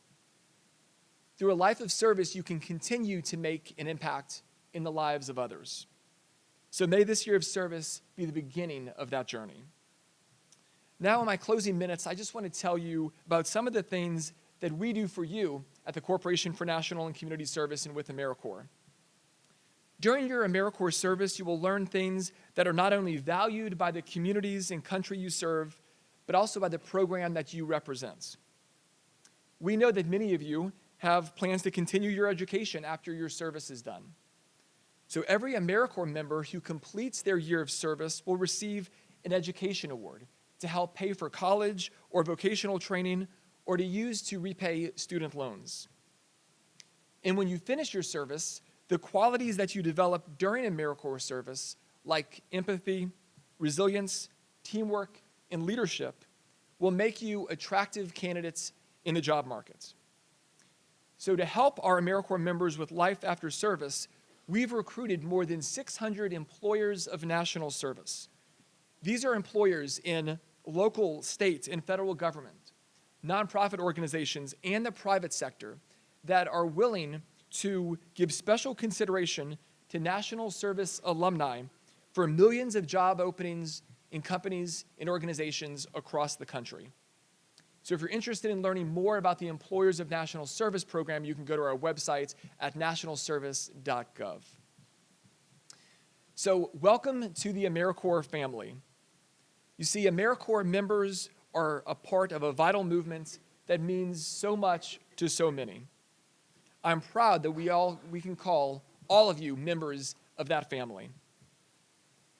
Through a life of service, you can continue to make an impact in the lives of others. So may this year of service be the beginning of that journey. Now, in my closing minutes, I just want to tell you about some of the things that we do for you at the Corporation for National and Community Service and with AmeriCorps. During your AmeriCorps service, you will learn things that are not only valued by the communities and country you serve, but also by the program that you represent. We know that many of you have plans to continue your education after your service is done. So every AmeriCorps member who completes their year of service will receive an education award to help pay for college or vocational training or to use to repay student loans. And when you finish your service, the qualities that you develop during AmeriCorps service, like empathy, resilience, teamwork, and leadership, will make you attractive candidates in the job market. So to help our AmeriCorps members with life after service, we've recruited more than 600 employers of national service. These are employers in local, state, and federal government, nonprofit organizations, and the private sector that are willing to give special consideration to national service alumni for millions of job openings in companies and organizations across the country. So if you're interested in learning more about the Employers of National Service program, you can go to our website at nationalservice.gov. So welcome to the AmeriCorps family. You see, AmeriCorps members are a part of a vital movement that means so much to so many. I'm proud that we can call all of you members of that family.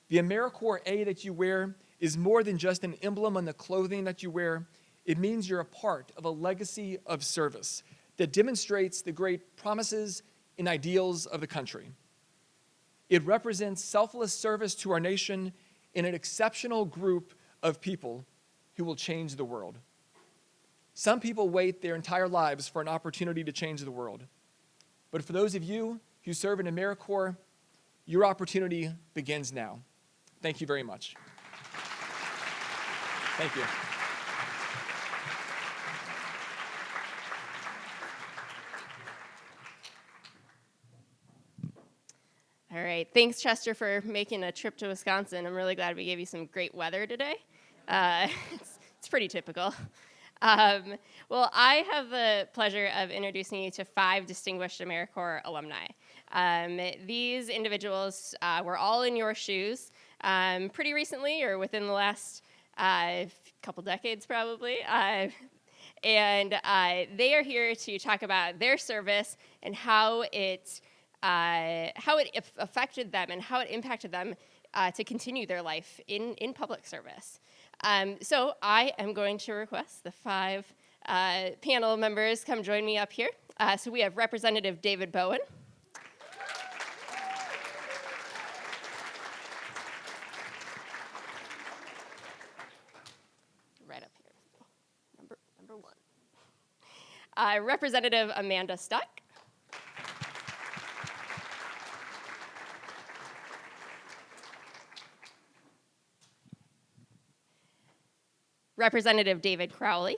The AmeriCorps A that you wear is more than just an emblem on the clothing that you wear. It means you're a part of a legacy of service that demonstrates the great promises and ideals of the country. It represents selfless service to our nation in an exceptional group of people who will change the world. Some people wait their entire lives for an opportunity to change the world. But for those of you who serve in AmeriCorps, your opportunity begins now. Thank you very much. Thank you. All right, thanks Chester for making a trip to Wisconsin. I'm really glad we gave you some great weather today. It's pretty typical. Well, I have the pleasure of introducing you to 5 distinguished AmeriCorps alumni. These individuals were all in your shoes pretty recently, or within the last couple decades probably. And they are here to talk about their service and how it affected them and how it impacted them to continue their life in public service. So I am going to request the 5 panel members come join me up here. So we have Representative David Bowen. Right up here, number 1. Representative Amanda Stuck. Representative David Crowley.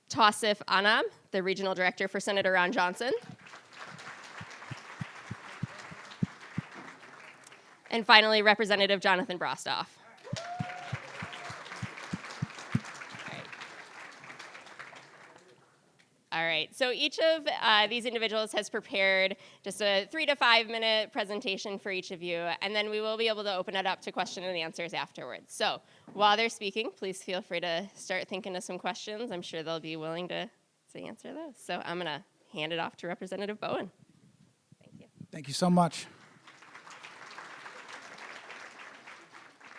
Tawsif Anam, the Regional Director for Senator Ron Johnson. And finally, Representative Jonathan Brostoff. All right, so each of these individuals has prepared just a 3 to 5 minute presentation for each of you, and then we will be able to open it up to question and answers afterwards. So while they're speaking, please feel free to start thinking of some questions. I'm sure they'll be willing to answer those. So I'm gonna hand it off to Representative Bowen. Thank you. Thank you so much.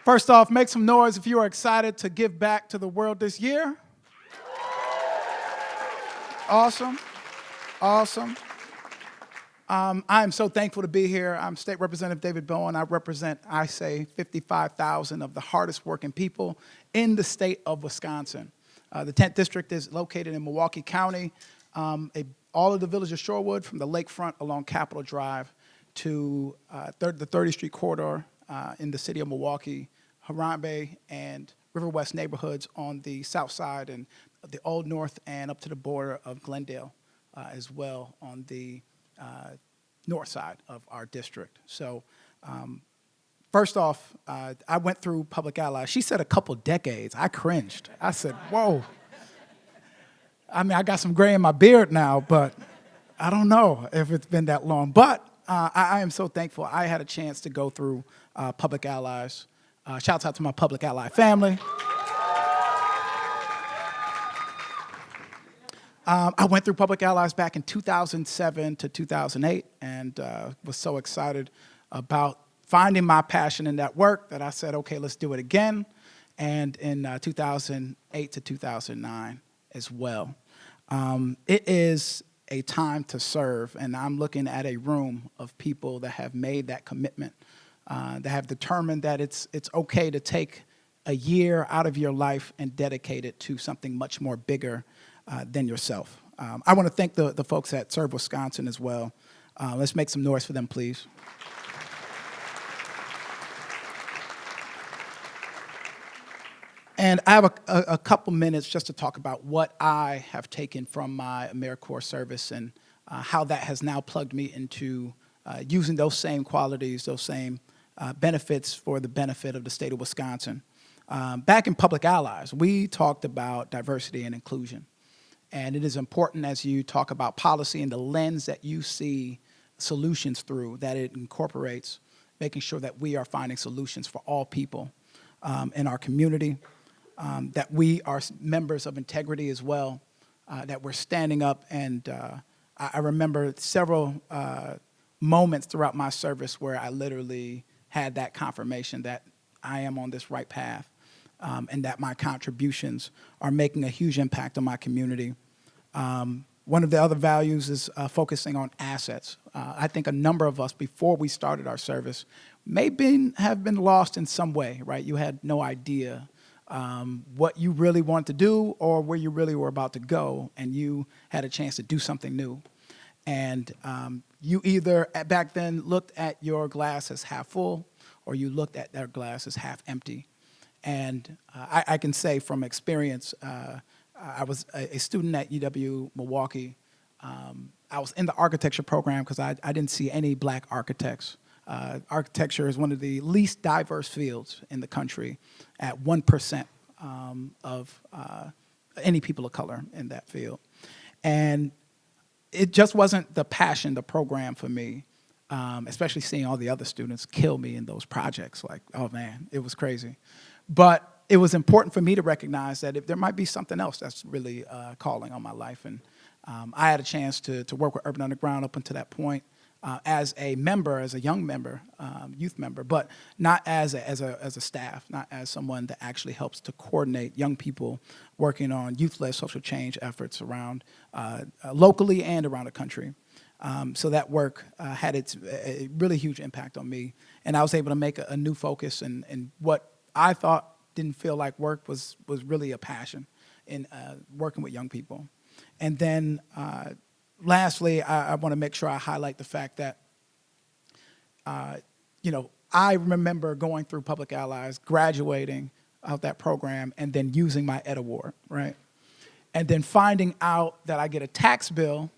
First off, make some noise if you are excited to give back to the world this year. Awesome, awesome. I am so thankful to be here. I'm State Representative David Bowen. I represent, 55,000 of the hardest working people in the state of Wisconsin. The 10th District is located in Milwaukee County. All of the village of Shorewood, from the lakefront along Capitol Drive to the 30th Street corridor in the city of Milwaukee, Harambe and River West neighborhoods on the south side, and the Old North, and up to the border of Glendale as well on the north side of our district. So first off, I went through Public Allies. She said a couple decades. I cringed. I said, whoa. I mean, I got some gray in my beard now, but I don't know if it's been that long. But I am so thankful I had a chance to go through Public Allies. Shouts out to my Public Ally family. I went through Public Allies back in 2007 to 2008 and was so excited about finding my passion in that work that I said, okay, let's do it again. And in 2008 to 2009 as well. It is a time to serve, and I'm looking at a room of people that have made that commitment, that have determined that it's okay to take a year out of your life and dedicate it to something much more bigger than yourself. I want to thank the folks at Serve Wisconsin as well. Let's make some noise for them, please. And I have a couple minutes just to talk about what I have taken from my AmeriCorps service and how that has now plugged me into using those same qualities, those same benefits for the benefit of the state of Wisconsin. Back in Public Allies, we talked about diversity and inclusion. And it is important as you talk about policy and the lens that you see solutions through, that it incorporates making sure that we are finding solutions for all people in our community, that we are members of integrity as well, that we're standing up. And I remember several moments throughout my service where I literally had that confirmation that I am on this right path. And that my contributions are making a huge impact on my community. One of the other values is focusing on assets. I think a number of us, before we started our service, have been lost in some way, right? You had no idea what you really wanted to do or where you really were about to go, and you had a chance to do something new. And you either, back then, looked at your glass as half full, or you looked at their glass as half empty. And I can say from experience, I was a student at UW Milwaukee. I was in the architecture program because I didn't see any black architects. Architecture is one of the least diverse fields in the country, at 1% of any people of color in that field. And it just wasn't the passion, the program for me, especially seeing all the other students kill me in those projects. Like, oh man, it was crazy. But it was important for me to recognize that if there might be something else that's really calling on my life. And I had a chance to work with Urban Underground up until that point as a member, as a young member, youth member, but not as a staff, not as someone that actually helps to coordinate young people working on youth-led social change efforts around locally and around the country. So that work had a really huge impact on me, and I was able to make a new focus, and what I thought didn't feel like work was really a passion in working with young people. And then lastly, I want to make sure I highlight the fact that, I remember going through Public Allies, graduating out that program, and then using my Ed Award, right? And then finding out that I get a tax bill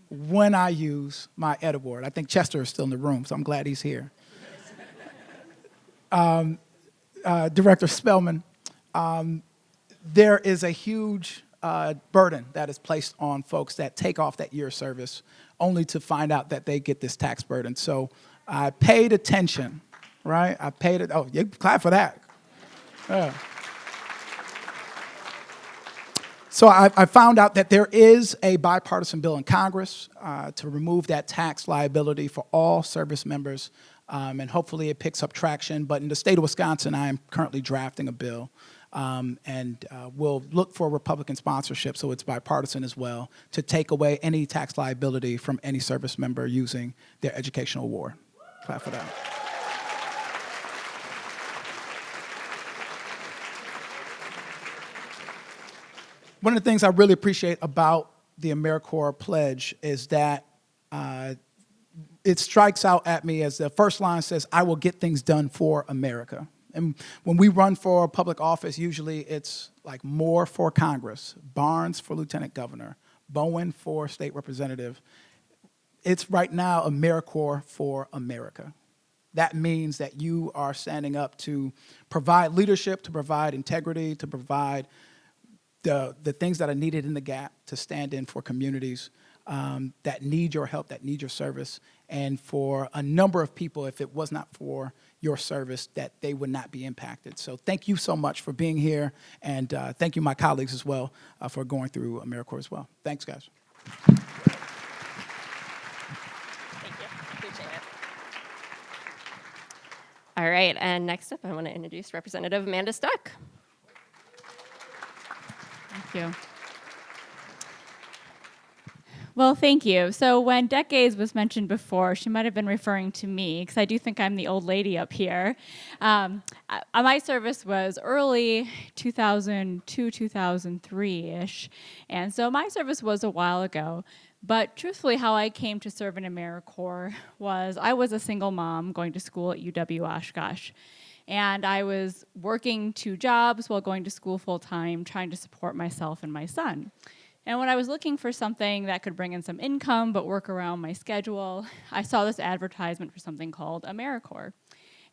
when I use my Ed Award. I think Chester is still in the room, so I'm glad he's here. Director Spellman, there is a huge burden that is placed on folks that take off that year of service only to find out that they get this tax burden. So I paid attention, right? I paid it. Oh, you clap for that. Yeah. So I found out that there is a bipartisan bill in Congress to remove that tax liability for all service members, and hopefully it picks up traction. But in the state of Wisconsin, I am currently drafting a bill, and we'll look for Republican sponsorship, so it's bipartisan as well, to take away any tax liability from any service member using their educational award. Clap for that. One of the things I really appreciate about the AmeriCorps pledge is that it strikes out at me as the first line says, "I will get things done for America." And when we run for public office, usually it's like Moore for Congress, Barnes for Lieutenant Governor, Bowen for State Representative. It's right now AmeriCorps for America. That means that you are standing up to provide leadership, to provide integrity, to provide the things that are needed in the gap, to stand in for communities that need your help, that need your service, and for a number of people, if it was not for your service, that they would not be impacted. So thank you so much for being here, and thank you, my colleagues, as well, for going through AmeriCorps as well. Thanks, guys. Thank you. Appreciate it. All right, and next up, I want to introduce Representative Amanda Stuck. Thank you. Well, thank you. So when decades was mentioned before, she might have been referring to me, because I do think I'm the old lady up here. My service was early 2002, 2003-ish, and so my service was a while ago. But truthfully, how I came to serve in AmeriCorps was I was a single mom going to school at UW Oshkosh. And I was working 2 jobs while going to school full-time, trying to support myself and my son. And when I was looking for something that could bring in some income but work around my schedule, I saw this advertisement for something called AmeriCorps.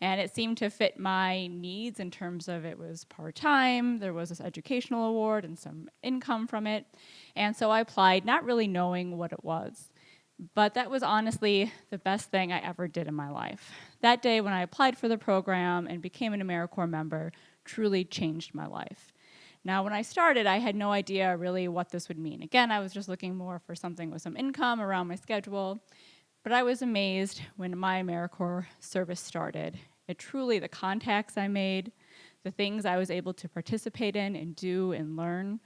And it seemed to fit my needs in terms of it was part-time, there was this educational award and some income from it. And so I applied, not really knowing what it was. But that was honestly the best thing I ever did in my life. That day when I applied for the program and became an AmeriCorps member truly changed my life. Now, when I started, I had no idea really what this would mean. Again, I was just looking more for something with some income around my schedule. But I was amazed when my AmeriCorps service started. The contacts I made, the things I was able to participate in and do and learn,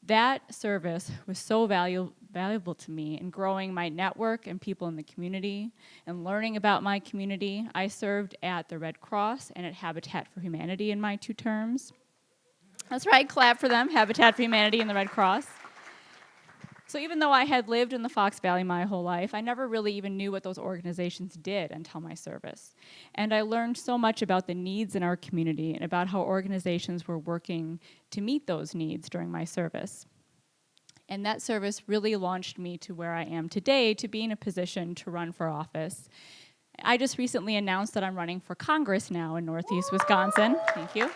That service was so valuable to me in growing my network and people in the community and learning about my community. I served at the Red Cross and at Habitat for Humanity in my 2 terms. That's right, clap for them, Habitat for Humanity and the Red Cross. So even though I had lived in the Fox Valley my whole life, I never really even knew what those organizations did until my service. And I learned so much about the needs in our community and about how organizations were working to meet those needs during my service. And that service really launched me to where I am today, to be in a position to run for office. I just recently announced that I'm running for Congress now in Northeast Wisconsin. Thank you.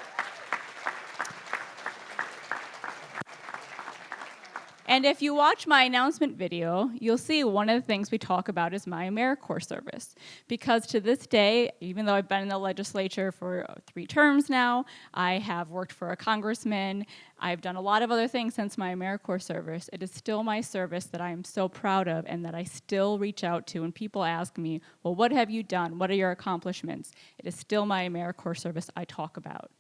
And if you watch my announcement video, you'll see one of the things we talk about is my AmeriCorps service. Because to this day, even though I've been in the legislature for 3 terms now, I have worked for a congressman, I've done a lot of other things since my AmeriCorps service. It is still my service that I am so proud of and that I still reach out to when people ask me, well, what have you done? What are your accomplishments? It is still my AmeriCorps service I talk about.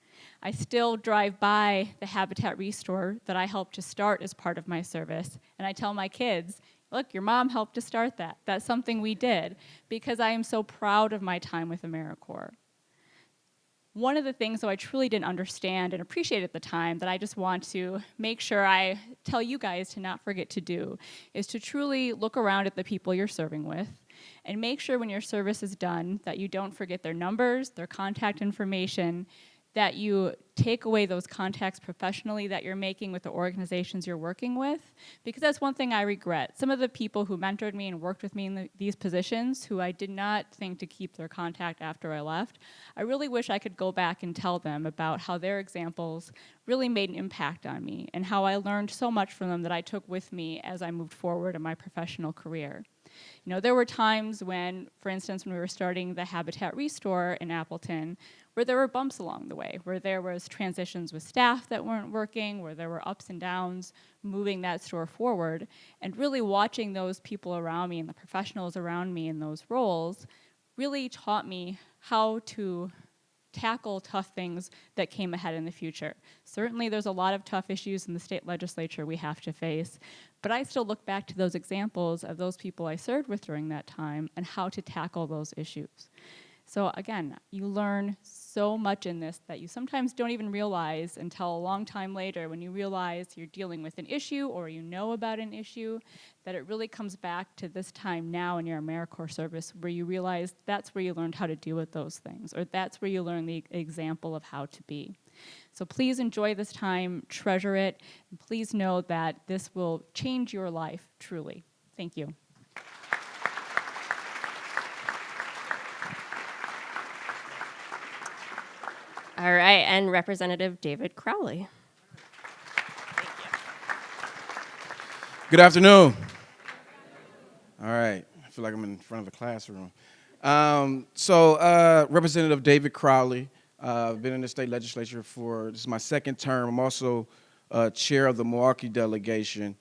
I still drive by the Habitat Restore that I helped to start as part of my service, and I tell my kids, look, your mom helped to start that. That's something we did, because I am so proud of my time with AmeriCorps. One of the things, though, I truly didn't understand and appreciate at the time that I just want to make sure I tell you guys to not forget to do is to truly look around at the people you're serving with and make sure when your service is done that you don't forget their numbers, their contact information, that you take away those contacts professionally that you're making with the organizations you're working with, because that's one thing I regret. Some of the people who mentored me and worked with me in these positions, who I did not think to keep their contact after I left, I really wish I could go back and tell them about how their examples really made an impact on me and how I learned so much from them that I took with me as I moved forward in my professional career. You know, there were times when, for instance, when we were starting the Habitat Restore in Appleton, where there were bumps along the way, where there was transitions with staff that weren't working, where there were ups and downs moving that store forward, and really watching those people around me and the professionals around me in those roles really taught me how to tackle tough things that came ahead in the future. Certainly there's a lot of tough issues in the state legislature we have to face, but I still look back to those examples of those people I served with during that time and how to tackle those issues. So again, you learn so much in this that you sometimes don't even realize until a long time later when you realize you're dealing with an issue or you know about an issue, that it really comes back to this time now in your AmeriCorps service where you realize that's where you learned how to deal with those things, or that's where you learn the example of how to be. So please enjoy this time, treasure it, and please know that this will change your life truly. Thank you. All right, and Representative David Crowley. Good afternoon. All right, I feel like I'm in front of a classroom. Representative David Crowley, I've been in the state legislature this is my 2nd term. I'm also chair of the Milwaukee delegation.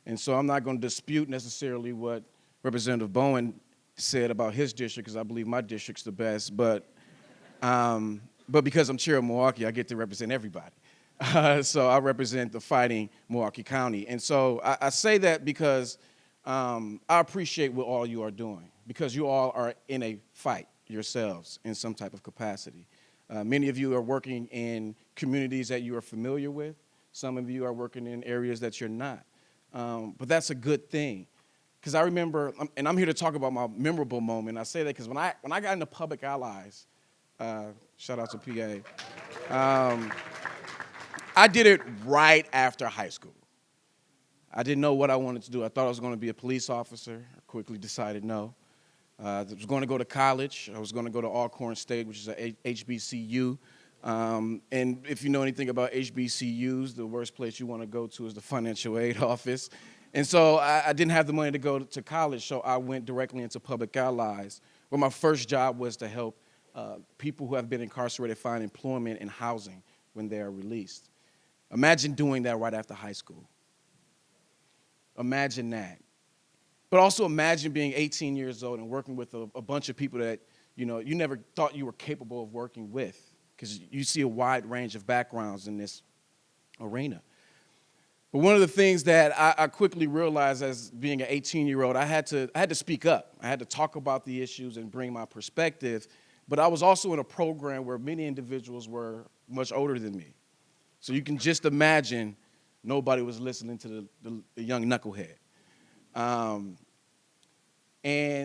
And so I'm not going to dispute necessarily what Representative Bowen said about his district, because I believe my district's the best, but because I'm chair of Milwaukee, I get to represent everybody. So I represent the fighting Milwaukee County. And so I say that because I appreciate what all you are doing, because you all are in a fight yourselves in some type of capacity. Many of you are working in communities that you are familiar with. Some of you are working in areas that you're not. But that's a good thing. Because I remember, and I'm here to talk about my memorable moment. I say that because when I got into Public Allies, shout out to PA, I did it right after high school. I didn't know what I wanted to do. I thought I was going to be a police officer. I quickly decided no. I was going to go to college. I was going to go to Alcorn State, which is a HBCU. And if you know anything about HBCUs, the worst place you want to go to is the financial aid office. And so I didn't have the money to go to college, so I went directly into Public Allies, where my first job was to help people who have been incarcerated find employment and housing when they are released. Imagine doing that right after high school. Imagine that. But also imagine being 18 years old and working with a bunch of people that you never thought you were capable of working with, because you see a wide range of backgrounds in this arena. But one of the things that I quickly realized as being an 18-year-old, I had to speak up. I had to talk about the issues and bring my perspective. But I was also in a program where many individuals were much older than me. So you can just imagine nobody was listening to the young knucklehead. And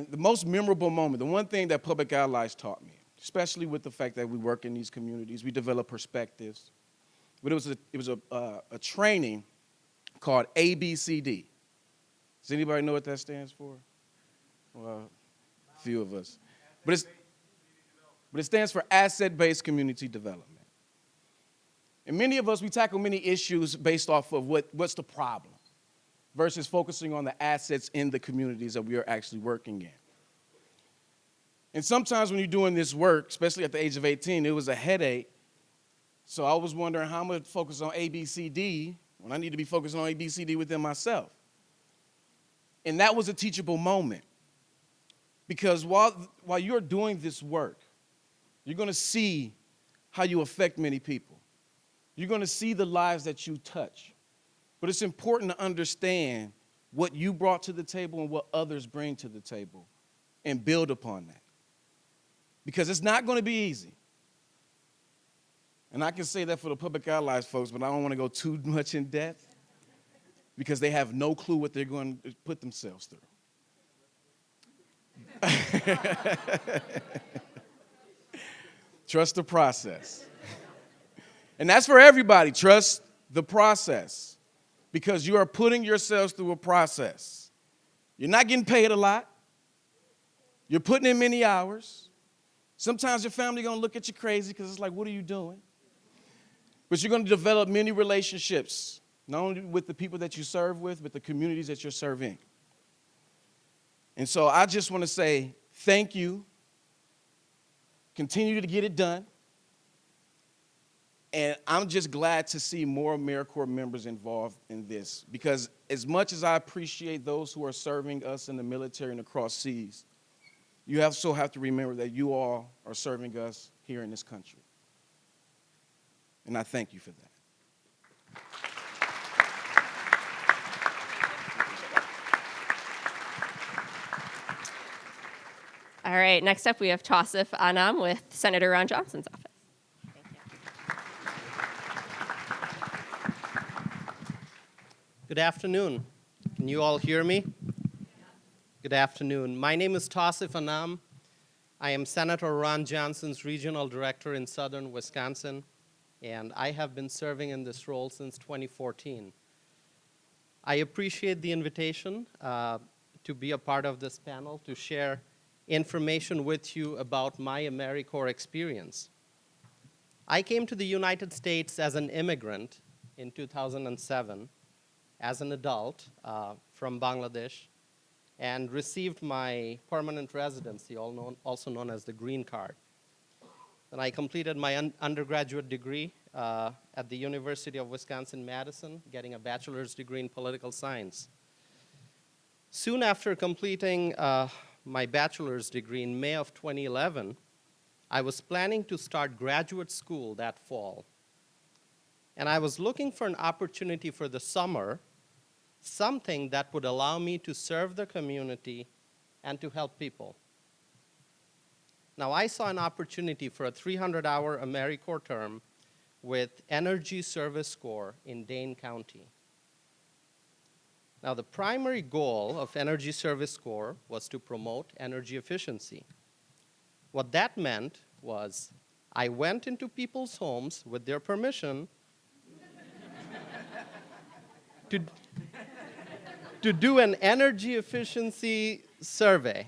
the most memorable moment, the one thing that Public Allies taught me, especially with the fact that we work in these communities, we develop perspectives. But it was a training called ABCD. Does anybody know what that stands for? Well, a few of us. But it stands for Asset-Based Community Development. And many of us, we tackle many issues based off of what's the problem versus focusing on the assets in the communities that we are actually working in. And sometimes when you're doing this work, especially at the age of 18, it was a headache. So I was wondering how I'm going to focus on ABCD when I need to be focusing on ABCD within myself. And that was a teachable moment. Because while you're doing this work, you're going to see how you affect many people. You're going to see the lives that you touch. But it's important to understand what you brought to the table and what others bring to the table and build upon that. Because it's not going to be easy. And I can say that for the Public Allies folks, but I don't want to go too much in depth because they have no clue what they're going to put themselves through. Trust the process. And that's for everybody. Trust the process because you are putting yourselves through a process. You're not getting paid a lot. You're putting in many hours. Sometimes your family going to look at you crazy because it's like, what are you doing? But you're going to develop many relationships, not only with the people that you serve with, but the communities that you're serving. And so I just want to say thank you. Continue to get it done. And I'm just glad to see more AmeriCorps members involved in this because as much as I appreciate those who are serving us in the military and across seas, you also have to remember that you all are serving us here in this country. And I thank you for that. All right, next up we have Tawsif Anam with Senator Ron Johnson's office. Good afternoon. Can you all hear me? Good afternoon. My name is Tawsif Anam. I am Senator Ron Johnson's Regional Director in Southern Wisconsin, and I have been serving in this role since 2014. I appreciate the invitation to be a part of this panel to share information with you about my AmeriCorps experience. I came to the United States as an immigrant in 2007, as an adult from Bangladesh, and received my permanent residency, also known as the green card. And I completed my undergraduate degree at the University of Wisconsin-Madison, getting a bachelor's degree in political science. Soon after completing my bachelor's degree in May of 2011, I was planning to start graduate school that fall. And I was looking for an opportunity for the summer, something that would allow me to serve the community and to help people. Now, I saw an opportunity for a 300-hour AmeriCorps term with Energy Service Corps in Dane County. Now, the primary goal of Energy Service Corps was to promote energy efficiency. What that meant was I went into people's homes with their permission to do an energy efficiency survey,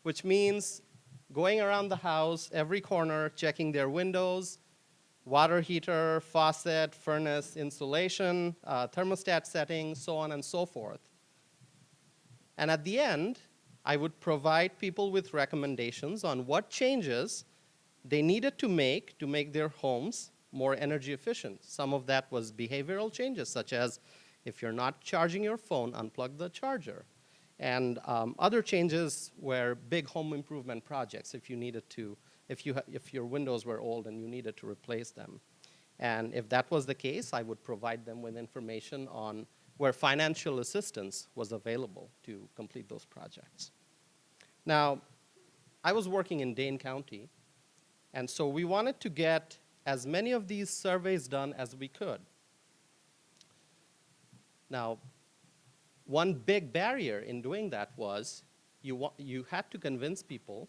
which means going around the house, every corner, checking their windows, water heater, faucet, furnace, insulation, thermostat settings, so on and so forth. And at the end, I would provide people with recommendations on what changes they needed to make their homes more energy efficient. Some of that was behavioral changes, such as if you're not charging your phone, unplug the charger. And other changes were big home improvement projects if you needed to, if your windows were old and you needed to replace them. And if that was the case, I would provide them with information on where financial assistance was available to complete those projects. Now, I was working in Dane County, and so we wanted to get as many of these surveys done as we could. Now, one big barrier in doing that was you had to convince people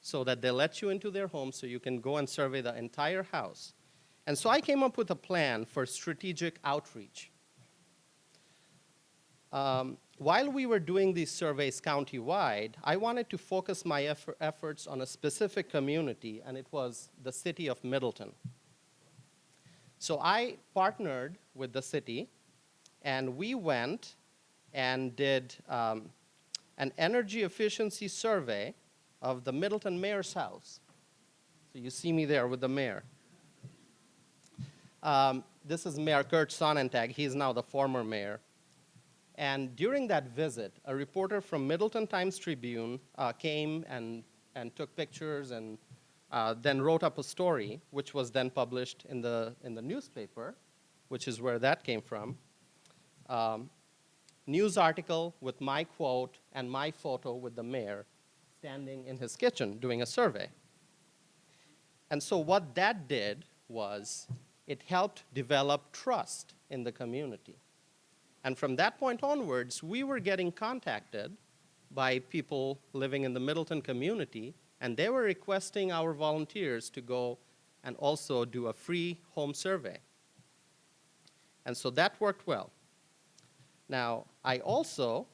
so that they let you into their home so you can go and survey the entire house. And so I came up with a plan for strategic outreach. While we were doing these surveys countywide, I wanted to focus my efforts on a specific community, and it was the city of Middleton. So I partnered with the city, and we went and did an energy efficiency survey of the Middleton mayor's house. So you see me there with the mayor. This is Mayor Kurt Sonnentag. He's now the former mayor. And during that visit, a reporter from Middleton Times-Tribune came and took pictures and then wrote up a story, which was then published in the newspaper, which is where that came from. News article with my quote and my photo with the mayor standing in his kitchen doing a survey. And so what that did was it helped develop trust in the community. And from that point onwards, we were getting contacted by people living in the Middleton community, and they were requesting our volunteers to go and also do a free home survey. And so that worked well. Now, I also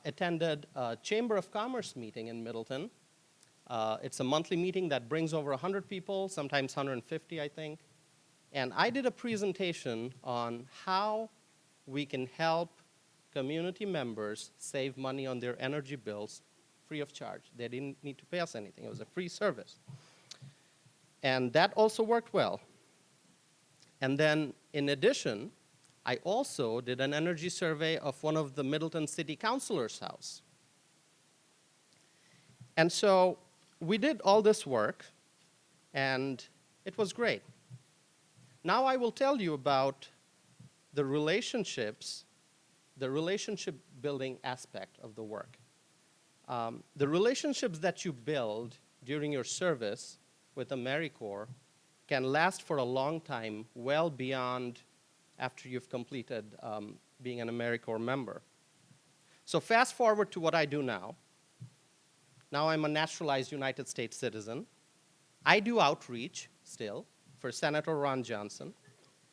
attended a Chamber of Commerce meeting in Middleton. It's a monthly meeting that brings over 100 people, sometimes 150, I think. And I did a presentation on how we can help community members save money on their energy bills free of charge. They didn't need to pay us anything. It was a free service. And that also worked well. And then, in addition, I also did an energy survey of one of the Middleton City Councilor's house. And so we did all this work, and it was great. Now I will tell you about the relationship building aspect of the work. The relationships that you build during your service with AmeriCorps can last for a long time, well beyond after you've completed being an AmeriCorps member. So fast forward to what I do now. Now I'm a naturalized United States citizen. I do outreach still for Senator Ron Johnson,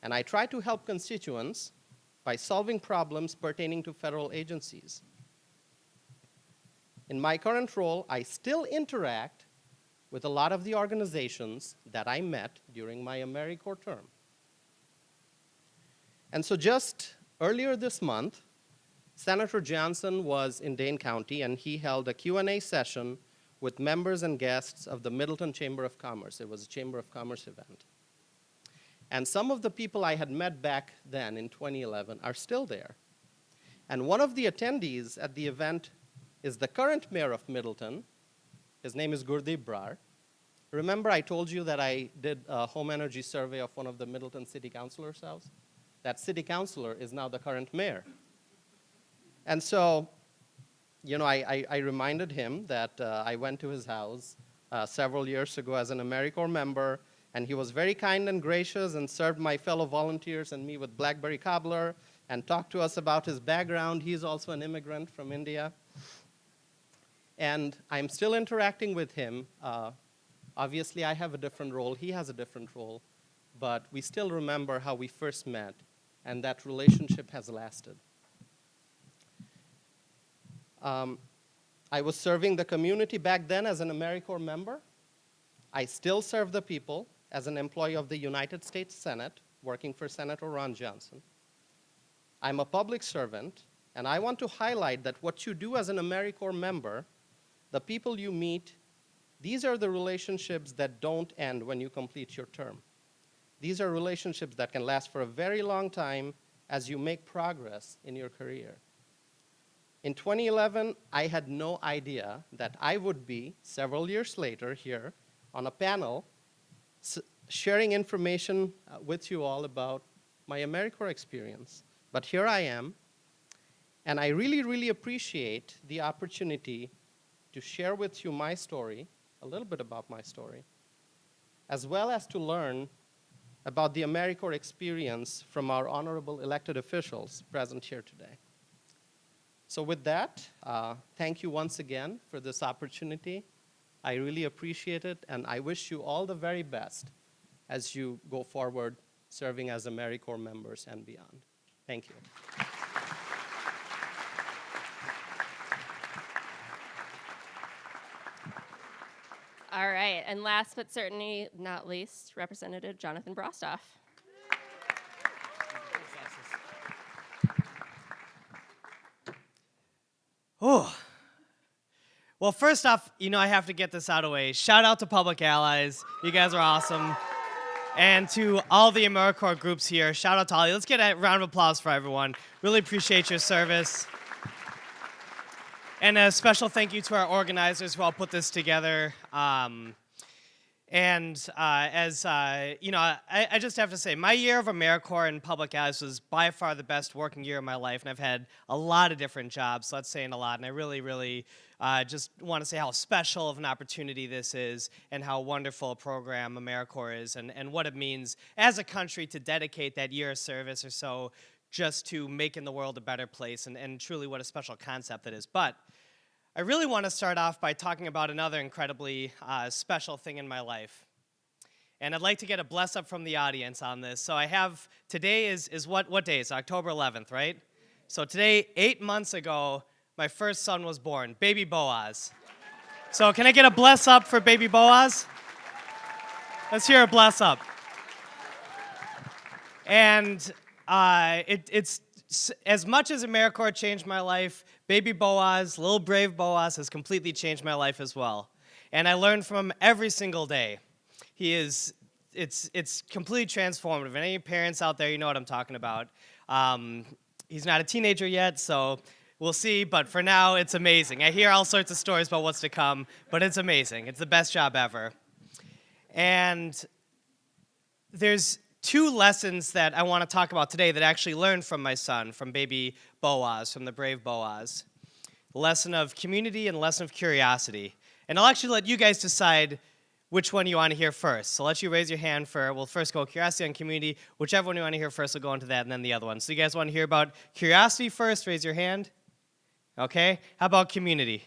and I try to help constituents by solving problems pertaining to federal agencies. In my current role, I still interact with a lot of the organizations that I met during my AmeriCorps term. And so just earlier this month, Senator Johnson was in Dane County, and he held a Q&A session with members and guests of the Middleton Chamber of Commerce. It was a Chamber of Commerce event. And some of the people I had met back then in 2011 are still there. And one of the attendees at the event is the current mayor of Middleton. His name is Gurdeep Brar. Remember I told you that I did a home energy survey of one of the Middleton city councilor's house? That city councilor is now the current mayor. And so, you know, I reminded him that I went to his house several years ago as an AmeriCorps member, and he was very kind and gracious and served my fellow volunteers and me with blackberry cobbler and talked to us about his background. He's also an immigrant from India. And I'm still interacting with him. Obviously, I have a different role. He has a different role. But we still remember how we first met, and that relationship has lasted. I was serving the community back then as an AmeriCorps member. I still serve the people as an employee of the United States Senate, working for Senator Ron Johnson. I'm a public servant, and I want to highlight that what you do as an AmeriCorps member, the people you meet, these are the relationships that don't end when you complete your term. These are relationships that can last for a very long time as you make progress in your career. In 2011, I had no idea that I would be, several years later, here on a panel sharing information with you all about my AmeriCorps experience But here I am, and I really, really appreciate the opportunity to share with you my story, a little bit about my story, as well as to learn about the AmeriCorps experience from our honorable elected officials present here today. So with that, thank you once again for this opportunity. I really appreciate it, and I wish you all the very best as you go forward serving as AmeriCorps members and beyond. Thank you. All right, and last but certainly not least, Representative Jonathan Brostoff. Oh. Well, first off, I have to get this out of the way. Shout out to Public Allies. You guys are awesome. And to all the AmeriCorps groups here, shout out to all you. Let's get a round of applause for everyone. Really appreciate your service. And a special thank you to our organizers who all put this together. I just have to say, my year of AmeriCorps and Public Allies was by far the best working year of my life, and I've had a lot of different jobs, so that's saying a lot, and I really, really just want to say how special of an opportunity this is and how wonderful a program AmeriCorps is and what it means as a country to dedicate that year of service or so just to making the world a better place, and truly what a special concept that is. But I really want to start off by talking about another incredibly special thing in my life. And I'd like to get a bless up from the audience on this. So I have, today is what day? It's October 11th, right? So today, 8 months ago, my first son was born, baby Boaz. So can I get a bless up for baby Boaz? Let's hear a bless up. And it's as much as AmeriCorps changed my life, baby Boaz, little brave Boaz, has completely changed my life as well. And I learn from him every single day. It's completely transformative. And any parents out there, you know what I'm talking about. He's not a teenager yet, so we'll see. But for now, it's amazing. I hear all sorts of stories about what's to come, but it's amazing. It's the best job ever. And there's 2 lessons that I want to talk about today that I actually learned from my son, from baby Boaz, from the brave Boaz. The lesson of community and the lesson of curiosity. And I'll actually let you guys decide which one you want to hear first. So I'll let you raise your hand we'll first go curiosity and community. Whichever one you want to hear first, we'll go into that, and then the other one. So you guys want to hear about curiosity first? Raise your hand. Okay. How about community?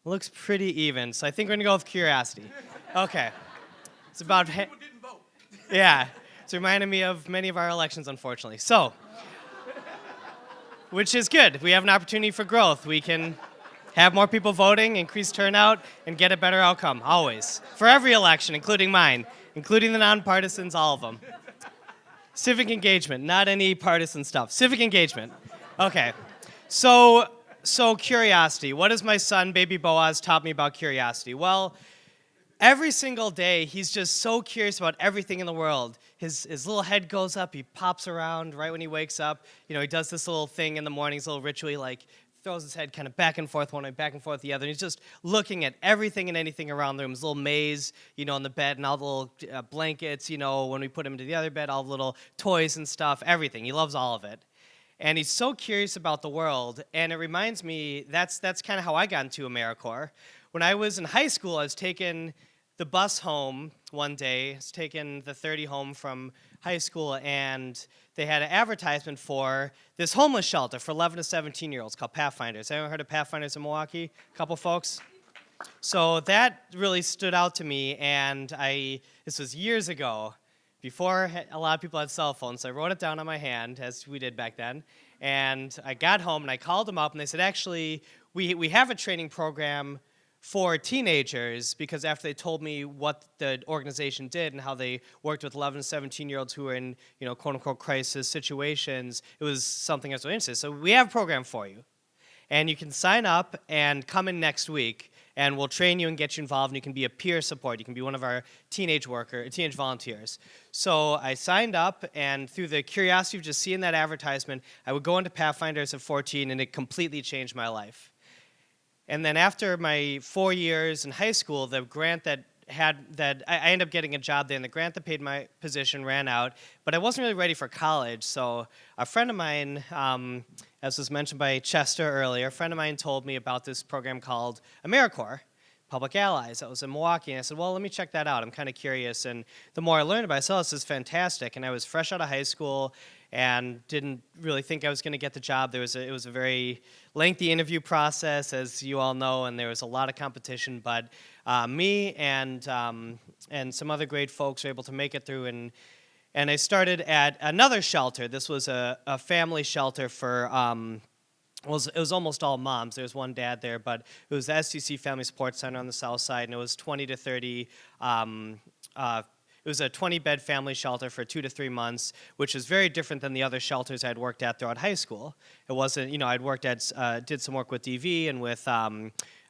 Looks pretty even, so I think we're going to go with curiosity. Okay. It's about... People didn't vote. Yeah. It's reminding me of many of our elections, unfortunately. So, which is good. We have an opportunity for growth. We can have more people voting, increase turnout, and get a better outcome, always. For every election, including mine, including the nonpartisans, all of them. Civic engagement, not any partisan stuff. Civic engagement. Okay. So curiosity. What has my son, baby Boaz, taught me about curiosity? Well, every single day, he's just so curious about everything in the world. His little head goes up, he pops around right when he wakes up. He does this little thing in the mornings, a little ritual, like throws his head kind of back and forth one way, back and forth the other. And he's just looking at everything and anything around the room. His little maze, on the bed, and all the little blankets, when we put him into the other bed, all the little toys and stuff, everything. He loves all of it. And he's so curious about the world. And it reminds me, that's kind of how I got into AmeriCorps. When I was in high school, I was taking the bus home one day. I was taking the 30 home from high school, and they had an advertisement for this homeless shelter for 11 to 17-year-olds called Pathfinders. Anyone heard of Pathfinders in Milwaukee? A couple folks? So that really stood out to me, and this was years ago, before a lot of people had cell phones, so I wrote it down on my hand, as we did back then, and I got home, and I called them up, and they said, actually, we have a training program for teenagers, because after they told me what the organization did and how they worked with 11 and 17-year-olds who were in, quote-unquote crisis situations, it was something I was really interested in. So we have a program for you, and you can sign up and come in next week, and we'll train you and get you involved, and you can be a peer support. You can be one of our teenage volunteers. So I signed up, and through the curiosity of just seeing that advertisement, I would go into Pathfinders at 14, and it completely changed my life. And then after my 4 years in high school, the grant that I ended up getting a job there, and the grant that paid my position ran out, but I wasn't really ready for college. So a friend of mine, as was mentioned by Chester earlier, a friend of mine told me about this program called AmeriCorps, Public Allies. That was in Milwaukee, and I said, well, let me check that out. I'm kind of curious, and the more I learned about it, I said, oh, this is fantastic, and I was fresh out of high school and didn't really think I was going to get the job. It was a very lengthy interview process, as you all know, and there was a lot of competition, but me and some other great folks were able to make it through, and I started at another shelter. This was a family shelter for, it was almost all moms. There was one dad there, but it was the STC Family Support Center on the south side, and it was 20 to 30, it was a 20-bed family shelter for 2 to 3 months, which is very different than the other shelters I'd worked at throughout high school. It wasn't, I'd worked at, did some work with DV and with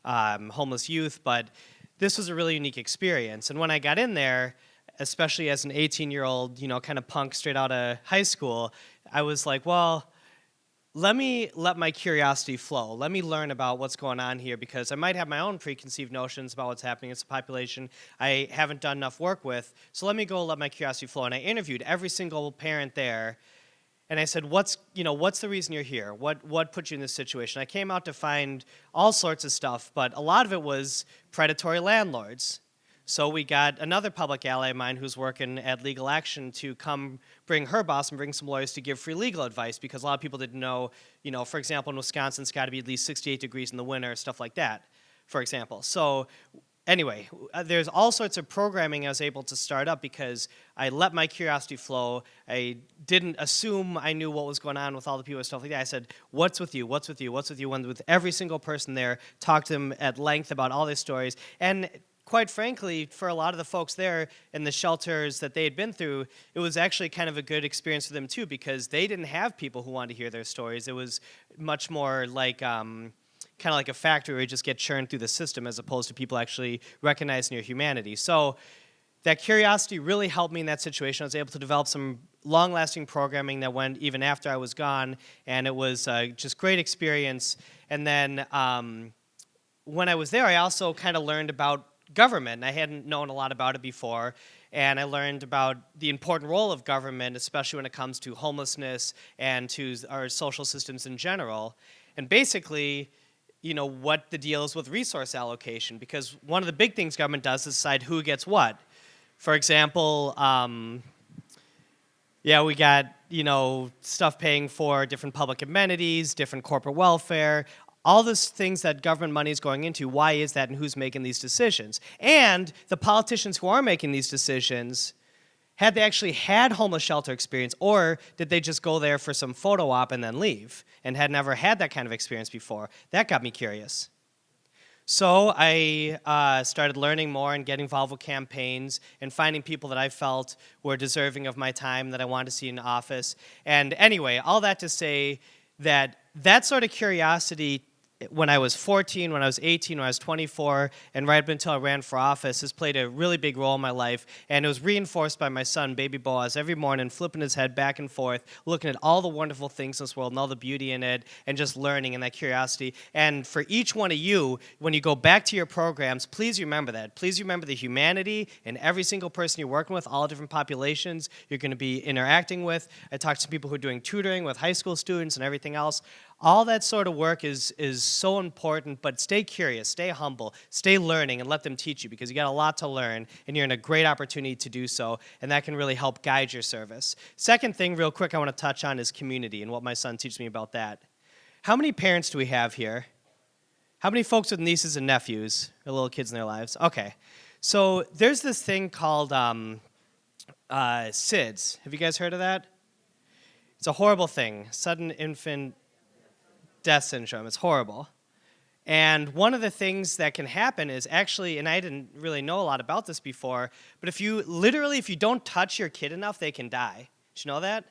homeless youth, but this was a really unique experience. And when I got in there, especially as an 18-year-old, kind of punk straight out of high school, I was like, well, let me let my curiosity flow. Let me learn about what's going on here, because I might have my own preconceived notions about what's happening. It's a population I haven't done enough work with. So let me go let my curiosity flow. And I interviewed every single parent there. And I said, what's the reason you're here? What put you in this situation? I came out to find all sorts of stuff, but a lot of it was predatory landlords. So we got another public ally of mine who's working at Legal Action to come bring her boss and bring some lawyers to give free legal advice, because a lot of people didn't know, for example, in Wisconsin, it's got to be at least 68 degrees in the winter, stuff like that, for example. So anyway, there's all sorts of programming I was able to start up because I let my curiosity flow. I didn't assume I knew what was going on with all the people and stuff like that. I said, what's with you? What's with you? What's with you? Went with every single person there, talked to them at length about all their stories. And quite frankly, for a lot of the folks there in the shelters that they had been through, it was actually kind of a good experience for them too, because they didn't have people who wanted to hear their stories. It was much more like kind of like a factory where you just get churned through the system, as opposed to people actually recognizing your humanity. So that curiosity really helped me in that situation. I was able to develop some long-lasting programming that went even after I was gone, and it was just great experience. And then when I was there, I also kind of learned about government. I hadn't known a lot about it before, and I learned about the important role of government, especially when it comes to homelessness and to our social systems in general. And basically, what the deal is with resource allocation, because one of the big things government does is decide who gets what. For example, we got, stuff paying for different public amenities, different corporate welfare, all those things that government money is going into. Why is that, and who's making these decisions? And the politicians who are making these decisions, had they actually had homeless shelter experience, or did they just go there for some photo op and then leave and had never had that kind of experience before? That got me curious. So I started learning more and getting involved with campaigns and finding people that I felt were deserving of my time that I wanted to see in office. And anyway, all that to say that sort of curiosity, when I was 14, when I was 18, when I was 24, and right up until I ran for office, has played a really big role in my life. And it was reinforced by my son, baby Boaz, every morning, flipping his head back and forth, looking at all the wonderful things in this world and all the beauty in it, and just learning and that curiosity. And for each one of you, when you go back to your programs, please remember that. Please remember the humanity in every single person you're working with, all different populations you're going to be interacting with. I talked to people who are doing tutoring with high school students and everything else. All that sort of work is so important, but stay curious, stay humble, stay learning, and let them teach you, because you got a lot to learn, and you're in a great opportunity to do so, and that can really help guide your service. Second thing, real quick, I want to touch on is community and what my son teaches me about that. How many parents do we have here? How many folks with nieces and nephews, or little kids in their lives? Okay. So there's this thing called SIDS. Have you guys heard of that? It's a horrible thing, sudden infant death syndrome. It's horrible. And one of the things that can happen is actually, and I didn't really know a lot about this before, but if you don't touch your kid enough, they can die. Did you know that?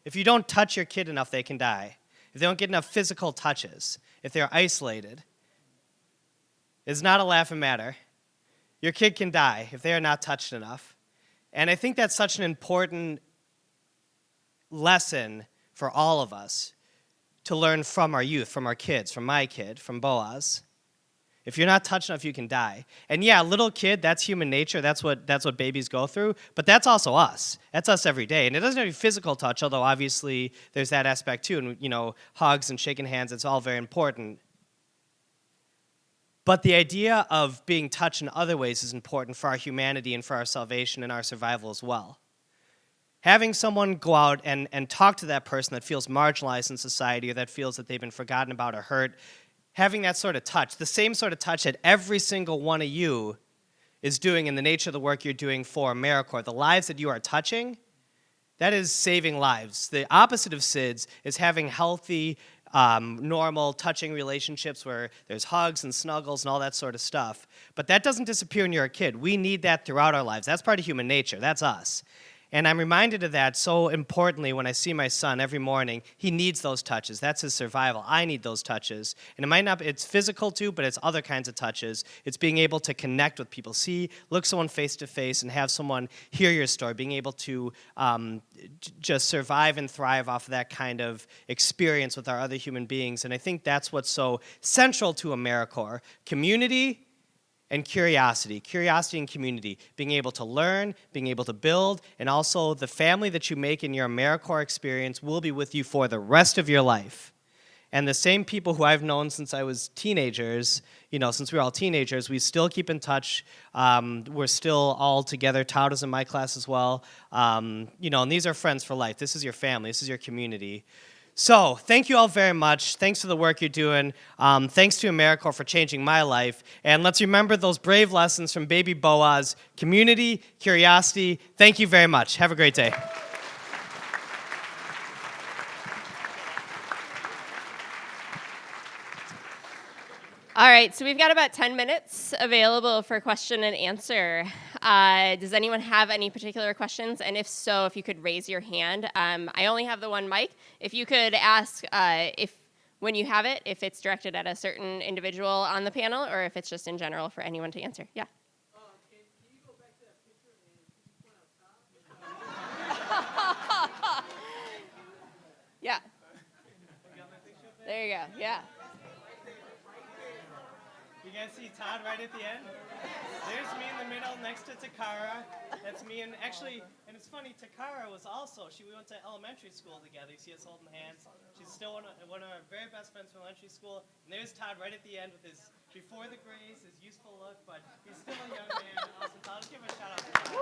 If you don't touch your kid enough, they can die. If they don't get enough physical touches, if they're isolated, it's not a laughing matter. Your kid can die if they are not touched enough. And I think that's such an important lesson for all of us to learn from our youth, from our kids, from my kid, from Boaz. If you're not touched enough, you can die. And yeah, little kid, that's human nature. That's what babies go through. But that's also us. That's us every day. And it doesn't have to be physical touch, although obviously there's that aspect too. And, you know, hugs and shaking hands, it's all very important. But the idea of being touched in other ways is important for our humanity and for our salvation and our survival as well. Having someone go out and talk to that person that feels marginalized in society or that feels that they've been forgotten about or hurt, having that sort of touch, the same sort of touch that every single one of you is doing in the nature of the work you're doing for AmeriCorps, the lives that you are touching, that is saving lives. The opposite of SIDS is having healthy, normal, touching relationships where there's hugs and snuggles and all that sort of stuff. But that doesn't disappear when you're a kid. We need that throughout our lives. That's part of human nature. That's us. And I'm reminded of that so importantly when I see my son every morning. He needs those touches. That's his survival. I need those touches. And it might not be, it's physical too, but it's other kinds of touches. It's being able to connect with people, look someone face to face and have someone hear your story, being able to just survive and thrive off of that kind of experience with our other human beings. And I think that's what's so central to AmeriCorps. Community and curiosity and community, being able to learn, being able to build, and also the family that you make in your AmeriCorps experience will be with you for the rest of your life. And the same people who I've known since I was teenagers, you know, since we were all teenagers, we still keep in touch. We're still all together. Todd was in my class as well. You know, and these are friends for life. This is your family. This is your community. So, thank you all very much. Thanks for the work you're doing. Thanks to AmeriCorps for changing my life. And let's remember those brave lessons from Baby Boaz. Community, curiosity. Thank you very much. Have a great day. All right, so we've got about 10 minutes available for question and answer. Does anyone have any particular questions? And if so, if you could raise your hand. I only have the one mic. If you could ask when you have it, if it's directed at a certain individual on the panel or if it's just in general for anyone to answer. Yeah. Can you go back to that picture and point out Yeah. There you go. Yeah. You guys see Todd right at the end? There's me in the middle next to Takara. That's me, and actually, and it's funny, Takara was also, we went to elementary school together. You see us holding hands. She's still one of our very best friends from elementary school. And there's Todd right at the end with his, before the grace, his youthful look, but he's still a young man. Awesome. Todd, let's give him a shout out to Todd.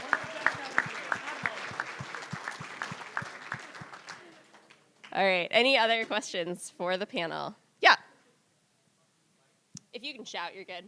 One of the best ever here. All right, any other questions for the panel? Yeah. If you can shout, you're good.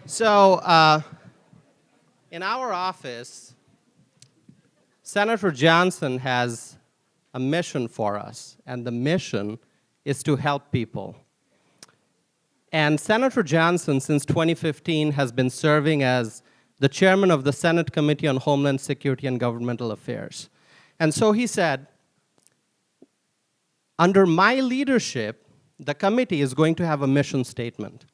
So, in our office, Senator Johnson has a mission for us, and the mission is to help people. And Senator Johnson, since 2015, has been serving as the chairman of the Senate Committee on Homeland Security and Governmental Affairs. And so he said, under my leadership, the committee is going to have a mission statement.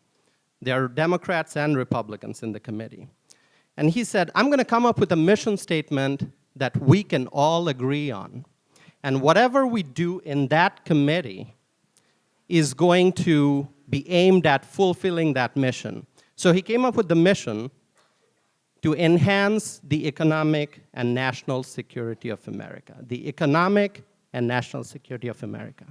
There are Democrats and Republicans in the committee. And he said, I'm going to come up with a mission statement that we can all agree on. And whatever we do in that committee is going to be aimed at fulfilling that mission. So he came up with the mission to enhance the economic and national security of America. The economic and national security of America.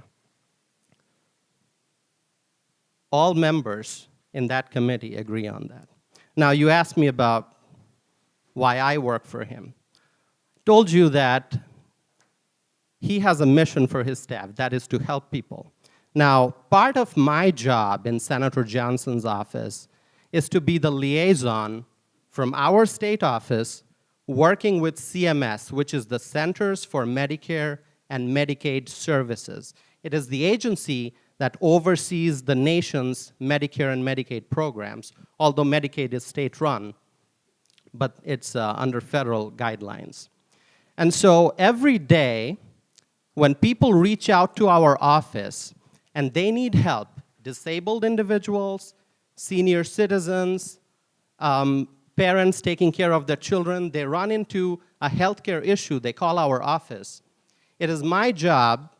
All members in that committee agree on that. Now, you asked me about why I work for him. I told you that he has a mission for his staff, that is to help people. Now, part of my job in Senator Johnson's office is to be the liaison from our state office working with CMS, which is the Centers for Medicare and Medicaid Services. It is the agency that oversees the nation's Medicare and Medicaid programs, although Medicaid is state-run, but it's under federal guidelines. And so every day, when people reach out to our office and they need help, disabled individuals, senior citizens, parents taking care of their children, they run into a healthcare issue, they call our office. It is my job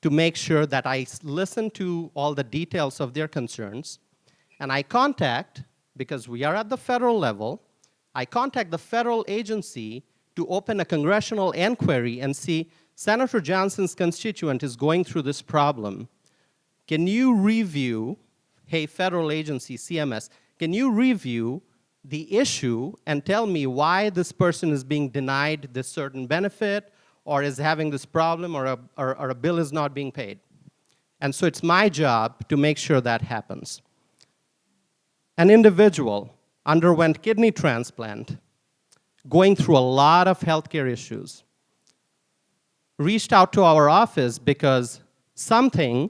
to make sure that I listen to all the details of their concerns, and I contact, because we are at the federal level, I contact the federal agency to open a congressional inquiry and see, Senator Johnson's constituent is going through this problem. Can you review, hey, federal agency, CMS, can you review the issue and tell me why this person is being denied this certain benefit or is having this problem or a bill is not being paid? And so it's my job to make sure that happens. An individual underwent kidney transplant, going through a lot of healthcare issues, reached out to our office because something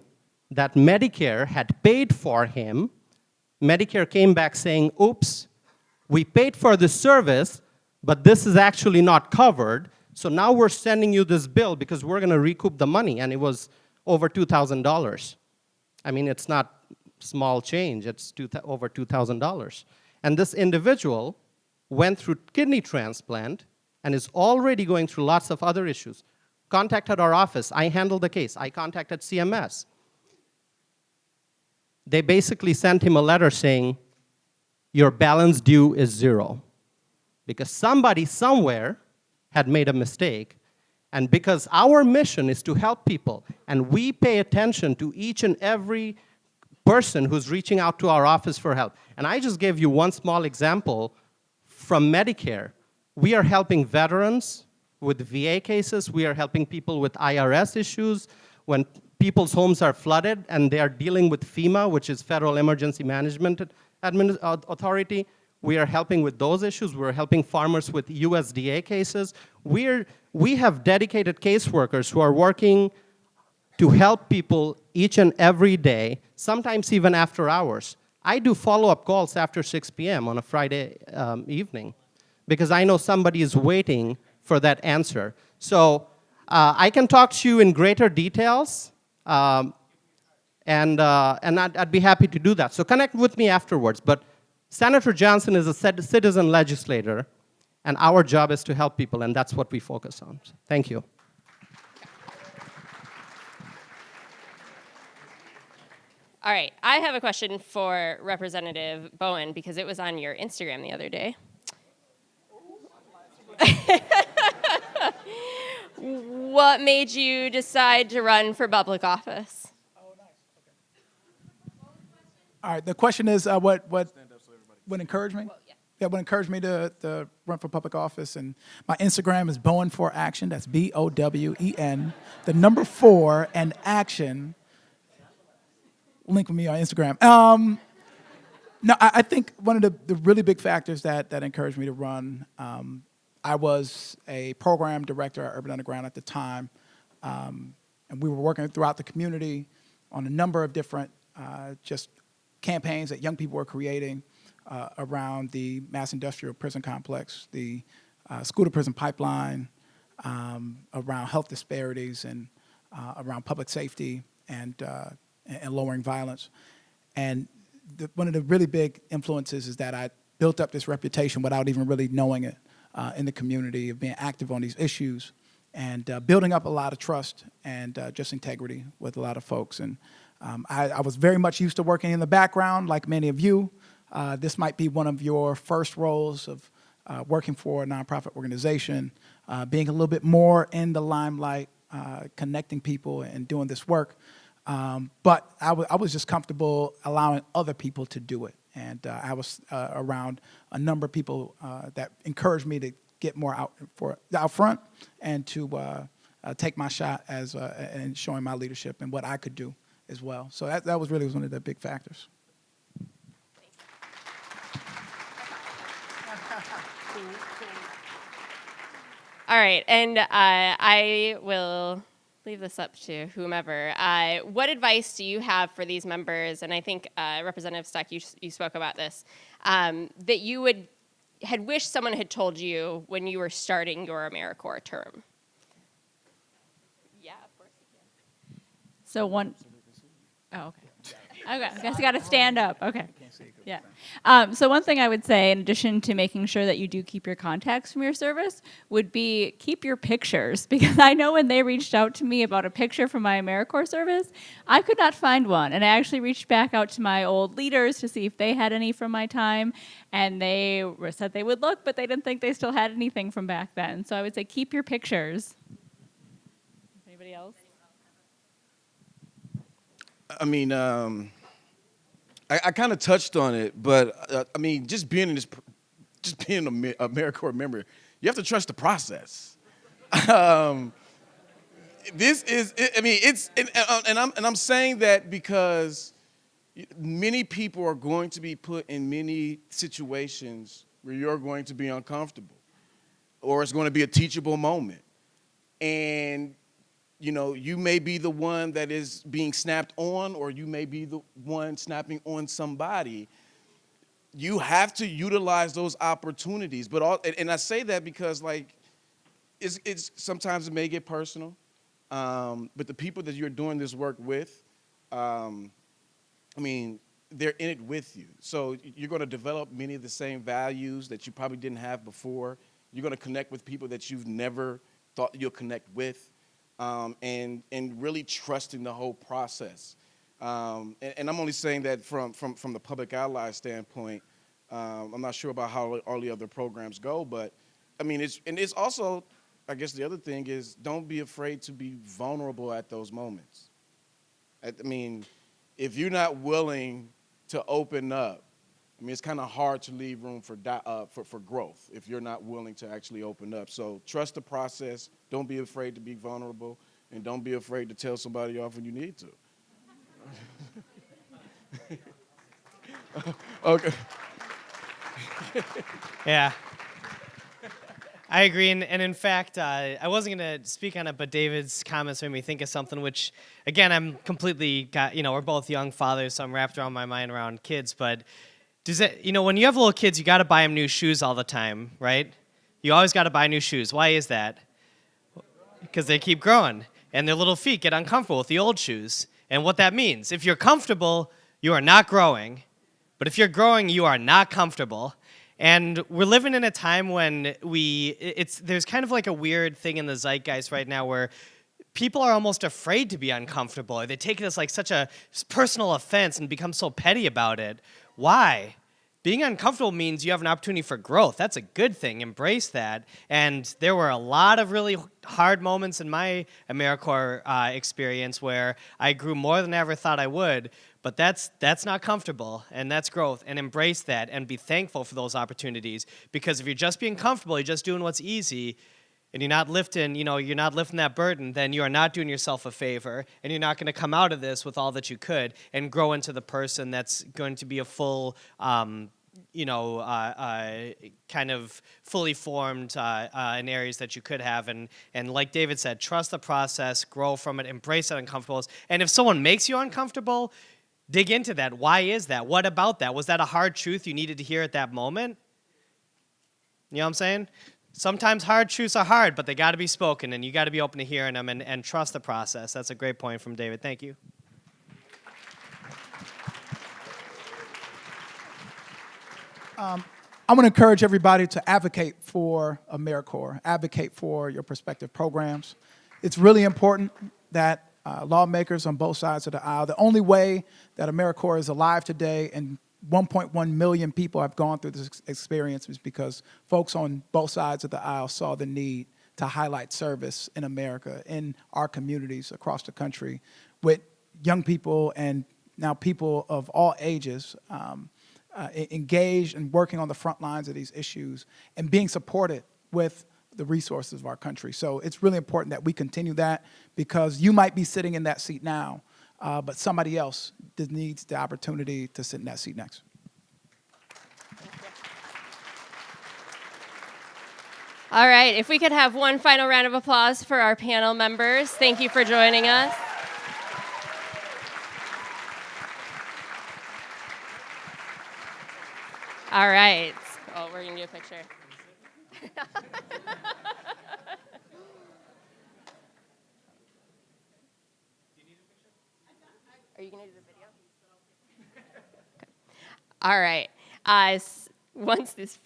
that Medicare had paid for him, Medicare came back saying, oops, we paid for this service, but this is actually not covered, so now we're sending you this bill because we're going to recoup the money, and it was over $2,000. I mean, it's not small change, it's over $2,000. And this individual went through kidney transplant and is already going through lots of other issues. Contacted our office, I handled the case, I contacted CMS. They basically sent him a letter saying, your balance due is 0. Because somebody somewhere had made a mistake, and because our mission is to help people, and we pay attention to each and every person who's reaching out to our office for help. And I just gave you one small example from Medicare. We are helping veterans with VA cases. We are helping people with IRS issues. When people's homes are flooded and they are dealing with FEMA, which is Federal Emergency Management Authority, we are helping with those issues. We're helping farmers with USDA cases. We have dedicated caseworkers who are working to help people each and every day, sometimes even after hours. I do follow-up calls after 6 p.m. on a Friday evening because I know somebody is waiting for that answer. So I can talk to you in greater details, and I'd be happy to do that. So connect with me afterwards. But Senator Johnson is a citizen legislator, and our job is to help people, and that's what we focus on. So, thank you. All right, I have a question for Representative Bowen because it was on your Instagram the other day. What made you decide to run for public office? All right, the question is what encouraged me? Yeah, what encouraged me to run for public office, and my Instagram is Bowen for Action. That's BOWEN, the number 4 and action. Link with me on Instagram. No, I think one of the really big factors that encouraged me to run, I was a program director at Urban Underground at the time, and we were working throughout the community on a number of different just campaigns that young people were creating around the mass industrial prison complex, the school-to-prison pipeline, around health disparities, and around public safety and lowering violence. And one of the really big influences is that I built up this reputation without even really knowing it in the community of being active on these issues and building up a lot of trust and just integrity with a lot of folks. And I was very much used to working in the background, like many of you. This might be one of your first roles of working for a nonprofit organization, being a little bit more in the limelight, connecting people and doing this work. But I was just comfortable allowing other people to do it. And I was around a number of people that encouraged me to get more out front and to take my shot as and showing my leadership and what I could do as well. So that was really one of the big factors. All right, and I will leave this up to whomever. What advice do you have for these members? And I think Representative Stuck, you spoke about this, that you had wished someone had told you when you were starting your AmeriCorps term. Yeah, of course you can. So one, oh, okay. Okay, I guess I got to stand up. Okay. Yeah. So one thing I would say, in addition to making sure that you do keep your contacts from your service, would be keep your pictures. Because I know when they reached out to me about a picture from my AmeriCorps service, I could not find one. And I actually reached back out to my old leaders to see if they had any from my time. And they said they would look, but they didn't think they still had anything from back then. So I would say keep your pictures. Anybody else? I mean, I kind of touched on it, but I mean, just being an AmeriCorps member, you have to trust the process. This is, I mean, it's, and I'm saying that because many people are going to be put in many situations where you're going to be uncomfortable, or it's going to be a teachable moment, and you know, you may be the one that is being snapped on, or you may be the one snapping on somebody. You have to utilize those opportunities. But and I say that because, like, it's sometimes it may get personal. But the people that you're doing this work with, I mean, they're in it with you. So you're going to develop many of the same values that you probably didn't have before. You're going to connect with people that you've never thought you'll connect with. And really trusting the whole process. And I'm only saying that from the public ally standpoint. I'm not sure about how all the other programs go, but I mean, it's also, I guess the other thing is, don't be afraid to be vulnerable at those moments. I mean, if you're not willing to open up, I mean, it's kind of hard to leave room for growth if you're not willing to actually open up. So trust the process. Don't be afraid to be vulnerable, and don't be afraid to tell somebody off when you need to. Okay. Yeah. I agree, and in fact, I wasn't going to speak on it, but David's comments made me think of something which, again, I'm completely we're both young fathers, so I'm wrapped around my mind around kids, but when you have little kids, you got to buy them new shoes all the time, right? You always got to buy new shoes. Why is that? Because they keep growing, and their little feet get uncomfortable with the old shoes. And what that means, if you're comfortable, you are not growing. But if you're growing, you are not comfortable. And we're living in a time when there's kind of like a weird thing in the zeitgeist right now where people are almost afraid to be uncomfortable. Or they take it as like such a personal offense and become so petty about it. Why? Being uncomfortable means you have an opportunity for growth. That's a good thing. Embrace that. And there were a lot of really hard moments in my AmeriCorps experience where I grew more than I ever thought I would. But that's not comfortable, and that's growth. And embrace that and be thankful for those opportunities. Because if you're just being comfortable, you're just doing what's easy, and you're not lifting that burden, then you are not doing yourself a favor, and you're not going to come out of this with all that you could and grow into the person that's going to be a full, kind of fully formed in areas that you could have. And like David said, trust the process, grow from it, embrace that uncomfortableness. And if someone makes you uncomfortable, dig into that. Why is that? What about that? Was that a hard truth you needed to hear at that moment? You know what I'm saying? Sometimes hard truths are hard, but they got to be spoken, and you got to be open to hearing them and trust the process. That's a great point from David. Thank you. I want to encourage everybody to advocate for AmeriCorps, advocate for your prospective programs. It's really important that lawmakers on both sides of the aisle, the only way that AmeriCorps is alive today and 1.1 million people have gone through this experience is because folks on both sides of the aisle saw the need to highlight service in America, in our communities across the country, with young people and now people of all ages engaged and working on the front lines of these issues and being supported with the resources of our country. So it's really important that we continue that, because you might be sitting in that seat now, but somebody else needs the opportunity to sit in that seat next. All right, if we could have one final round of applause for our panel members. Thank you for joining us. All right. Oh, we're going to do a picture. Are you going to do the video? Okay. All right. Once this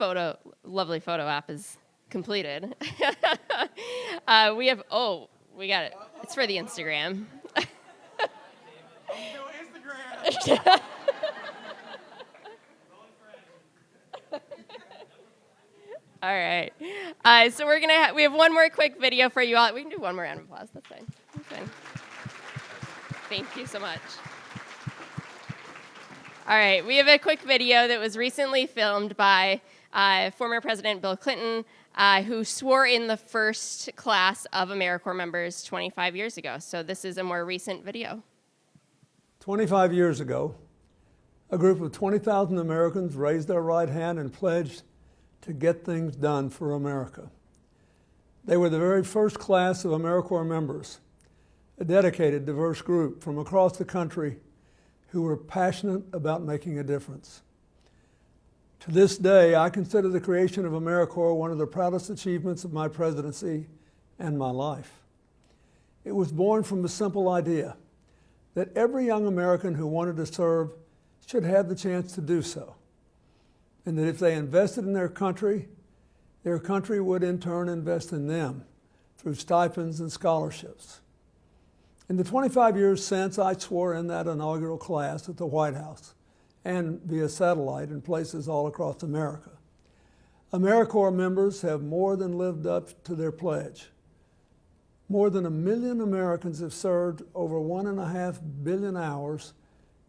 lovely photo app is completed, we got it. It's for the Instagram. All right. So we have one more quick video for you all. We can do one more round of applause. That's fine. That's fine. Thank you so much. All right. We have a quick video that was recently filmed by former President Bill Clinton, who swore in the first class of AmeriCorps members 25 years ago. So this is a more recent video. 25 years ago, a group of 20,000 Americans raised their right hand and pledged to get things done for America. They were the very first class of AmeriCorps members, a dedicated, diverse group from across the country who were passionate about making a difference. To this day, I consider the creation of AmeriCorps one of the proudest achievements of my presidency and my life. It was born from a simple idea that every young American who wanted to serve should have the chance to do so, and that if they invested in their country would in turn invest in them through stipends and scholarships. In the 25 years since, I swore in that inaugural class at the White House and via satellite in places all across America. AmeriCorps members have more than lived up to their pledge. More than 1 million Americans have served over 1.5 billion hours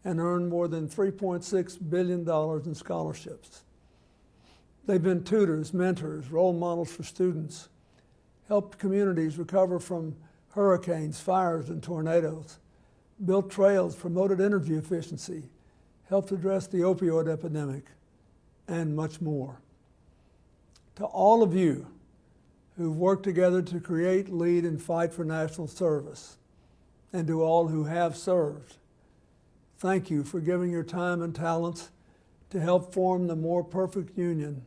and earned more than $3.6 billion in scholarships. They've been tutors, mentors, role models for students, helped communities recover from hurricanes, fires, and tornadoes, built trails, promoted energy efficiency, helped address the opioid epidemic, and much more. To all of you who've worked together to create, lead, and fight for national service, and to all who have served, thank you for giving your time and talents to help form the more perfect union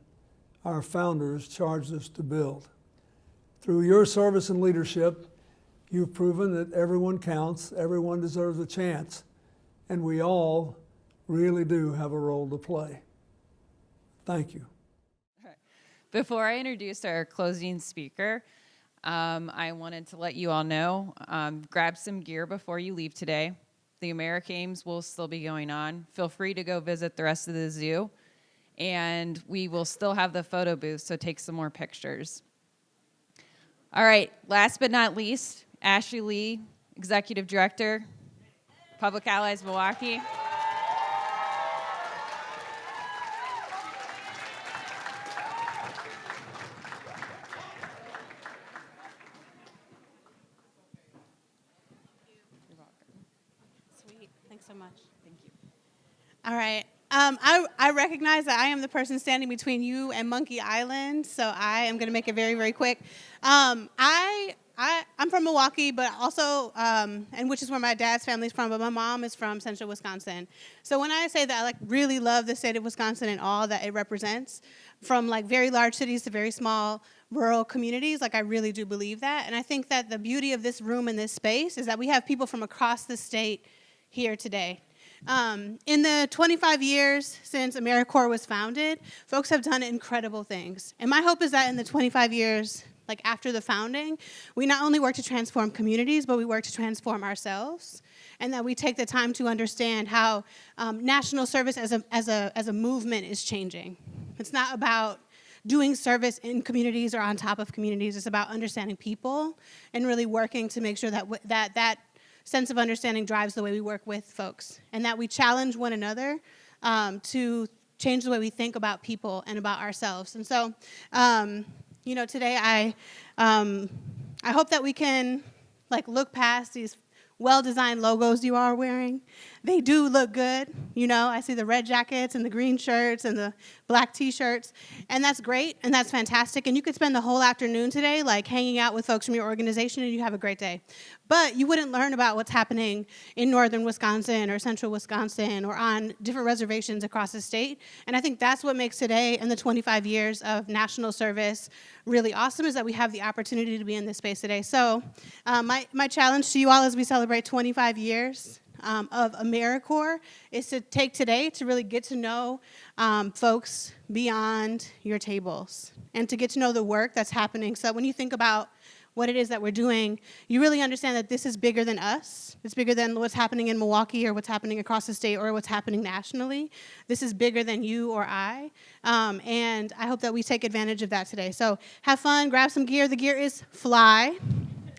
our founders charged us to build. Through your service and leadership, you've proven that everyone counts, everyone deserves a chance, and we all really do have a role to play. Thank you. Before I introduce our closing speaker, I wanted to let you all know, grab some gear before you leave today. The AmeriCorps will still be going on. Feel free to go visit the rest of the zoo, and we will still have the photo booth, so take some more pictures. All right, last but not least, Ashley Lee, Executive Director, Public Allies Milwaukee. Thanks so much. Thank you. All right. I recognize that I am the person standing between you and Monkey Island, so I am going to make it very, very quick. I'm from Milwaukee, but also, and which is where my dad's family is from, but my mom is from central Wisconsin. So when I say that I really love the state of Wisconsin and all that it represents, from very large cities to very small rural communities, I really do believe that. And I think that the beauty of this room and this space is that we have people from across the state here today. In the 25 years since AmeriCorps was founded, folks have done incredible things. And my hope is that in the 25 years after the founding, we not only work to transform communities, but we work to transform ourselves, and that we take the time to understand how national service as a movement is changing. It's not about doing service in communities or on top of communities. It's about understanding people and really working to make sure that that sense of understanding drives the way we work with folks, and that we challenge one another to change the way we think about people and about ourselves. And so, today I hope that we can look past these well-designed logos you are wearing. They do look good. You know, I see the red jackets and the green shirts and the black T-shirts, and that's great, and that's fantastic. And you could spend the whole afternoon today, like, hanging out with folks from your organization, and you have a great day. But you wouldn't learn about what's happening in northern Wisconsin or central Wisconsin or on different reservations across the state. And I think that's what makes today and the 25 years of national service really awesome, is that we have the opportunity to be in this space today. So my challenge to you all as we celebrate 25 years of AmeriCorps is to take today to really get to know folks beyond your tables and to get to know the work that's happening. So when you think about what it is that we're doing, you really understand that this is bigger than us. It's bigger than what's happening in Milwaukee or what's happening across the state or what's happening nationally. This is bigger than you or I, and I hope that we take advantage of that today. So have fun, grab some gear. The gear is fly.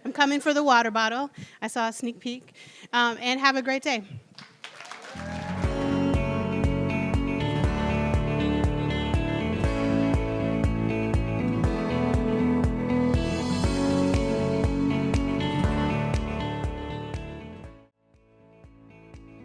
I'm coming for the water bottle. I saw a sneak peek, and have a great day.